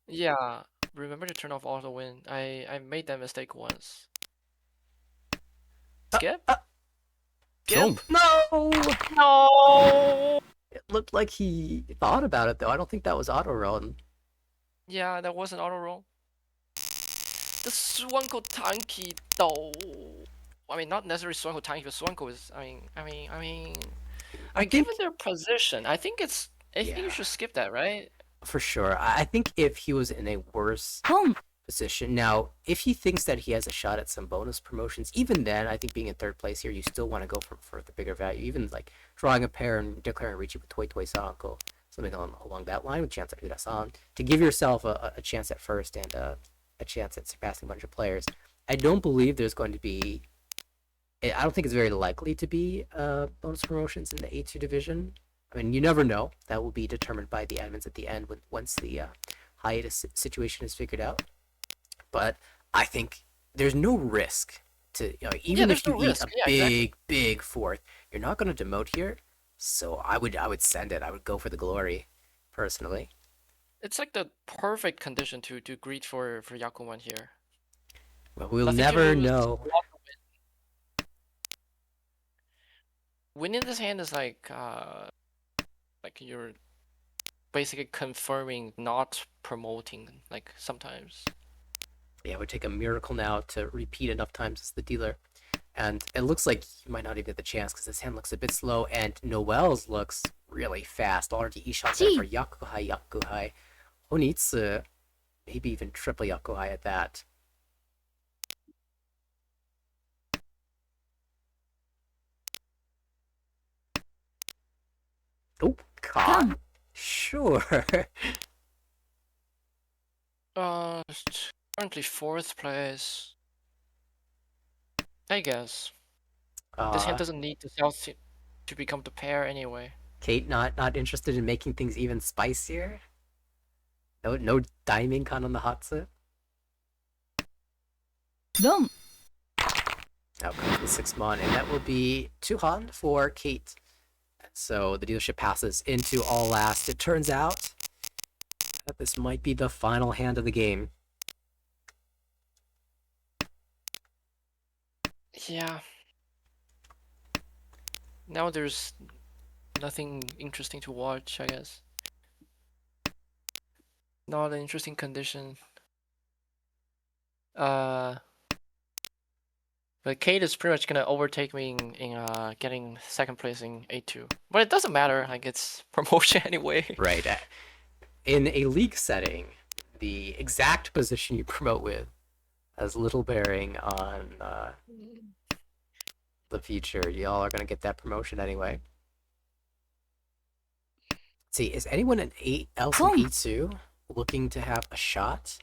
Yeah, remember to turn off auto win. I made that mistake once. Skip? Skip? No! No! It looked like he thought about it, though. I don't think that was auto roam. Yeah, that was an auto roll. The Swanko Tanky though. I mean, not necessarily Swanko Tanky, but Swanko is. I mean, given their position, I think think you should skip that, right? For sure. I think if he was in a worse position. Now, if he thinks that he has a shot at some bonus promotions, even then, I think being in third place here, you still want to go for the bigger value. Even like drawing a pair and declaring Ricci with Toy Toy Sanko, something along that line with chance at Urasan, to give yourself a chance at first and a chance at surpassing a bunch of players. I don't believe there's going to be. I don't think it's very likely to be bonus promotions in the A2 division. I mean, you never know. That will be determined by the admins at the end once the hiatus situation is figured out. But I think there's no risk to even if you eat a big fourth, you're not going to demote here. So I would send it. I would go for the glory, personally. It's like the perfect condition to greet for Yakuman here. Well, we'll never know. Winning this hand is like you're basically confirming not promoting, like sometimes. Yeah, it would take a miracle now to repeat enough times as the dealer. And it looks like you might not even get the chance because this hand looks a bit slow, and Noel's looks really fast. Already e-shot there for Yakuhai. Honitsu, maybe even triple Yakuhai at that. Oh, God. Sure. Currently fourth place. I guess. This hand doesn't need the south to become the pair anyway. Kate not interested in making things even spicier? No Daiming Kan on the hot set? Dom. Out comes the 6 mon, and that will be 2 Han for Kate. So the dealership passes into all last. It turns out that this might be the final hand of the game. Yeah. Now there's nothing interesting to watch, I guess. Not an interesting condition. But Kate is pretty much gonna overtake me in getting second place in A2. But it doesn't matter, like it's promotion anyway. Right. In a league setting, the exact position you promote with has little bearing on the future. Y'all are gonna get that promotion anyway. Let's see, is anyone else in A2 looking to have a shot?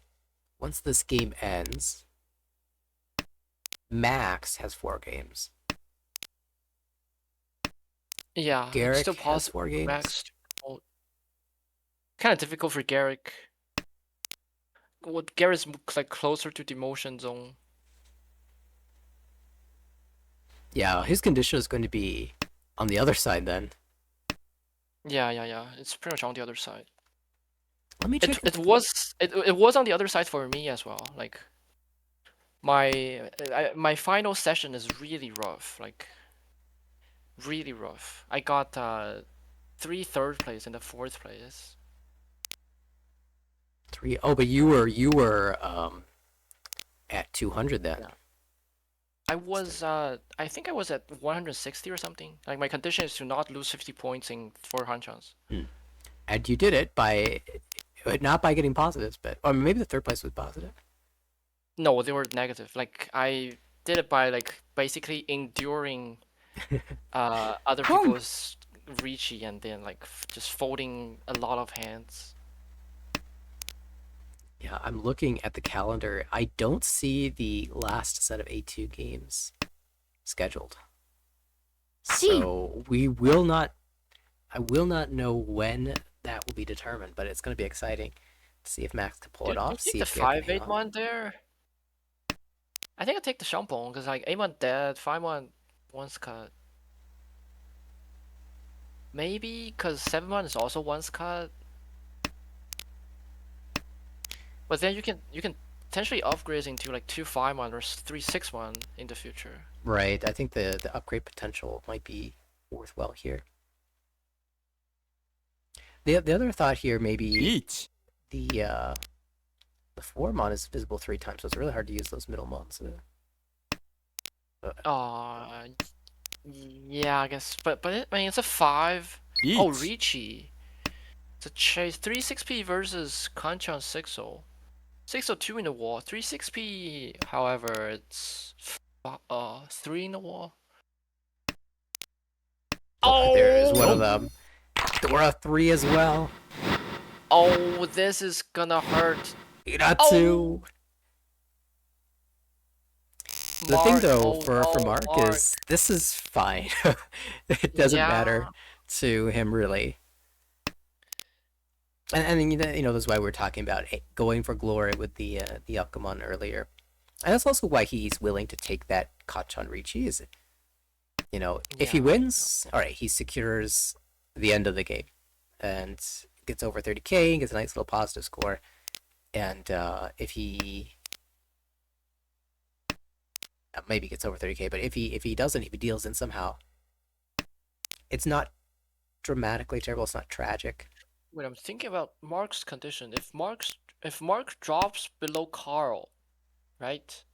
Once this game ends, Max has 4 games. Yeah, Garrick still has 4 games. Max. Kind of difficult for Garrick. Well, Garrick's like closer to demotion zone. Yeah, his condition is going to be on the other side then. Yeah. It's pretty much on the other side. Let me check. It was on the other side for me as well. Like my final session is really rough. Like really rough. I got 3 third place and the 4th place. 3. Oh, but you were at 200 then. Yeah. I think I was at 160 or something. Like my condition is to not lose 50 points in 4 hanchons. And you did it by not by getting positives, but or maybe the 3rd place was positive. No, they were negative. Like I did it by like basically enduring other people's Ricci and then like just folding a lot of hands. Yeah, I'm looking at the calendar. I don't see the last set of A2 games scheduled. So I will not know when that will be determined, but it's going to be exciting to see if Max can pull it off. See if the 5-8 one there. I think I take the Shampoo because like 8-1 dead, 5-1 once cut. Maybe because 7-1 is also once cut. But then you can potentially upgrade into like 2-5-1 or 3-6-1 in the future. Right. I think the upgrade potential might be worthwhile here. The other thought here maybe the 4 mon is visible 3 times, so it's really hard to use those middle mons. Yeah, I guess. But I mean it's a 5. Oh, Ricci. It's a chase 3-6p versus Kanchan 6-0. 602 in the wall, 3 6p. However, it's 3 in the wall. Oh, there is one of Oh! them. Dora 3 as well. Oh, this is gonna hurt. Iratsu. The thing Mark, though oh for no, Mark Mark. is this is fine. It doesn't Yeah. matter to him really. And you know that's why we're talking about going for glory with the Alchemon earlier. And that's also why he's willing to take that Kachan Richi. Is you know, if he Yeah, wins, all right, he secures the end of the game and gets over 30k, gets a nice little positive score. And if he maybe gets over 30k, but if he doesn't, if he deals in somehow, it's not dramatically terrible. It's not tragic. When I'm thinking about Mark's condition, if Mark drops below Carl, right?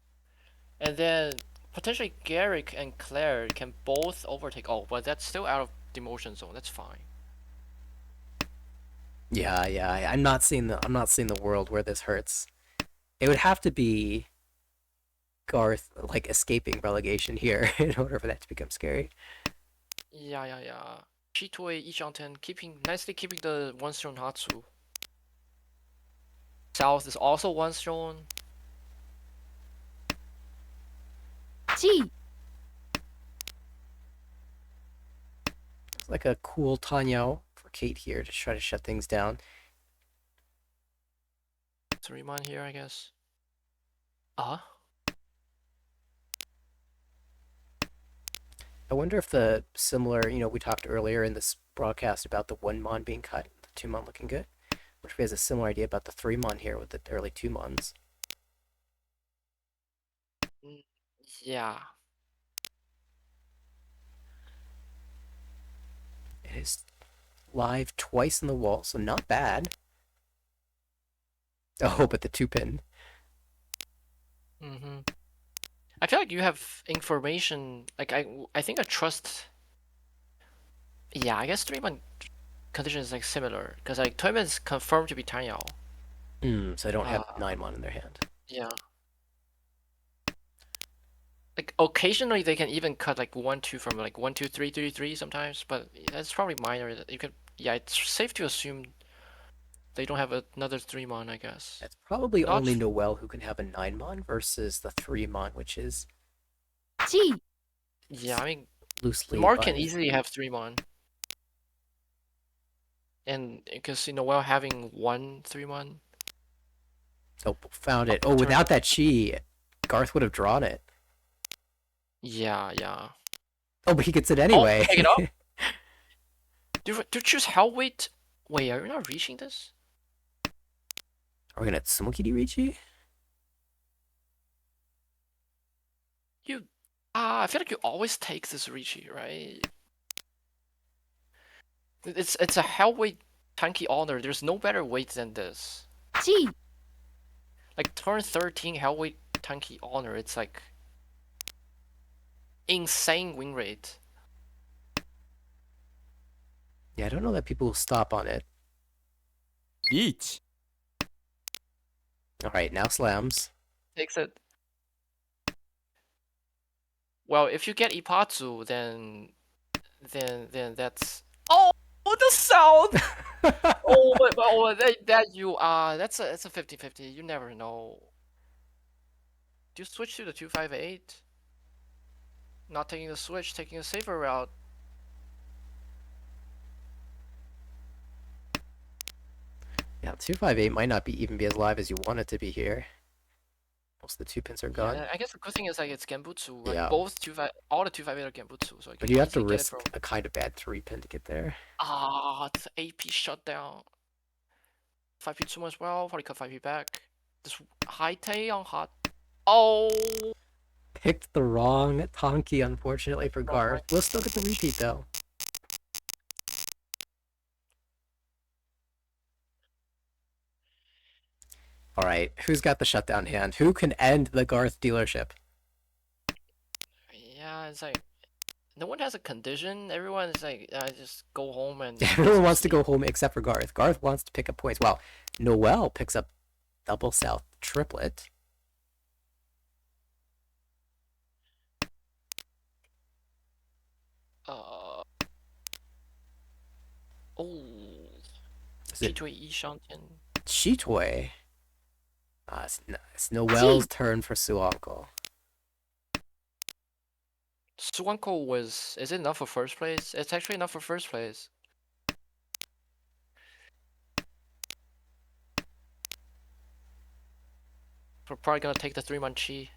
And then potentially Garrick and Claire can both overtake. Oh, but that's still out of the motion zone. That's fine. Yeah. I'm not seeing the world where this hurts. It would have to be Garth like escaping relegation here in order for that to become scary. Yeah. Chitoe, Ichangten nicely keeping the one stone Hatsu. South is also one stone. G. It's like a cool Tanyao for Kate here to try to shut things down. 3-man here, I guess. I wonder if the similar, you know, we talked earlier in this broadcast about the 1-mon being cut, the 2-mon looking good. I wonder if he has a similar idea about the 3-mon here with the early 2-mons. Yeah. It is live twice in the wall, so not bad. Oh, but the 2-pin. I feel like you have information. Like I think I trust. Yeah, I guess 3-man condition is like similar because like Toyman is confirmed to be Tanyao. So they don't have 9-mon in their hand. Yeah. Like occasionally they can even cut like 1-2 from like 1-2 3-3-3 sometimes, but that's probably minor. You could it's safe to assume they don't have another 3-mon, I guess. That's probably Not only Noel who can have a 9-mon versus the 3-mon, which is G. Yeah, I mean loosely. Mark can biased. easily have 3-mon. And because Noel having 1 3-mon. Oh, found it. Oh, without that chi, Garth would have drawn it. Yeah. Oh, but he gets it anyway. Take it up? Do choose how weight? Wait, are you not reaching this? Are we gonna Tsumokiri Richi? I feel like you always take this Richi, right? It's a hell weight tanky honor. There's no better weight than this. G. Like turn 13 hell weight tanky honor. It's like insane win rate. Yeah, I don't know that people will stop on it. Each. All right, now slams. Takes it. Well, if you get Ipatsu, then that's the sound. That's a 50-50. You never know. Do you switch to the 258? Not taking the switch, taking a safer route. Yeah, 258 might not even be as live as you want it to be here. Most of the 2-pins are gone. Yeah, I guess the good thing is like it's Genbutsu. Like Yeah. both all the 258 are Genbutsu, so I can But you have to easily get it risk from... a kind of bad 3-pin to get there. It's AP shutdown. 5p too much. Well, probably cut 5p back. This high tay on hot. Oh, Picked the wrong Tonki, unfortunately, for Garth. We'll still get the repeat, though. Alright, who's got the shutdown hand? Who can end the Garth dealership? yeah. It's like no one has a condition. Everyone is like, just go home and. Everyone get wants to some go home except for Garth. Garth wants to pick up points. Well, Noel picks up double south triplet. Oh, Is it G2 Ishantian. Chitwe? It's Noel's turn for Suanko. Suwanko was. Is it enough for first place? It's actually enough for first place. We're probably gonna take the 3-month chi.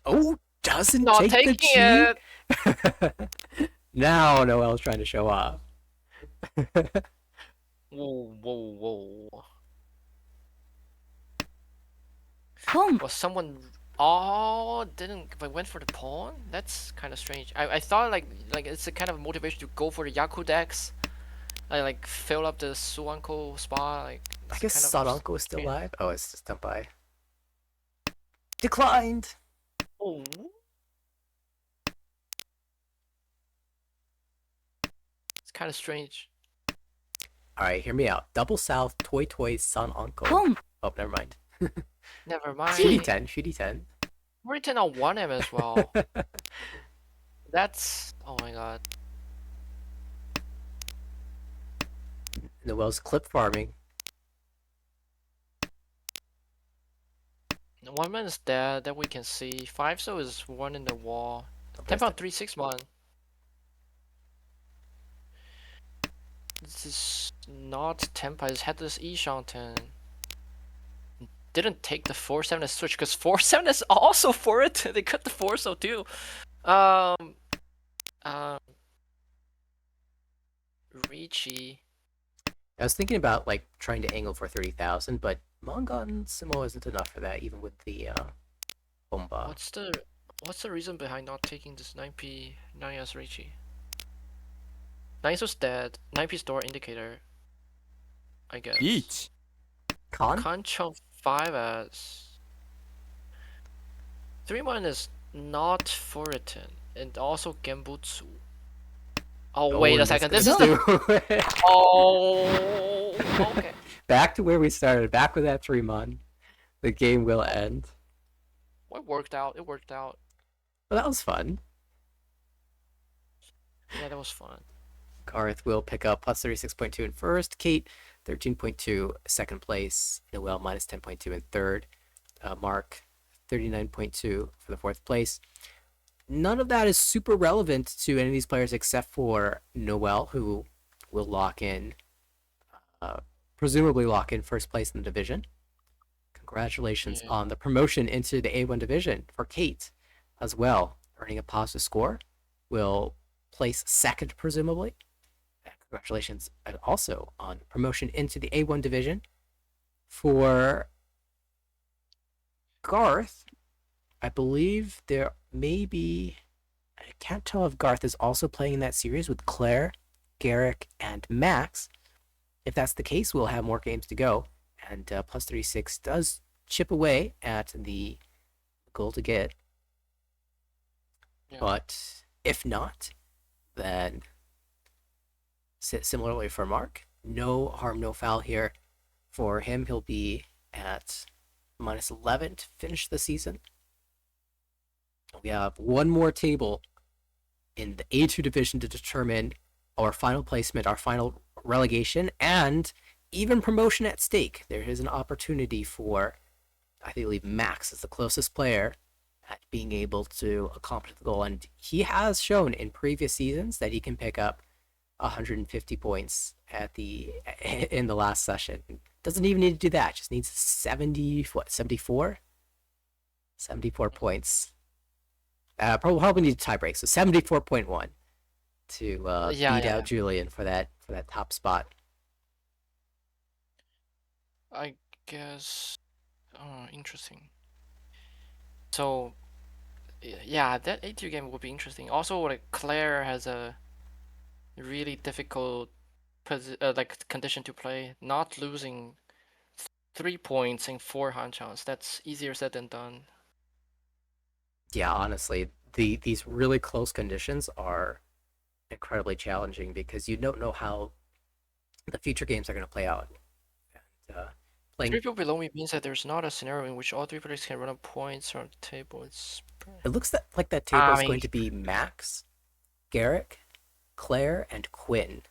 Oh, doesn't Not take the taking chi? it! Now Noel's trying to show off. Whoa, whoa, whoa. Pong. Was someone... Oh, didn't... But went for the pawn? That's kind of strange. I thought like it's a kind of motivation to go for the Yaku decks. Like fill up the Suwanko spot. Like, I it's guess kind of Sadanko is still strange. alive. Oh, it's just done by. Declined. Oh. It's kind of strange. All right, hear me out. Double South, Toy Toy, Sun Uncle. Pong. Oh, never mind. Never mind. Gee. 3D10. Written on 1M as well. That's... Oh my god. Noel's clip farming. 1 man is dead, that we can see. 5 so is 1 in the wall. Okay, 10.361. This is not Tempa, it's Headless Ishanten. Didn't take the 4-7 as switch, because 4-7 is also for it. They cut the 4-so too. Ricci. I was thinking about like trying to angle for 30,000, but Mongon Sumo isn't enough for that, even with the Homba. What's the reason behind not taking this 9p 9s Ricci? 9's dead. 9p store indicator. I guess. 1 Con? Concho 5s. 3-1 is not Furitan, and also Genbutsu. Oh, wait a and second, that's this is gonna the... do- Oh, okay. Back to where we started, back with that 3-mon. The game will end. Well, it worked out, it worked out. Well, that was fun. Yeah, that was fun. Garth will pick up plus 36.2 in first. Kate, 13.2 second place. Noel minus 10.2 in third. Mark, 39.2 for the fourth place. None of that is super relevant to any of these players except for Noel, who will lock in, presumably lock in first place in the division. Congratulations Yeah. on the promotion into the A1 division for Kate as well, earning a positive score. Will place second, presumably. And congratulations also on promotion into the A1 division for Garth. I believe there may be... I can't tell if Garth is also playing in that series with Claire, Garrick, and Max. If that's the case, we'll have more games to go. And plus 36 does chip away at the goal to get. Yeah. But if not, then similarly for Mark, no harm, no foul here. For him, he'll be at minus 11 to finish the season. We have one more table in the A2 division to determine our final placement, our final relegation, and even promotion at stake. There is an opportunity for, I believe, Max is the closest player at being able to accomplish the goal. And he has shown in previous seasons that he can pick up 150 points in the last session. Doesn't even need to do that. Just needs 74 points. Probably need a tie break, so 74.1 to beat out Julian for that top spot. I guess... interesting. So, yeah, that A2 game would be interesting. Also, like, Claire has a really difficult condition to play. Not losing 3 points in 4 Hanchans. That's easier said than done. Yeah, honestly, these really close conditions are incredibly challenging because you don't know how the future games are going to play out. And playing. 3 people below me means that there's not a scenario in which all 3 players can run up points on the table. It looks like that table I is mean, going to be Max, Garrick, Claire, and Quinn.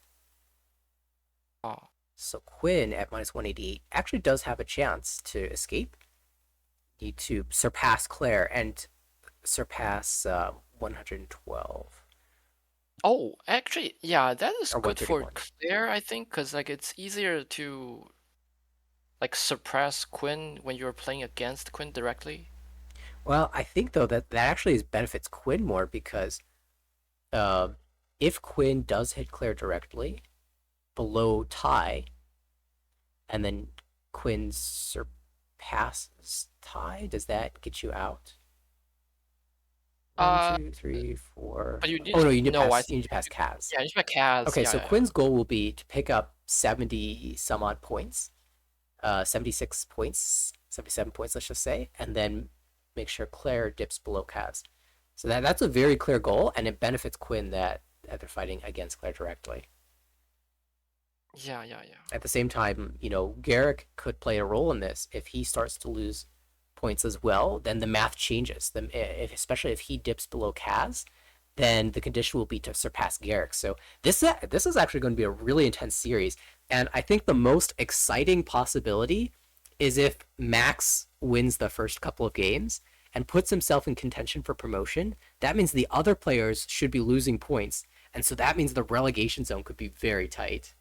oh, So Quinn at minus 188 actually does have a chance to escape. Need to surpass Claire and surpass 112. oh, actually, yeah, that is Or good for 131. Claire, I think, because like it's easier to like suppress Quinn when you're playing against Quinn directly. Well, I think though that actually benefits Quinn more because if Quinn does hit Claire directly below tie, and then Quinn surpasses tie, does that get you out? Uh, 1, 2, 3, 4. but you need Oh no, you need to no, I pass. You think need to pass Kaz. yeah, you should Kaz. Okay, Yeah, so yeah, Quinn's goal will be to pick up 70 some odd points, 76 points, 77 points, let's just say, and then make sure Claire dips below Kaz. So that's a very clear goal, and it benefits Quinn that they're fighting against Claire directly. yeah, yeah, yeah. At the same time, Garrick could play a role in this. If he starts to lose points as well, then the math changes. Especially if he dips below Kaz, then the condition will be to surpass Garrick. So this is actually going to be a really intense series, and I think the most exciting possibility is if Max wins the first couple of games and puts himself in contention for promotion. That means the other players should be losing points, and so that means the relegation zone could be very tight.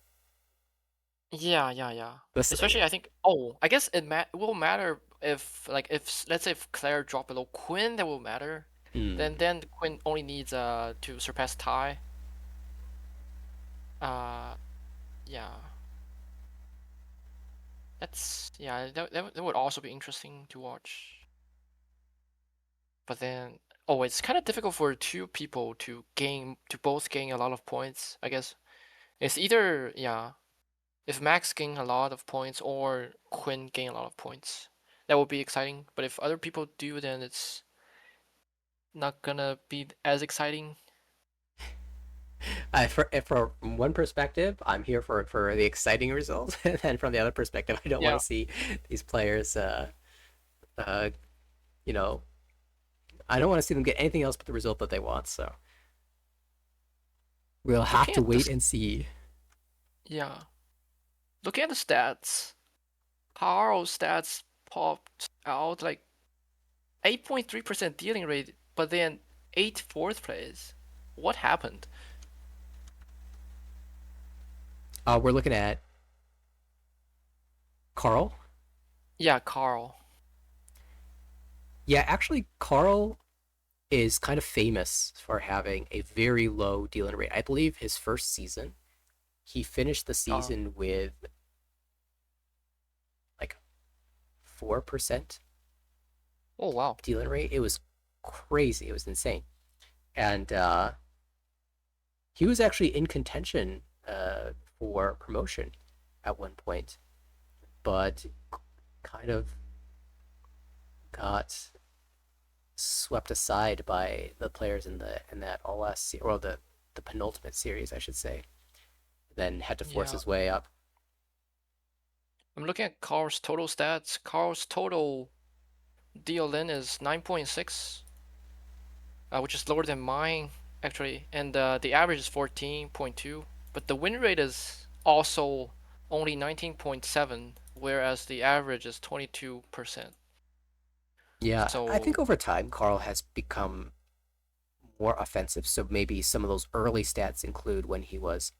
Yeah, yeah, yeah. This- Especially, I think. Oh, I guess it will matter if let's say if Claire drop below Quinn, that will matter. Hmm. Then Quinn only needs to surpass tie. Yeah. That would also be interesting to watch. But then, oh, it's kind of difficult for 2 people to both gain a lot of points. I guess it's either if Max gain a lot of points or Quinn gain a lot of points. That would be exciting. But if other people do, then it's not gonna be as exciting. For one perspective, I'm here for the exciting results, and then from the other perspective, I don't Yeah. want to see these players. I don't want to see them get anything else but the result that they want. So we'll have to Looking at wait this- and see. Yeah. Looking at the stats, Carl's stats popped out like 8.3% dealing rate, but then 8 fourth place. What happened? We're looking at Carl. Yeah, Carl. Yeah, actually, Carl is kind of famous for having a very low dealing rate. I believe his first season, he finished the season with like 4% Oh wow. dealing rate. It was crazy. It was insane. And he was actually in contention for promotion at one point, but kind of got swept aside by the players in that all last or the penultimate series, I should say. Then had to force Yeah. his way up. I'm looking at Carl's total stats. Carl's total DLN is 9.6, which is lower than mine actually, and the average is 14.2. But the win rate is also only 19.7, whereas the average is 22%. Yeah, I So think over time Carl has become more offensive. So maybe some of those early stats include when he was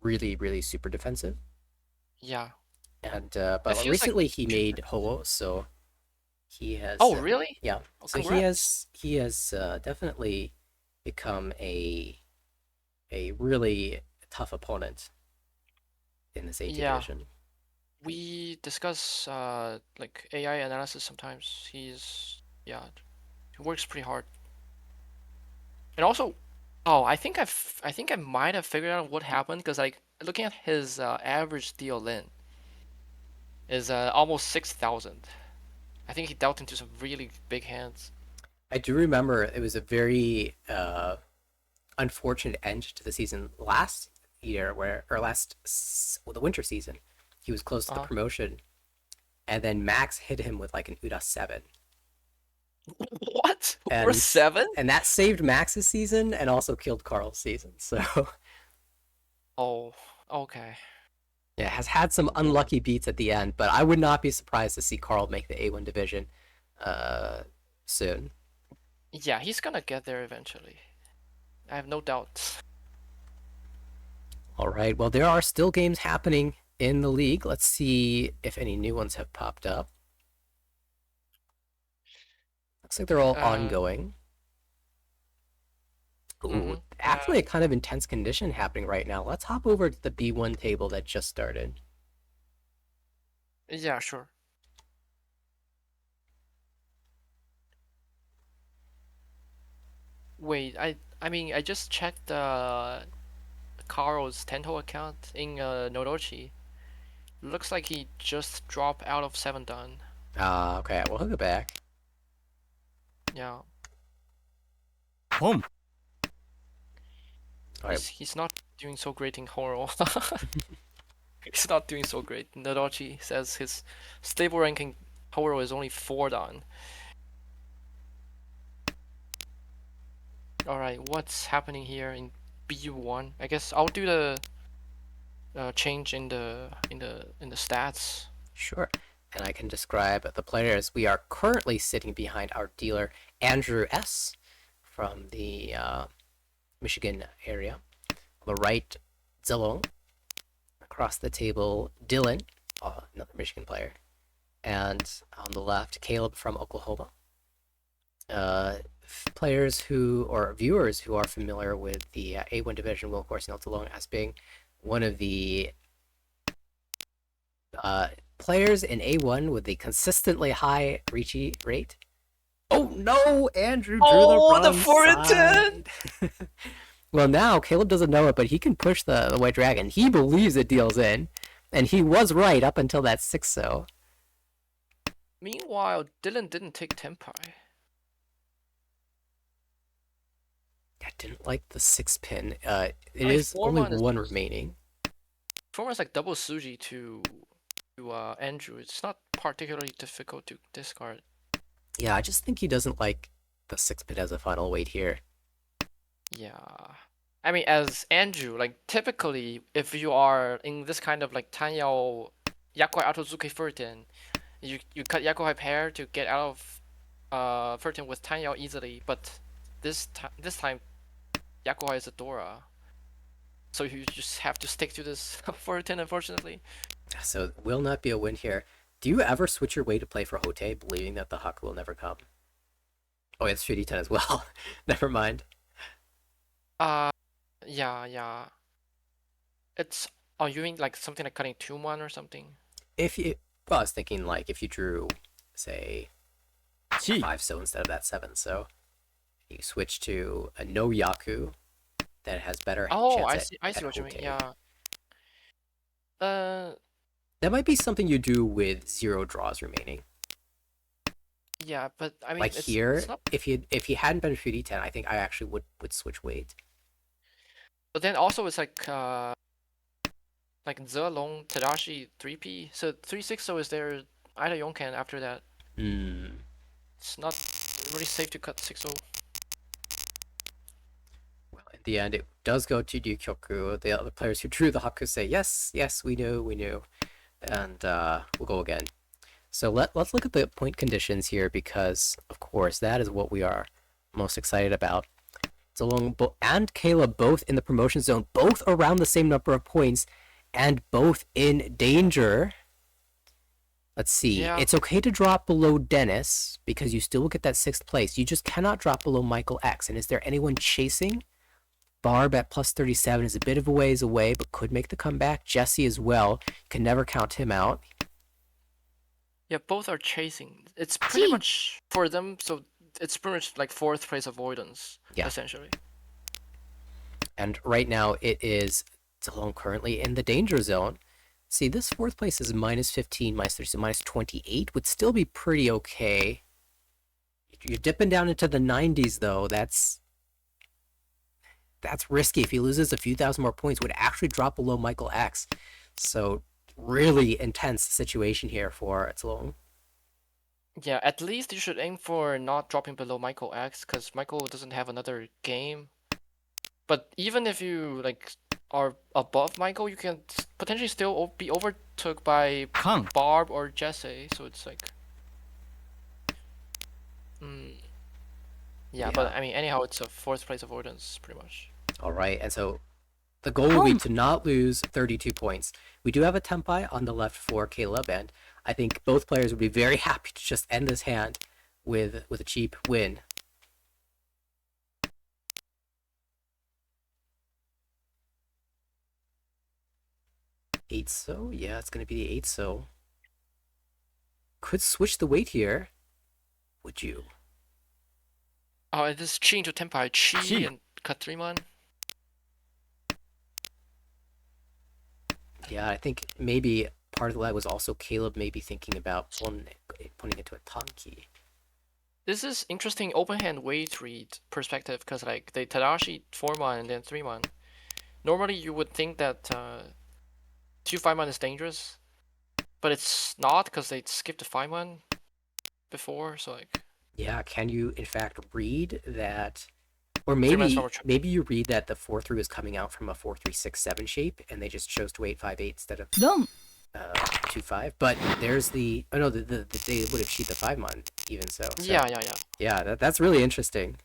really, really super defensive. yeah. And It but feels like recently he made Ho, so he has. Oh really? Yeah. Oh, So congrats. he has definitely become a really tough opponent in this AT Yeah. division. We discuss like AI analysis sometimes. He works pretty hard. And also, oh, I think I might have figured out what happened because like looking at his average DLN is almost 6,000. I think he dealt into some really big hands. I do remember it was a very unfortunate end to the season last year, the winter season, He was close to the Uh-huh. promotion, and then Max hit him with like an Uda 7. What? Or And 7? and that saved Max's season and also killed Carl's season. So Oh, okay. yeah, has had some unlucky beats at the end, but I would not be surprised to see Carl make the A1 division soon. Yeah, he's gonna get there eventually. I have no doubts. All right, well, there are still games happening in the league. Let's see if any new ones have popped up. Looks like they're all ongoing. Ooh, Mhm. actually a kind of intense condition happening right now. Let's hop over to the B1 table that just started. Yeah, sure. Wait, I mean, I just checked Carl's Tento account in Nodochi. Looks like he just dropped out of 7 done. Okay, we'll hook it back. Yeah. 홈. All right, He's not doing so great in Horo. He's not doing so great. Nodochi says his stable ranking Horo is only 4 done. Alright, what's happening here in B1? I guess I'll do the change in the stats. sure. And I can describe the players. We are currently sitting behind our dealer, Andrew S. from the Michigan area. On the right, Zilong. Across the table, Dylan, another Michigan player. And on the left, Caleb from Oklahoma. Players who, or viewers who are familiar with the A1 division will, of course, know Zilong as being one of the players in A1 with the consistently high Ricci rate. Oh no, Andrew drew the wrong side. Well, now Caleb doesn't know it, but he can push the White Dragon. He believes it deals in, and he was right up until that 6-0. Meanwhile, Dylan didn't take Tenpai. I didn't like the 6-pin. It I mean, is only Foreman is- one remaining. Foreman's like double Suji to Andrew. It's not particularly difficult to discard. Yeah, I just think he doesn't like the 6-pin as a final weight here. Yeah. I mean, as Andrew, like typically, if you are in this kind of like Tanyao Yakuai Atozuke Furten, you cut Yakuai pair to get out of Furten with Tanyao easily, but this time Yakuai is a Dora. So you just have to stick to this Furten, unfortunately. So it will not be a win here. Do you ever switch your way to play for Hote, believing that the Haku will never come? Oh, it's 3D10 as well. Never mind. Yeah. It's, oh, you mean like something like cutting 2-1 or something? Well, I was thinking like if you drew, say, 7. 5 so instead of that 7, so you switch to a no Yaku that has better Oh, chance I see at what you mean. Hote. Yeah. That might be something you do with 0 draws remaining. Yeah, but I mean, Like it's here, not. if he hadn't been 3D10, I think I actually would switch weight. But then also it's like Zelong Tadashi 3P. So 3-6 so is there Ida Yonkan after that. It's not really safe to cut 6-0. Well, in the end, it does go to Ryukyoku. The other players who drew the Haku say, yes, we knew. And we'll go again. So let's look at the point conditions here because, of course, that is what we are most excited about. Zilong and Caleb both in the promotion zone, both around the same number of points, and both in danger. Let's see. Yeah. It's okay to drop below Dennis because you still will get that 6th place. You just cannot drop below Michael X. And is there anyone chasing? Barb at plus 37 is a bit of a ways away, but could make the comeback. Jesse as well. You can never count him out. Yeah, both are chasing. It's pretty much for them, so it's pretty much like 4th place avoidance, essentially. And right now it is Zilong currently in the danger zone. See, this 4th place is minus 15, minus 30, so minus 28 would still be pretty okay. You're dipping down into the 90s though. That's risky. If he loses a few thousand more points, would actually drop below Michael X. So really intense situation here for Zalong. Yeah, at least you should aim for not dropping below Michael X, because Michael doesn't have another game. But even if you like are above Michael, you can potentially still be overtook by 강, Barb or Jesse. So it's like, yeah. But Yeah. I mean, anyhow, it's a 4th place avoidance pretty much. All right, and so the goal will be to not lose 32 points. We do have a tempai on the left for Caleb, and I think both players would be very happy to just end this hand with a cheap win. Eight so? Yeah, it's gonna be the eight so. Could switch the weight here. Would you? Oh, it is chi into Tempai, chi Chi. and cut 3-man. Yeah, I think maybe part of that was also Caleb maybe thinking about putting it to a Tanki. This is interesting open hand weight read perspective, because like they Tadashi 4-man and then 3-man. Normally you would think that 2 5-man is dangerous, but it's not, because they skipped the 5-man before, so like. Yeah, can you in fact read that? Or 3-man's maybe normal trip. maybe you read that the 4-3 is coming out from a 4-3-6-7 shape, and they just chose to wait 5-8 instead of 2-5. But there's the they would have cheated the 5-man even so. Yeah. Yeah, that's really interesting.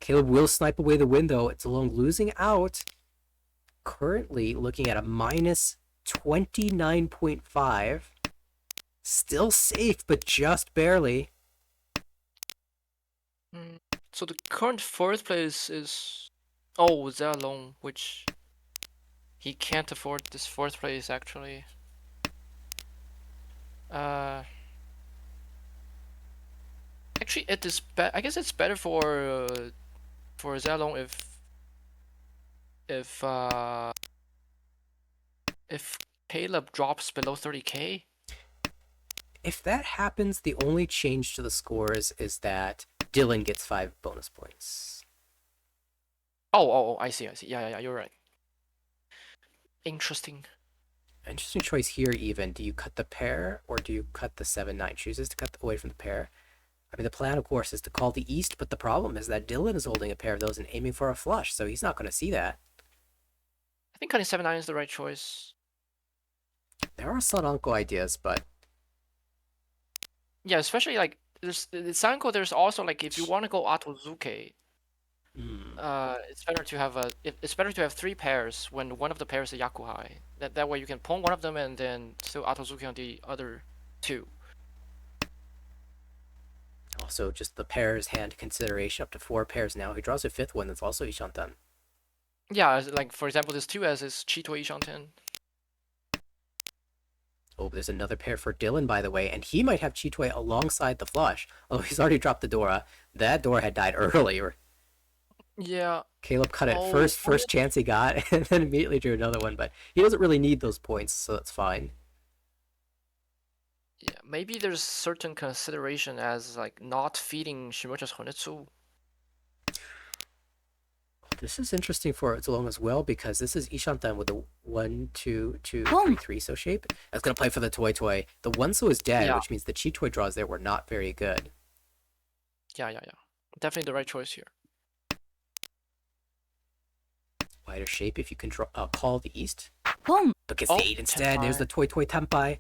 Caleb will snipe away the win though. It's alone losing out. Currently looking at a minus 29.5. Still safe, but just barely. So the current 4th place is Zalong, which he can't afford this 4th place actually. Actually, it is I guess it's better for Zalong if Caleb drops below 30k. If that happens, the only change to the scores is that Dylan gets 5 bonus points. Oh, I see. Yeah, you're right. Interesting choice here even. Do you cut the pair or do you cut the 7-9? Chooses to cut away from the pair. I mean, the plan, of course, is to call the east, but the problem is that Dylan is holding a pair of those and aiming for a flush, so he's not going to see that. I think cutting 7-9 is the right choice. There are Sananko ideas, but yeah, especially like there's the Sanko. There's also like if you want to go Atozuke, it's better to have it's better to have 3 pairs when one of the pairs is Yakuhai. That way you can pawn one of them and then still Atozuke on the other 2. Also, just the pairs hand consideration up to 4 pairs now. He draws a 5th one that's also Ishantan. Yeah, like for example, this 2S is Chito Ishanten. Oh, there's another pair for Dylan, by the way, and he might have Chitoi alongside the flush. Although he's already dropped the Dora. That Dora had died earlier. Yeah. Caleb cut it first chance he got, and then immediately drew another one, but he doesn't really need those points, so that's fine. Yeah, maybe there's certain consideration as like not feeding Shimocha's Honetsu. This is interesting for Zalong as well, because this is Ishantan with the 1, 2, 2, 3, 3 so shape. That's going to play for the Toy. The 1 so is dead, which means the Chi-Toy draws there were not very good. Yeah. Definitely the right choice here. Wider shape if you can draw, call the east. Boom. But gets the 8 instead. Tenpai. There's the Toy Tempai.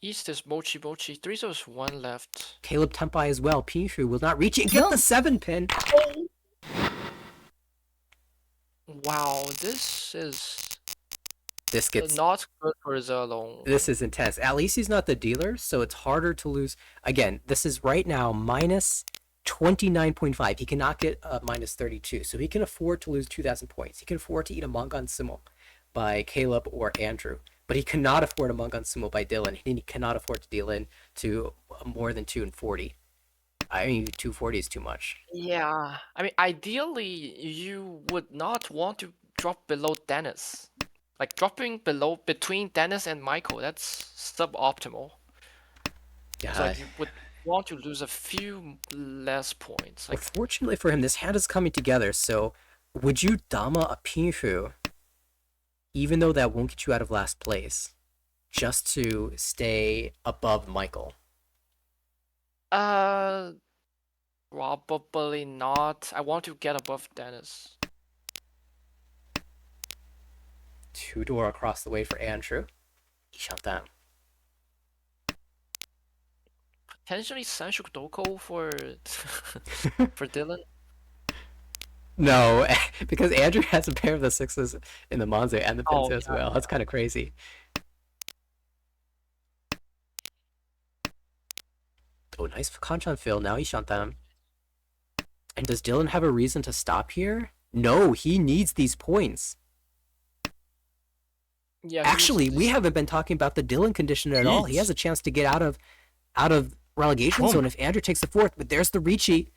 East is Mochi. 3 so is 1 left. Caleb Tempai as well. Pinshu will not reach it and get the 7 pin. Wow, this gets not good for Zalong. This is intense. At least he's not the dealer, so it's harder to lose. Again, this is right now minus 29.5. He cannot get a minus 32, so he can afford to lose 2,000 points. He can afford to eat a Mangan Sumo by Caleb or Andrew, but he cannot afford a Mangan Sumo by Dylan. He cannot afford to deal in to more than 240. I mean, 240 is too much. Yeah, I mean, ideally, you would not want to drop below Dennis. Like, dropping between Dennis and Michael, that's suboptimal. Yeah. So, like, you would want to lose a few less points. Like, fortunately for him, this hand is coming together, so would you Dama a Pinshu? even though that won't get you out of last place, just to stay above Michael? Probably not. I want to get above Dennis. 2-door across the way for Andrew. 一上单. Potentially Sanshuk Doko for for Dylan. No, because Andrew has a pair of the 6s in the Monzo and the pins Oh, as yeah, well. That's kind of crazy. Oh, nice Kanchan fill. Now he's Shantam. And does Dylan have a reason to stop here? No, he needs these points. Yeah. Actually, we haven't been talking about the Dylan condition at all. He has a chance to get out of relegation zone if Andrew takes the 4th, but there's the Ricci.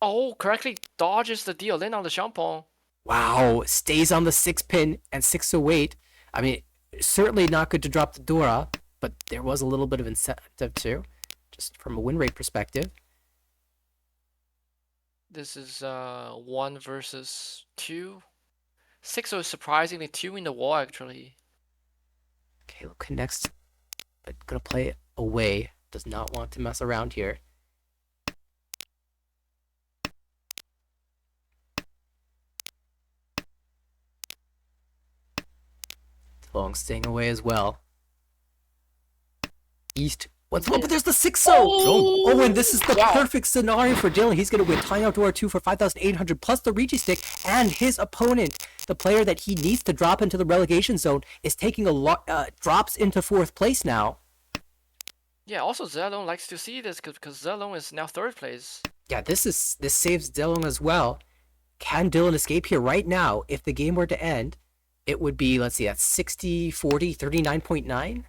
Oh, correctly dodges the deal in on the Shampoo. Wow, stays on the 6-pin and 608. I mean, certainly not good to drop the Dora, but there was a little bit of incentive too, just from a win rate perspective. This is 1 versus 2. 6 is surprisingly 2 in the wall actually. Caleb connects, but gonna play it away. Does not want to mess around here. Long staying away as well. East. What's but there's the 6-0! Oh, and this is the perfect scenario for Dylan. He's going to win Tiny Outdoor 2 for 5,800 plus the Ricci stick, and his opponent, the player that he needs to drop into the relegation zone, is taking a lot, drops into 4th place now. Yeah, also Zelon likes to see this because Zelon is now 3rd place. Yeah, this saves Dylan as well. Can Dylan escape here right now? If the game were to end, it would be, let's see, that's 60, 40, 39.9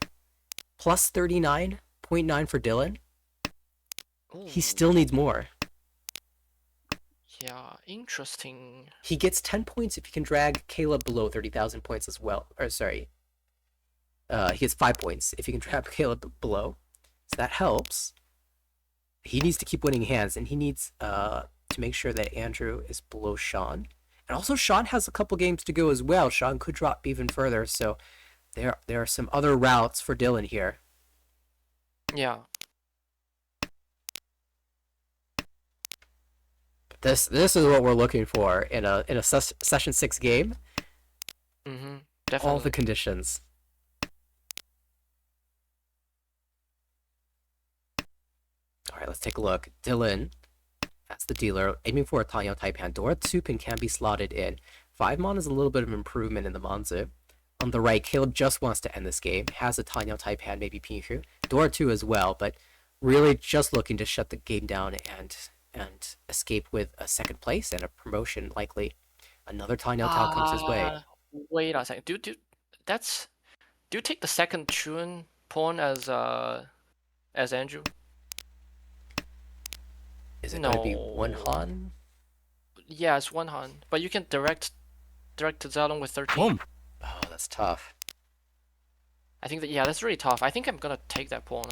plus 39.9 for Dylan. Ooh, He still needs more. yeah, interesting. He gets 10 points if he can drag Caleb below 30,000 points as well. Or, sorry. He gets 5 points if he can drag Caleb below. So that helps. He needs to keep winning hands, and he needs to make sure that Andrew is below Sean. And also, Sean has a couple games to go as well. Sean could drop even further, so there are some other routes for Dylan here. Yeah. This is what we're looking for in a session 6 game. Definitely. All the conditions. All right, let's take a look. Dylan, that's the dealer, aiming for a Tanyo type hand. Dora 2-pin can be slotted in. 5-mon is a little bit of improvement in the Monzu. On the right, Caleb just wants to end this game. Has a Tanyo type hand, maybe Pinhu. Dora 2 as well, but really just looking to shut the game down and escape with a 2nd place and a promotion likely. Another Tanyo Tao comes his way. Wait a second. Do you take the 2nd Chun pawn as Andrew? Is it going to be 1 Han? Yeah, it's 1 Han, but you can direct to Zalong with 13. Boom. Oh, that's tough. I think that's really tough. I think I'm gonna take that pawn.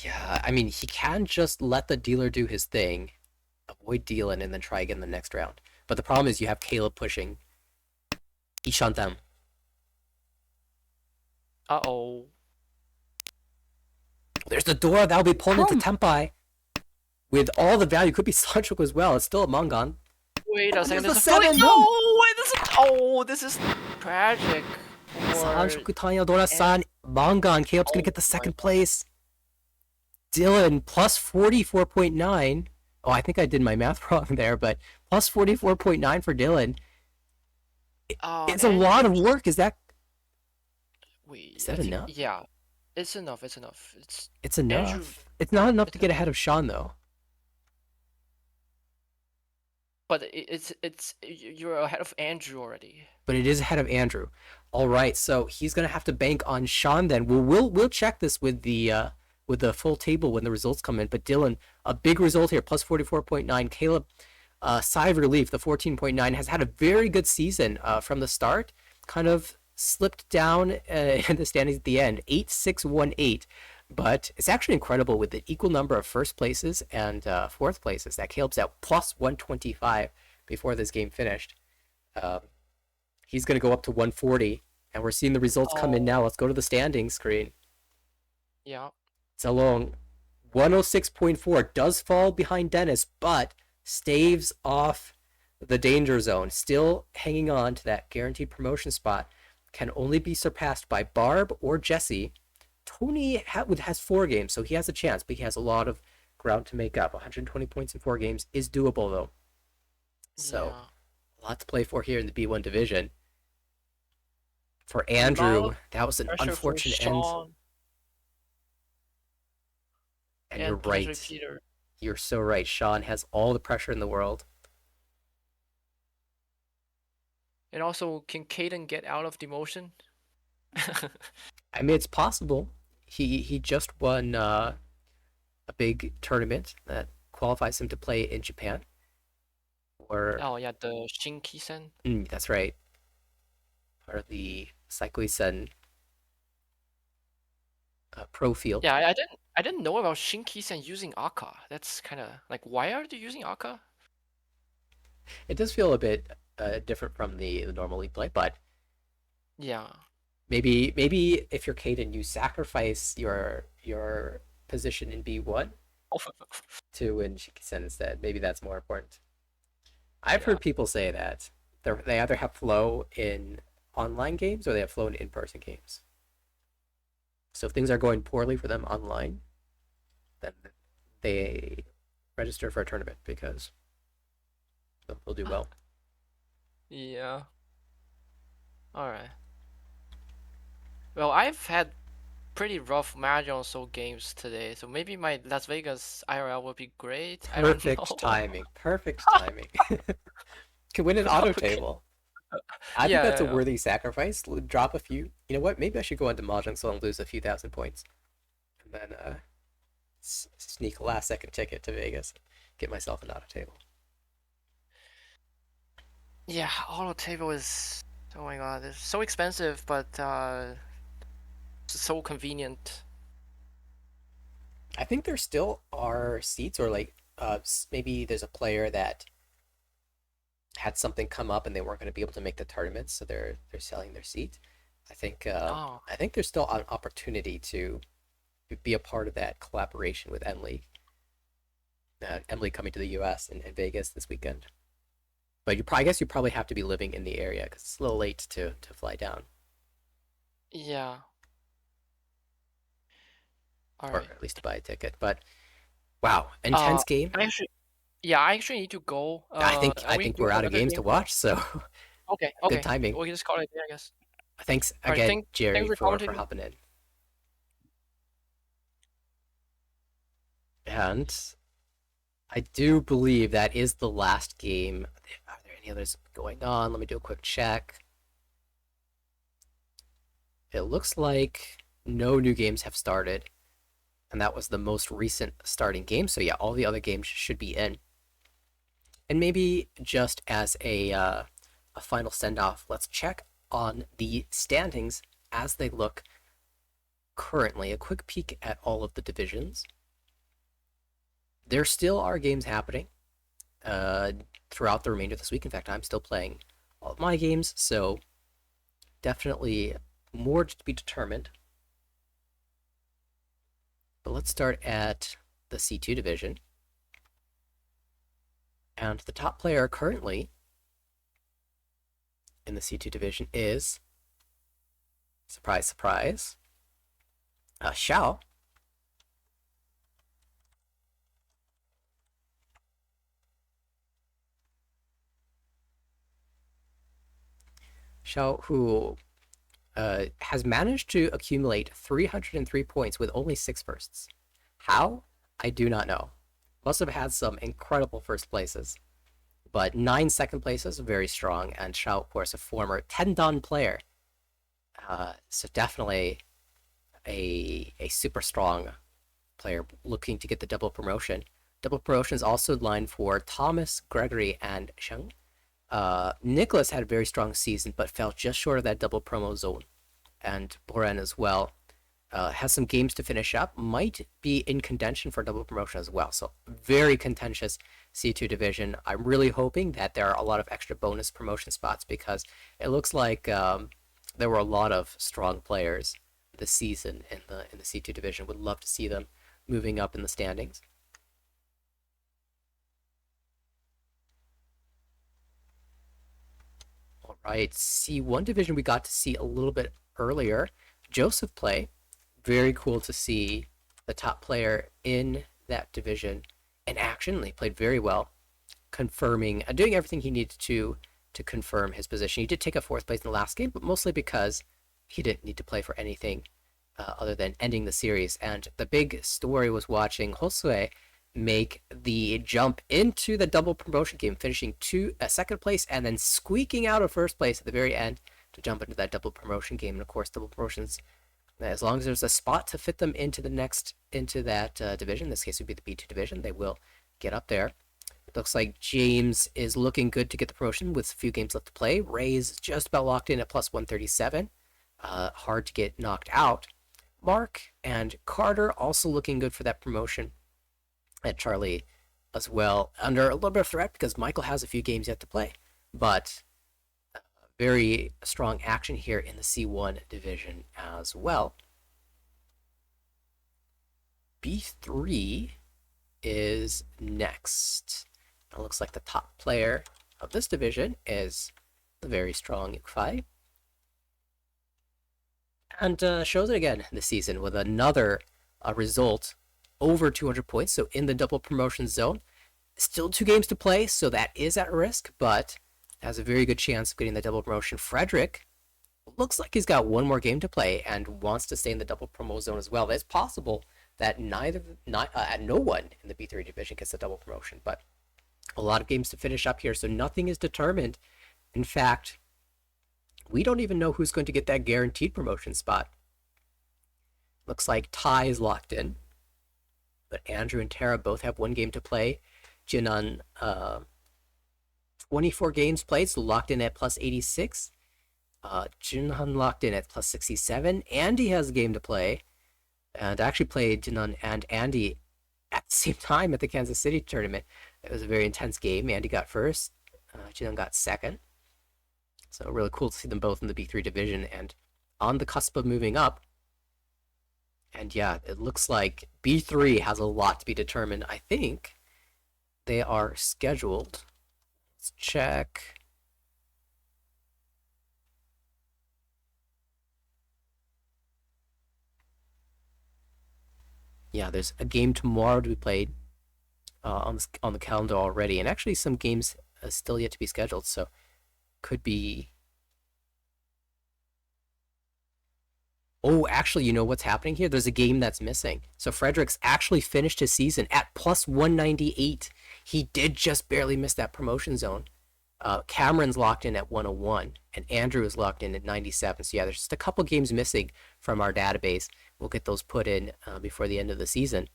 Yeah, I mean, he can just let the dealer do his thing, avoid dealing, and then try again the next round. But the problem is you have Caleb pushing. Ishantem. Uh-oh. There's the Dora that'll be pulled into Tempai. With all the value, could be Sanchok as well. It's still a Mongon. Wait a second. there's There's the a 7. No! Wait, this is tragic. Sanchok Tanya Dora-san, Mongon. Caleb's gonna get the 2nd place. Dylan, plus 44.9. Oh, I think I did my math wrong there, but plus 44.9 for Dylan. It's a lot of work. Is that enough? Yeah, it's enough. It's enough. Andrew, it's not enough to get ahead of Sean, though. But you're ahead of Andrew already. But it is ahead of Andrew. All right, so he's gonna have to bank on Sean then. We'll check this with the full table when the results come in. But Dylan, a big result here, plus 44.9. Caleb, sigh of relief, the 14.9, has had a very good season from the start. Kind of slipped down in the standings at the end, 8-6-1-8. But it's actually incredible with the equal number of 1st places and 4th places that Caleb's at plus 125 before this game finished. He's going to go up to 140, and we're seeing the results come in now. Let's go to the standings screen. Yeah. Zalong, 106.4, does fall behind Dennis, but staves off the danger zone. Still hanging on to that guaranteed promotion spot. Can only be surpassed by Barb or Jesse. Tony has 4 games, so he has a chance, but he has a lot of ground to make up. 120 points in 4 games is doable, though. So, Yeah. a lot to play for here in the B1 division. For Andrew, that was an Pressure for unfortunate end. Sean And you're potentially right. Peter. You're so right. Sean has all the pressure in the world. And also, can Caden get out of demotion? I mean, it's possible. He just won a big tournament that qualifies him to play in Japan. Or Oh yeah, the Shinki-sen. that's right. Part of the Saikui-sen pro field. Yeah, I didn't know about Shinki-sen using Aka. That's kind of like, why are they using Aka? It does feel a bit different from the normal league play, but Yeah. maybe if you're Caden, you sacrifice your position in B1 to win Shiki-sen instead. Maybe that's more important. I've heard people say that they either have flow in online games or they have flow in in-person games. So if things are going poorly for them online, then they register for a tournament because they'll do well. Yeah. Alright. Well, I've had pretty rough Mahjong Soul games today, so maybe my Las Vegas IRL will be great. I don't know. Perfect timing. Perfect timing. Can win an auto table. I think that's a worthy sacrifice. Drop a few. You know what? Maybe I should go into Mahjong Soul and lose a few thousand points, and then sneak a last-second ticket to Vegas, get myself an auto table. Yeah, auto table is, oh my god, it's so expensive, but so convenient. I think there still are seats, or like maybe there's a player that had something come up and they weren't going to be able to make the tournament, so they're selling their seat. I think there's still an opportunity to be a part of that collaboration with Emily. Emily coming to the U.S. and Vegas this weekend. But I guess you probably have to be living in the area because it's a little late to fly down. Yeah. All Or right. at least to buy a ticket. But wow, intense game. I actually need to go. I think we're out of games to watch, so Okay. good timing. We can just call it there, I guess. Thanks All right, again, Jerry, thanks for commentating. hopping in. And I do believe that is the last game. Are there any others going on? Let me do a quick check. It looks like no new games have started, and that was the most recent starting game. So yeah, all the other games should be in. And maybe just as a final send-off, let's check on the standings as they look currently. A quick peek at all of the divisions. There still are games happening throughout the remainder of this week. In fact, I'm still playing all of my games, so definitely more to be determined. But let's start at the C2 division. And the top player currently in the C2 division is, surprise, surprise, Xiao. Xiao, who has managed to accumulate 303 points with only 6 firsts. How? I do not know. Must have had some incredible first places. But 9 second places, very strong. And Xiao, of course, a former 10-dan player. So definitely a super strong player looking to get the double promotion. Double promotion is also in line for Thomas, Gregory, and Sheng. Nicholas had a very strong season, but fell just short of that double promo zone. And Boren as well. has some games to finish up, might be in contention for double promotion as well. So very contentious C2 division. I'm really hoping that there are a lot of extra bonus promotion spots because it looks like there were a lot of strong players this season in the C2 division. Would love to see them moving up in the standings. All right, C1 division we got to see a little bit earlier. Joseph play. Very cool to see the top player in that division in action. He played very well, confirming, doing everything he needed to confirm his position. He did take a 4th place in the last game, but mostly because he didn't need to play for anything other than ending the series. And the big story was watching Josue make the jump into the double promotion game, finishing 2nd place and then squeaking out of 1st place at the very end to jump into that double promotion game. And of course, double promotions, as long as there's a spot to fit them into that division, in this case would be the B2 division, they will get up there. It looks like James is looking good to get the promotion with a few games left to play. Ray's just about locked in at plus 137. Hard to get knocked out. Mark and Carter also looking good for that promotion. And Charlie as well, under a little bit of threat because Michael has a few games yet to play. But very strong action here in the C1 division as well. B3 is next. It looks like the top player of this division is the very strong Yukfai. And shows it again this season with another result over 200 points. So in the double promotion zone. Still 2 games to play, so that is at risk, but has a very good chance of getting the double promotion. Frederick looks like he's got 1 more game to play and wants to stay in the double promo zone as well. It's possible that no one in the B3 division gets the double promotion, but a lot of games to finish up here, so nothing is determined. In fact, we don't even know who's going to get that guaranteed promotion spot. Looks like Ty is locked in, but Andrew and Tara both have 1 game to play. Jinan, 24 games played, so locked in at plus 86. Jinhan locked in at plus 67. Andy has a game to play, and actually played Jinan and Andy at the same time at the Kansas City tournament. It was a very intense game. Andy got first, Jinan got second. So really cool to see them both in the B3 division and on the cusp of moving up. And yeah, it looks like B3 has a lot to be determined. I think they are scheduled. Let's check. Yeah, there's a game tomorrow to be played on the calendar already, and actually some games still yet to be scheduled. So could be. Oh, actually, you know what's happening here? There's a game that's missing. So Fredericks actually finished his season at plus 198. He did just barely miss that promotion zone. Cameron's locked in at 101, and Andrew is locked in at 97. So yeah, there's just a couple games missing from our database. We'll get those put in before the end of the season.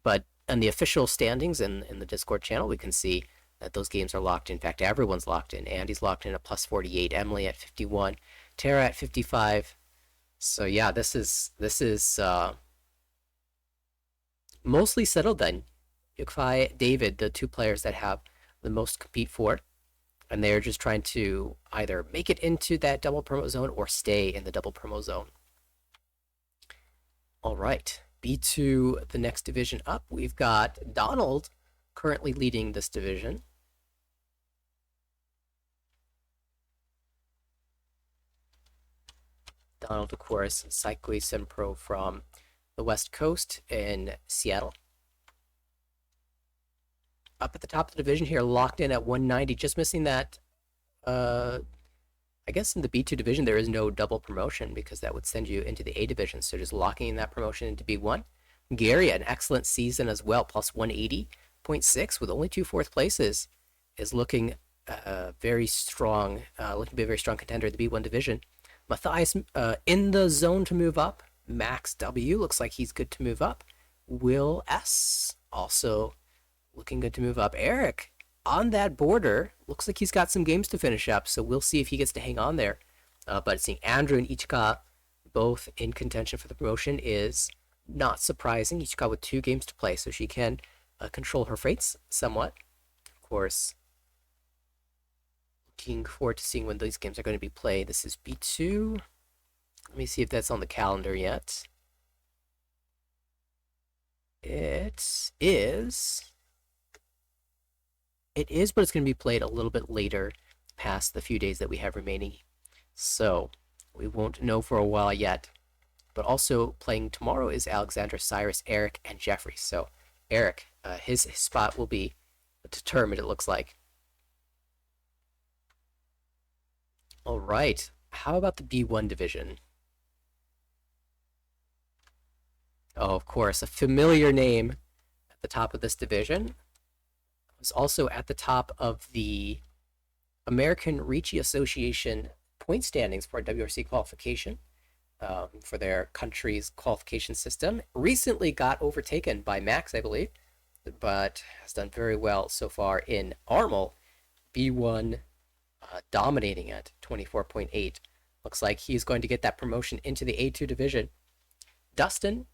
But in the official standings in the Discord channel, we can see that those games are locked in. In fact, everyone's locked in. Andy's locked in at plus 48, Emily at 51, Tara at 55. So yeah, this is mostly settled then. Yukfai, David, the 2 players that have the most to compete for, and they're just trying to either make it into that double promo zone or stay in the double promo zone. All right, B2, the next division up. We've got Donald currently leading this division. Donald, of course, Cycli Sempro from the West Coast in Seattle. Up at the top of the division here, locked in at 190, just missing that. I guess in the B2 division, there is no double promotion because that would send you into the A division. So just locking in that promotion into B1. Gary, an excellent season as well, plus 180.6 with only 2 4th places, is looking very strong, looking to be a very strong contender in the B1 division. Matthias in the zone to move up. Max W looks like he's good to move up. Will S also looking good to move up. Eric on that border looks like he's got some games to finish up, so we'll see if he gets to hang on there. But seeing Andrew and Ichika both in contention for the promotion is not surprising. Ichika with 2 games to play, so she can control her fates somewhat. Of course, looking forward to seeing when these games are going to be played. This is B2. Let me see if that's on the calendar yet. It is, but it's going to be played a little bit later, past the few days that we have remaining. So, we won't know for a while yet. But also playing tomorrow is Alexander, Cyrus, Eric, and Jeffrey. So, Eric, his spot will be determined, it looks like. All right. How about the B1 division? Oh, of course, a familiar name at the top of this division. Was also at the top of the American Ricci Association point standings for WRC qualification, for their country's qualification system. Recently got overtaken by Max, I believe, but has done very well so far in Armel. B1 dominating at 24.8. Looks like he's going to get that promotion into the A2 division. Dustin,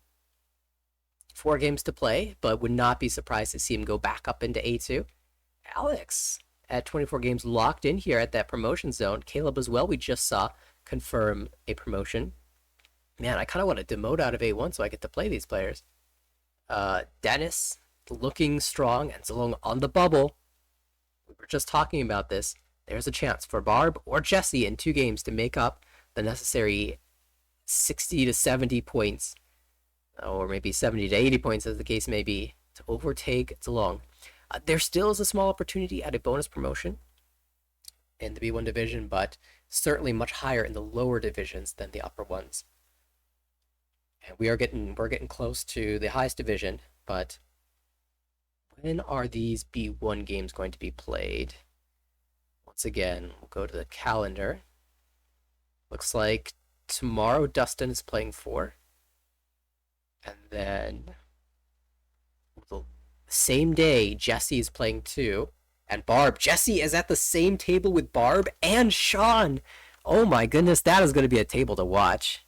4 games to play, but would not be surprised to see him go back up into A2. Alex, at 24 games, locked in here at that promotion zone. Caleb as well, we just saw confirm a promotion. Man, I kind of want to demote out of A1 so I get to play these players. Dennis, looking strong, and Zalong on the bubble. We were just talking about this. There's a chance for Barb or Jesse in 2 games to make up the necessary 60 to 70 points, or maybe 70 to 80 points as the case may be, to overtake Zalong. There still is a small opportunity at a bonus promotion in the B1 division, but certainly much higher in the lower divisions than the upper ones. And we're getting close to the highest division, but when are these B1 games going to be played? Once again, we'll go to the calendar. Looks like tomorrow Dustin is playing 4. And then the same day, Jesse is playing 2. And Barb. Jesse is at the same table with Barb and Sean. Oh my goodness, that is going to be a table to watch.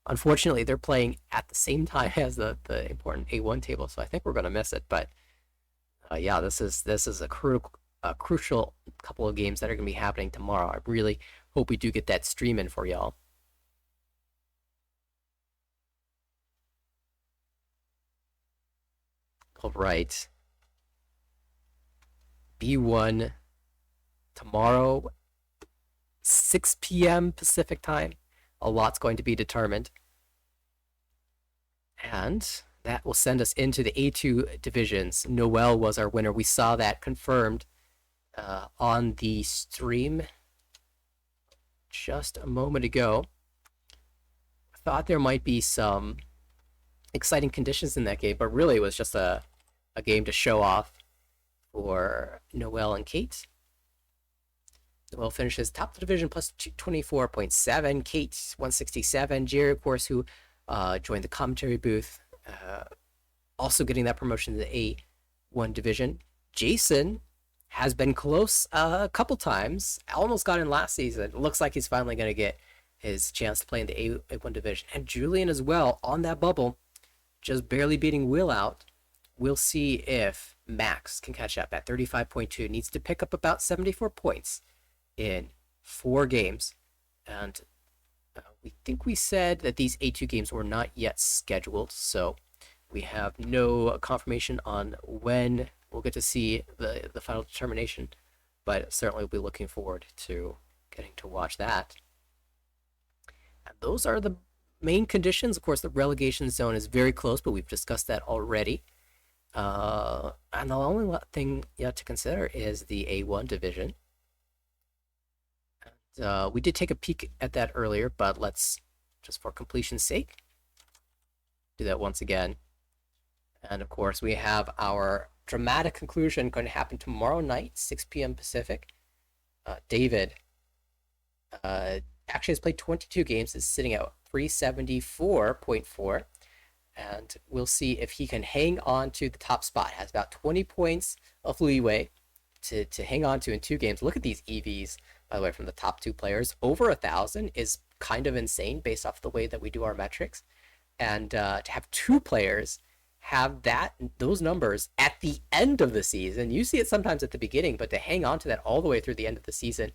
Unfortunately, they're playing at the same time as the important A1 table, so I think we're going to miss it. But yeah, this is a crucial couple of games that are going to be happening tomorrow. I really hope we do get that stream in for y'all. All right. B1 tomorrow, 6 p.m. Pacific time. A lot's going to be determined. And that will send us into the A2 divisions. Noel was our winner. We saw that confirmed on the stream just a moment ago. Thought there might be some exciting conditions in that game, but really it was just a game to show off for Noel and Kate. Noel finishes top of the division plus 24.7. Kate 167. Jerry, of course, who joined the commentary booth, also getting that promotion to the A1 division. Jason has been close a couple times. Almost got in last season. It looks like he's finally going to get his chance to play in the A1 division. And Julian as well on that bubble, just barely beating Will out. We'll see if Max can catch up at 35.2. Needs to pick up about 74 points in 4 games. And we think we said that these A2 games were not yet scheduled, so we have no confirmation on when we'll get to see the final determination, but certainly we'll be looking forward to getting to watch that. And those are the main conditions. Of course, the relegation zone is very close, but we've discussed that already. And the only thing yet to consider is the A1 division. And, we did take a peek at that earlier, but let's, just for completion's sake, do that once again. And of course, we have our dramatic conclusion going to happen tomorrow night, 6 p.m. Pacific. David actually has played 22 games, is sitting at 374.4. And we'll see if he can hang on to the top spot. Has about 20 points of leeway to hang on to in 2 games. Look at these EVs, by the way, from the top 2 players. Over 1,000 is kind of insane based off the way that we do our metrics. And to have two players have those numbers at the end of the season, you see it sometimes at the beginning, but to hang on to that all the way through the end of the season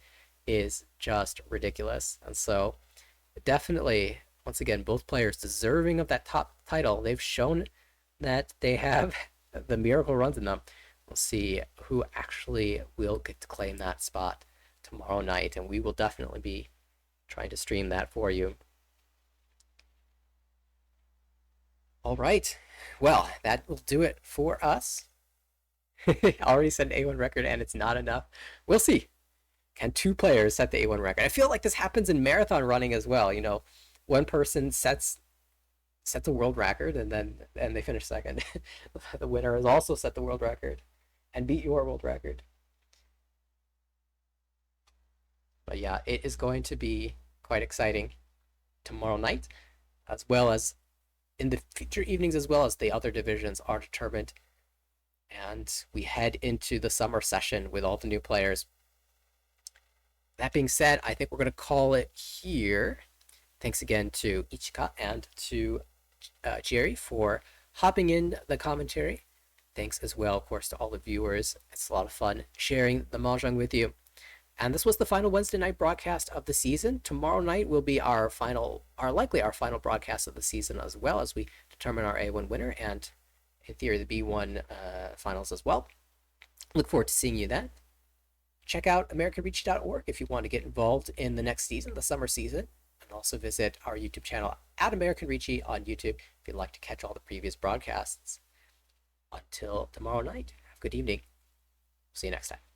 is just ridiculous. And so definitely, once again, both players deserving of that top title. They've shown that they have the miracle runs in them. We'll see who actually will get to claim that spot tomorrow night, and we will definitely be trying to stream that for you. All right. Well, that will do it for us. Already set an A1 record, and it's not enough. We'll see. Can two players set the A1 record? I feel like this happens in marathon running as well. You know, one person sets a world record, and they finish second. The winner has also set the world record and beat your world record. But yeah, it is going to be quite exciting tomorrow night, as well as in the future evenings, as well as the other divisions are determined. And we head into the summer session with all the new players. That being said, I think we're going to call it here. Thanks again to Ichika and to Jerry for hopping in the commentary. Thanks as well, of course, to all the viewers. It's a lot of fun sharing the Mahjong with you. And this was the final Wednesday night broadcast of the season. Tomorrow night will be likely our final broadcast of the season, as well as we determine our A1 winner and, in theory, the B1 finals as well. Look forward to seeing you then. Check out AmericanReachy.org if you want to get involved in the next season, the summer season. And also visit our YouTube channel at American Reachy on YouTube if you'd like to catch all the previous broadcasts. Until tomorrow night, have a good evening. See you next time.